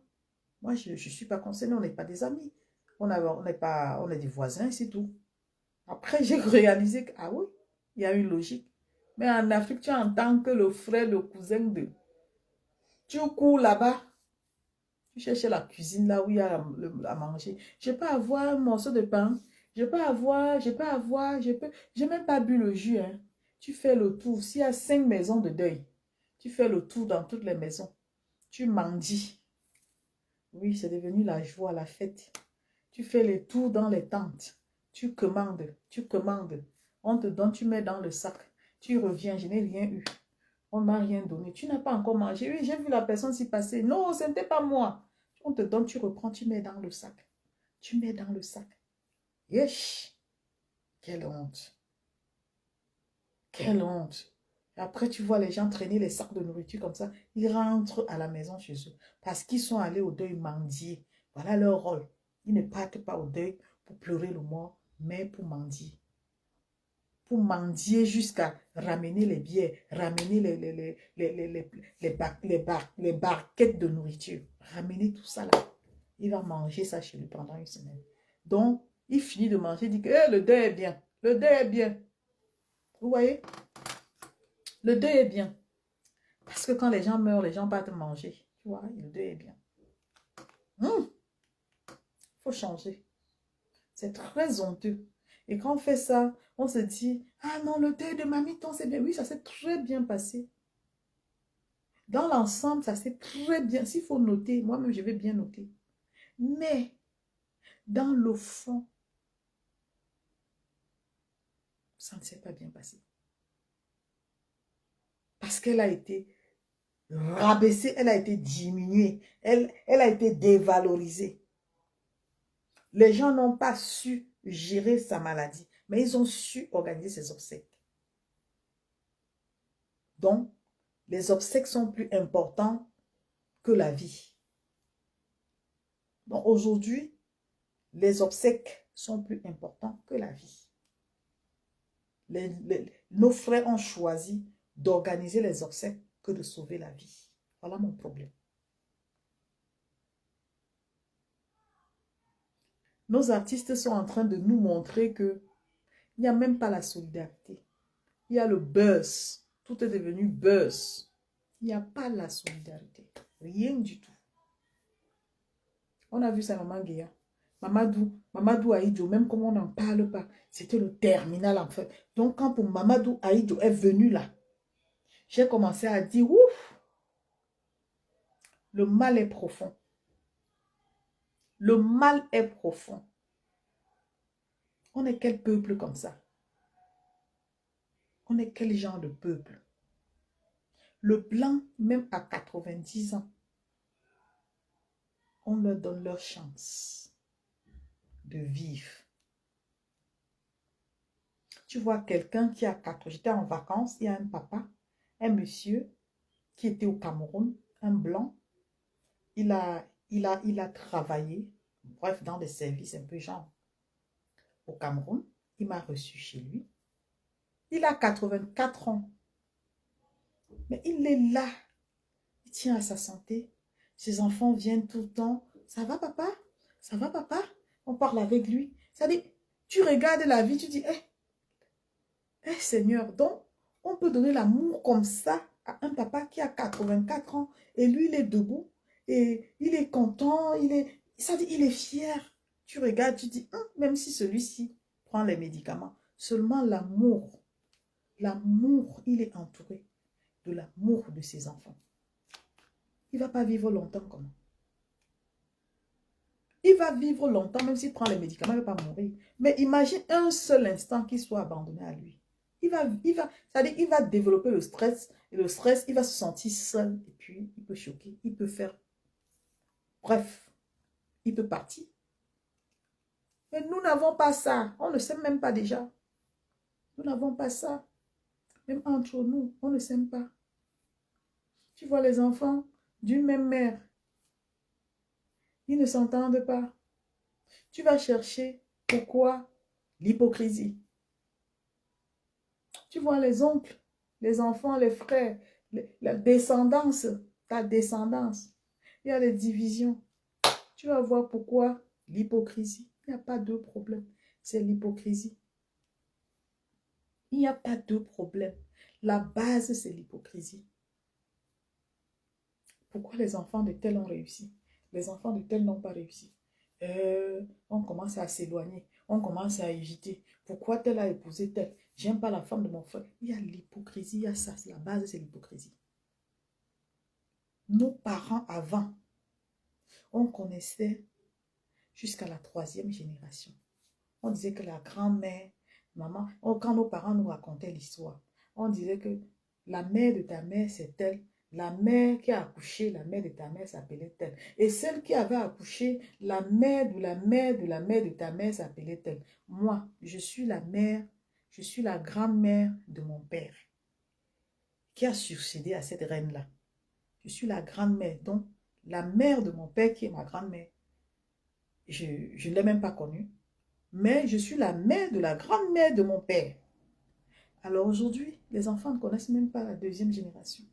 Moi, je ne suis pas concerné, on n'est pas des amis. On est des voisins, c'est tout. Après, j'ai réalisé que, ah oui, il y a une logique. Mais en Afrique, tu entends que le frère, le cousin de... Tu cours là-bas, tu cherches la cuisine là où il y a à manger. Je peux avoir un morceau de pain. J'ai même pas bu le jus. Hein. Tu fais le tour. S'il y a 5 maisons de deuil, tu fais le tour dans toutes les maisons. Tu mendies. Oui, c'est devenu la joie, la fête. Tu fais les tours dans les tentes. Tu commandes, tu commandes. On te donne, tu mets dans le sac. Tu reviens, je n'ai rien eu. On ne m'a rien donné. Tu n'as pas encore mangé. Oui, j'ai vu la personne s'y passer. Non, ce n'était pas moi. On te donne, tu reprends, tu mets dans le sac. Tu mets dans le sac. Yesh! Quelle honte. Quelle honte. Et après, tu vois les gens traîner les sacs de nourriture comme ça. Ils rentrent à la maison chez eux. Parce qu'ils sont allés au deuil mendier. Voilà leur rôle. Ils ne partent pas au deuil pour pleurer le mort, mais pour mendier. Pour mendier jusqu'à ramener les billets, ramener les barquettes de nourriture. Ramener tout ça là. Il va manger ça chez lui pendant une semaine. Donc, il finit de manger, il dit que le deuil est bien. Le deuil est bien. Vous voyez? Le deuil est bien. Parce que quand les gens meurent, les gens partent manger. Tu vois, le deuil est bien. Il faut changer. C'est très honteux. Et quand on fait ça, on se dit, ah non, le deuil de Mamiton, c'est bien. Oui, ça s'est très bien passé. Dans l'ensemble, ça s'est très bien. S'il faut noter, moi-même, je vais bien noter. Mais, dans le fond, ça ne s'est pas bien passé. Parce qu'elle a été rabaissée, elle a été diminuée, elle a été dévalorisée. Les gens n'ont pas su gérer sa maladie, mais ils ont su organiser ses obsèques. Donc, les obsèques sont plus importants que la vie. Donc, aujourd'hui, les obsèques sont plus importants que la vie. Nos frères ont choisi d'organiser les obsèques que de sauver la vie. Voilà mon problème. Nos artistes sont en train de nous montrer que il n'y a même pas la solidarité. Il y a le buzz. Tout est devenu buzz. Il n'y a pas la solidarité. Rien du tout. On a vu ça, Maman Guéa. Mamadou Aïdjo, même comme on n'en parle pas, c'était le terminal en fait. Donc quand pour Mamadou Aïdjo est venu là, j'ai commencé à dire, ouf, le mal est profond. Le mal est profond. On est quel peuple comme ça? On est quel genre de peuple? Le blanc, même à 90 ans, on leur donne leur chance de vivre. Tu vois quelqu'un qui a 4 ans, j'étais en vacances, il y a un papa, un monsieur qui était au Cameroun, un blanc, il a travaillé, bref, dans des services un peu genre au Cameroun. Il m'a reçu chez lui. Il a 84 ans. Mais il est là. Il tient à sa santé. Ses enfants viennent tout le temps. Ça va, papa? Ça va, papa? On parle avec lui. Ça dit, tu regardes la vie, tu dis, Seigneur, donc, on peut donner l'amour comme ça à un papa qui a 84 ans et lui, il est debout et il est content, ça dit, il est fier. Tu regardes, tu dis, même si celui-ci prend les médicaments, seulement l'amour, il est entouré de l'amour de ses enfants. Il ne va pas vivre longtemps comme ça. Il va vivre longtemps, même s'il prend les médicaments, il ne va pas mourir. Mais imagine un seul instant qu'il soit abandonné à lui. C'est-à-dire il va développer le stress. Et le stress, il va se sentir seul. Et puis, il peut choquer. Il peut faire. Bref, il peut partir. Mais nous n'avons pas ça. On ne s'aime même pas déjà. Nous n'avons pas ça. Même entre nous, on ne s'aime pas. Tu vois les enfants d'une même mère. Ils ne s'entendent pas. Tu vas chercher pourquoi l'hypocrisie. Tu vois les oncles, les enfants, les frères, la descendance, ta descendance. Il y a des divisions. Tu vas voir pourquoi l'hypocrisie. Il n'y a pas de problème. C'est l'hypocrisie. Il n'y a pas de problème. La base, c'est l'hypocrisie. Pourquoi les enfants de tel ont réussi? Les enfants de tel n'ont pas réussi. On commence à s'éloigner. On commence à éviter. Pourquoi tel a épousé tel? J'aime pas la femme de mon frère. Il y a l'hypocrisie, il y a ça. La base, c'est l'hypocrisie. Nos parents avant, on connaissait jusqu'à la 3e génération. On disait que la grand-mère, maman, quand nos parents nous racontaient l'histoire, on disait que la mère de ta mère, c'est telle. La mère qui a accouché, la mère de ta mère s'appelait telle. Et celle qui avait accouché, la mère de la mère de la mère de ta mère s'appelait telle. Moi, je suis la mère, je suis la grand-mère de mon père qui a succédé à cette reine-là. Je suis la grand-mère, donc la mère de mon père qui est ma grand-mère. Je ne l'ai même pas connue, mais je suis la mère de la grand-mère de mon père. Alors aujourd'hui, les enfants ne connaissent même pas la 2e génération.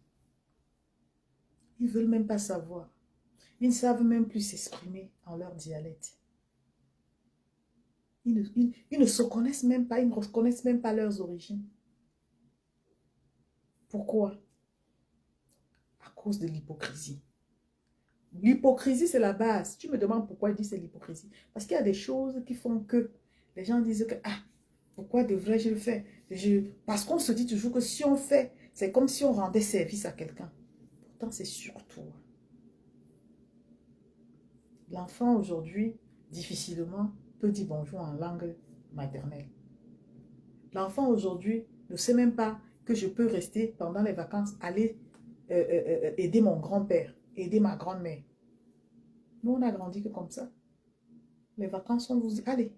Ils ne veulent même pas savoir. Ils ne savent même plus s'exprimer en leur dialecte. Ils ne se connaissent même pas, ils ne reconnaissent même pas leurs origines. Pourquoi? À cause de l'hypocrisie. L'hypocrisie, c'est la base. Tu me demandes pourquoi il dit c'est l'hypocrisie. Parce qu'il y a des choses qui font que les gens disent que, pourquoi devrais-je le faire? Parce qu'on se dit toujours que si on fait, c'est comme si on rendait service à quelqu'un. Pourtant, c'est surtout. L'enfant aujourd'hui, difficilement, peut dire bonjour en langue maternelle. L'enfant aujourd'hui ne sait même pas que je peux rester pendant les vacances, aller aider mon grand-père, aider ma grand-mère. Nous, on a grandi que comme ça. Les vacances, on vous dit, allez,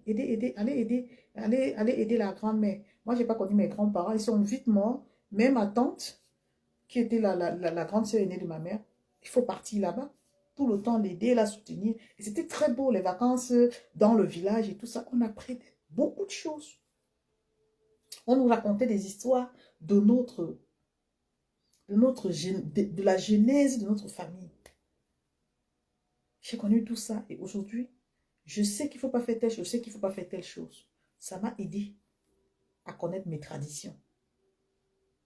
allez aider la grand-mère. Moi, je n'ai pas connu mes grands-parents, ils sont vite morts. Même ma tante, qui était la grande sœur aînée de ma mère, il faut partir là-bas. Tout le temps l'aider, la soutenir. Et c'était très beau, les vacances dans le village et tout ça. On apprenait beaucoup de choses. On nous racontait des histoires de la genèse de notre famille. J'ai connu tout ça et aujourd'hui, je sais qu'il ne faut pas faire telle chose, je sais qu'il ne faut pas faire telle chose. Ça m'a aidé à connaître mes traditions.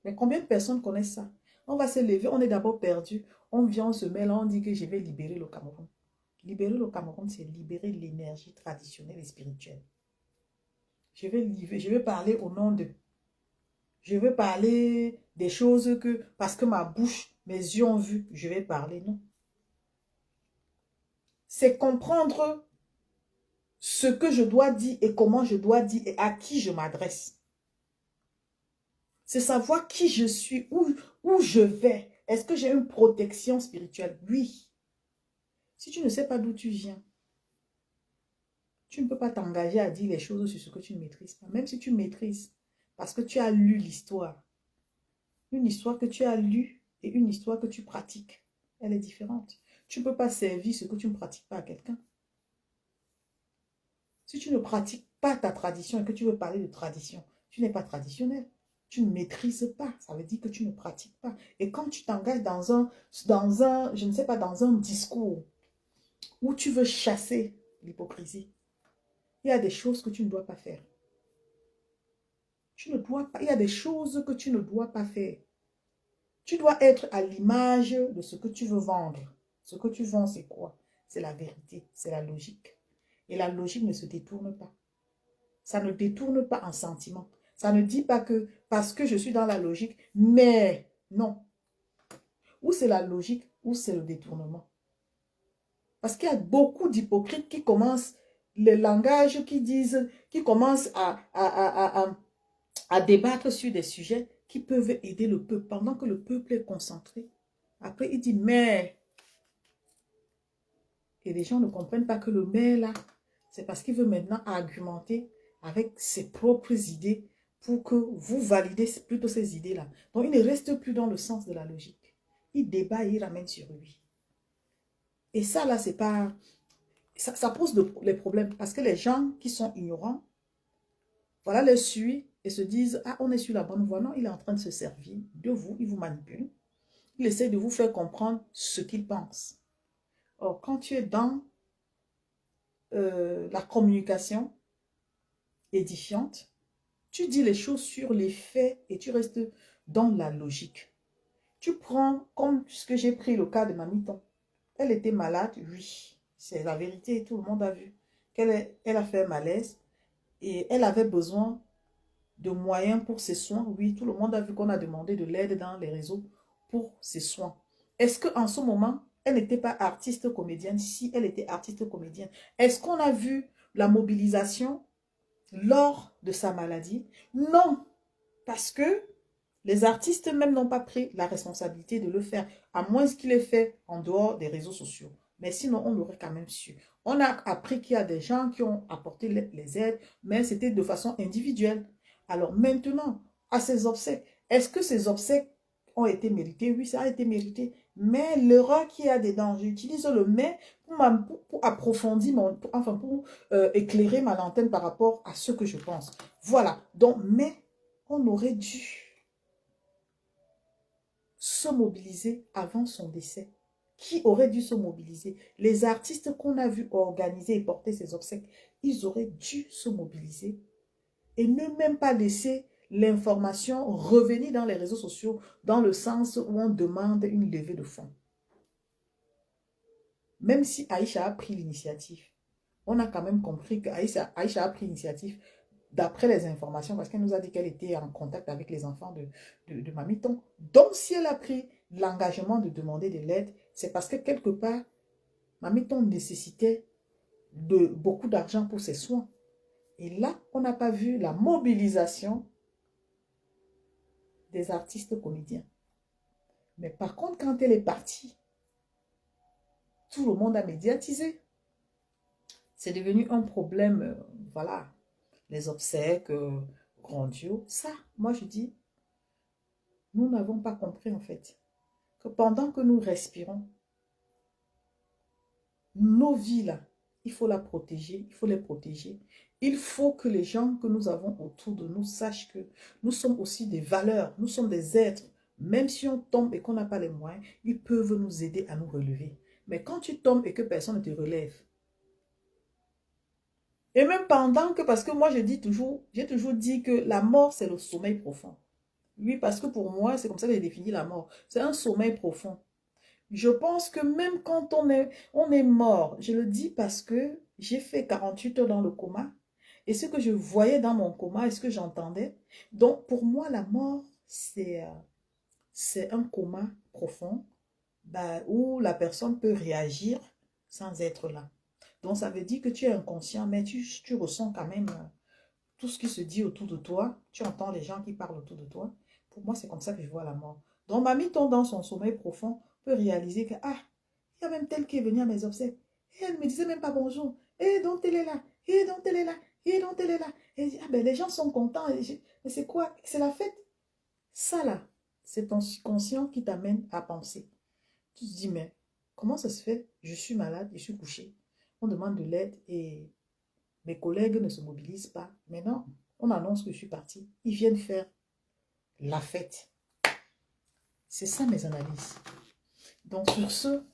Mais combien de personnes connaissent ça? On va se lever, on est d'abord perdu. On vient, on se met là, on dit que je vais libérer le Cameroun. Libérer le Cameroun, c'est libérer l'énergie traditionnelle et spirituelle. Je vais parler au nom de... Je veux parler des choses que, parce que ma bouche, mes yeux ont vu, je vais parler. Non. C'est comprendre ce que je dois dire et comment je dois dire et à qui je m'adresse. C'est savoir qui je suis, où je vais. Est-ce que j'ai une protection spirituelle? Oui. Si tu ne sais pas d'où tu viens, tu ne peux pas t'engager à dire les choses sur ce que tu ne maîtrises pas. Même si tu maîtrises, parce que tu as lu l'histoire. Une histoire que tu as lue et une histoire que tu pratiques, elle est différente. Tu ne peux pas servir ce que tu ne pratiques pas à quelqu'un. Si tu ne pratiques pas ta tradition et que tu veux parler de tradition, tu n'es pas traditionnel. Tu ne maîtrises pas. Ça veut dire que tu ne pratiques pas. Et quand tu t'engages je ne sais pas, dans un discours où tu veux chasser l'hypocrisie, il y a des choses que tu ne dois pas faire. Tu ne dois pas, il y a des choses que tu ne dois pas faire. Tu dois être à l'image de ce que tu veux vendre. Ce que tu vends, c'est quoi? C'est la vérité, c'est la logique. Et la logique ne se détourne pas. Ça ne détourne pas en sentiment. Ça ne dit pas que parce que je suis dans la logique, mais non. Ou c'est la logique, ou c'est le détournement. Parce qu'il y a beaucoup d'hypocrites qui commencent, le langage qui commencent à débattre sur des sujets qui peuvent aider le peuple pendant que le peuple est concentré. Après, il dit mais. Et les gens ne comprennent pas que le mais là, c'est parce qu'il veut maintenant argumenter avec ses propres idées pour que vous validez plutôt ces idées-là. Donc, il ne reste plus dans le sens de la logique. Il débat et il ramène sur lui. Et ça, là, c'est pas... Ça pose les problèmes parce que les gens qui sont ignorants, voilà, les suivent et se disent, ah, on est sur la bonne voie. Non, il est en train de se servir de vous, il vous manipule. Il essaie de vous faire comprendre ce qu'il pense. Or, quand tu es dans la communication édifiante, tu dis les choses sur les faits et tu restes dans la logique. Tu prends, comme ce que j'ai pris le cas de Mamiton. Elle était malade, oui, c'est la vérité, tout le monde a vu qu'elle a fait un malaise et elle avait besoin de moyens pour ses soins. Oui, tout le monde a vu qu'on a demandé de l'aide dans les réseaux pour ses soins. Est-ce qu'en ce moment, elle n'était pas artiste comédienne? Si, elle était artiste comédienne. Est-ce qu'on a vu la mobilisation lors de sa maladie? Non, parce que les artistes même n'ont pas pris la responsabilité de le faire, à moins qu'il ait fait en dehors des réseaux sociaux. Mais sinon, on l'aurait quand même su. On a appris qu'il y a des gens qui ont apporté les aides, mais c'était de façon individuelle. Alors maintenant, à ces obsèques, est-ce que ces obsèques ont été méritées? Oui, ça a été mérité. Mais l'erreur qu'il y a dedans, j'utilise le mais pour approfondir, pour éclairer ma lanterne par rapport à ce que je pense. Voilà. Donc, mais on aurait dû se mobiliser avant son décès. Qui aurait dû se mobiliser? Les artistes qu'on a vus organiser et porter ces obsèques, ils auraient dû se mobiliser et ne même pas laisser l'information revenir dans les réseaux sociaux dans le sens où on demande une levée de fonds. Même si Aïcha a pris l'initiative, on a quand même compris que Aïcha a pris l'initiative d'après les informations, parce qu'elle nous a dit qu'elle était en contact avec les enfants de Mamiton. Donc, si elle a pris l'engagement de demander de l'aide, c'est parce que quelque part, Mamiton nécessitait beaucoup d'argent pour ses soins. Et là, on n'a pas vu la mobilisation des artistes comédiens. Mais par contre, quand elle est partie, tout le monde a médiatisé. C'est devenu un problème, voilà, les obsèques, grandioses. Ça, moi je dis, nous n'avons pas compris en fait, que pendant que nous respirons, nos vies là, il faut la protéger, il faut les protéger. Il faut que les gens que nous avons autour de nous sachent que nous sommes aussi des valeurs, nous sommes des êtres. Même si on tombe et qu'on n'a pas les moyens, ils peuvent nous aider à nous relever. Mais quand tu tombes et que personne ne te relève, et même pendant que, parce que moi je dis toujours, j'ai toujours dit que la mort c'est le sommeil profond. Oui, parce que pour moi, c'est comme ça que j'ai défini la mort. C'est un sommeil profond. Je pense que même quand on est mort, je le dis parce que j'ai fait 48 heures dans le coma, et ce que je voyais dans mon coma et ce que j'entendais, donc pour moi, la mort, c'est un coma profond bah, où la personne peut réagir sans être là. Donc ça veut dire que tu es inconscient, mais tu ressens quand même tout ce qui se dit autour de toi, tu entends les gens qui parlent autour de toi. Pour moi, c'est comme ça que je vois la mort. Donc, mamie tombe dans son sommeil profond, peut réaliser que, ah, il y a même tel qui est venu à mes obsèques. Et elle ne me disait même pas bonjour. Et donc, elle est là. Et donc, elle est là. Et donc, elle est là. Et elle dit, ah ben, les gens sont contents. Mais c'est quoi? C'est la fête. Ça, là, c'est ton subconscient qui t'amène à penser. Tu te dis, mais comment ça se fait? Je suis malade, je suis couché. On demande de l'aide et mes collègues ne se mobilisent pas. Maintenant, on annonce que je suis partie. Ils viennent faire la fête. C'est ça mes analyses. Donc sur ce,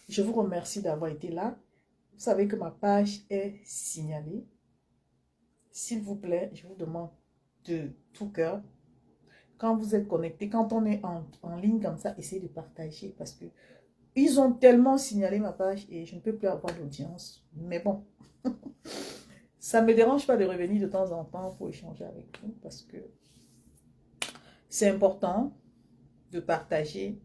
je vous remercie d'avoir été là. Vous savez que ma page est signalée. S'il vous plaît, je vous demande de tout cœur, quand vous êtes connecté, quand on est en ligne comme ça, essayez de partager parce que ils ont tellement signalé ma page et je ne peux plus avoir d'audience. Mais bon, ça ne me dérange pas de revenir de temps en temps pour échanger avec vous parce que c'est important de partager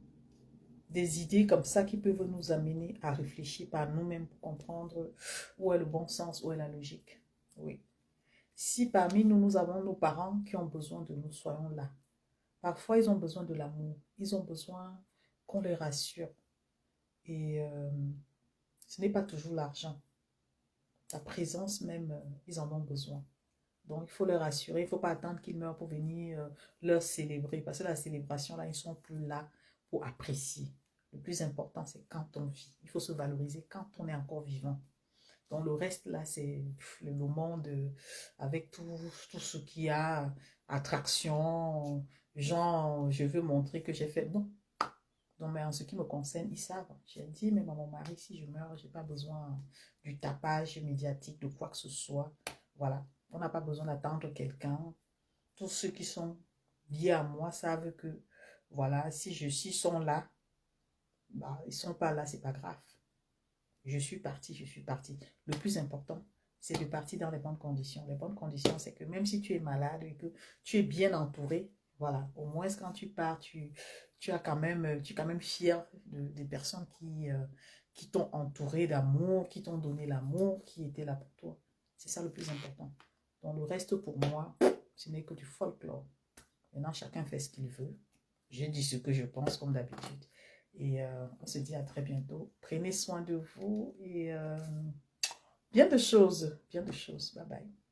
des idées comme ça qui peuvent nous amener à réfléchir par nous-mêmes pour comprendre où est le bon sens, où est la logique. Oui. Si parmi nous, nous avons nos parents qui ont besoin de nous, soyons là. Parfois, ils ont besoin de l'amour. Ils ont besoin qu'on les rassure. Et ce n'est pas toujours l'argent. La présence même, ils en ont besoin. Donc, il faut les rassurer. Il ne faut pas attendre qu'ils meurent pour venir leur célébrer. Parce que la célébration, là, ils ne sont plus là pour apprécier. Le plus important, c'est quand on vit. Il faut se valoriser quand on est encore vivant. Donc, le reste, là, c'est le monde avec tout ce qu'il y a, attraction, genre, je veux montrer que j'ai fait. Non. Donc, mais en ce qui me concerne, ils savent. J'ai dit même à mon mari, si je meurs, je n'ai pas besoin du tapage médiatique, de quoi que ce soit. Voilà. On n'a pas besoin d'attendre quelqu'un. Tous ceux qui sont liés à moi savent que, voilà, si s'ils sont là, bah, ils ne sont pas là, c'est pas grave. Je suis partie, je suis partie. Le plus important, c'est de partir dans les bonnes conditions. Les bonnes conditions, c'est que même si tu es malade et que tu es bien entouré, voilà, au moins quand tu pars, tu es quand même fier des personnes qui t'ont entouré d'amour, qui t'ont donné l'amour, qui étaient là pour toi. C'est ça le plus important. Donc le reste pour moi, ce n'est que du folklore. Maintenant, chacun fait ce qu'il veut. Je dis ce que je pense comme d'habitude. Et on se dit à très bientôt. Prenez soin de vous et bien de choses. Bien de choses. Bye bye.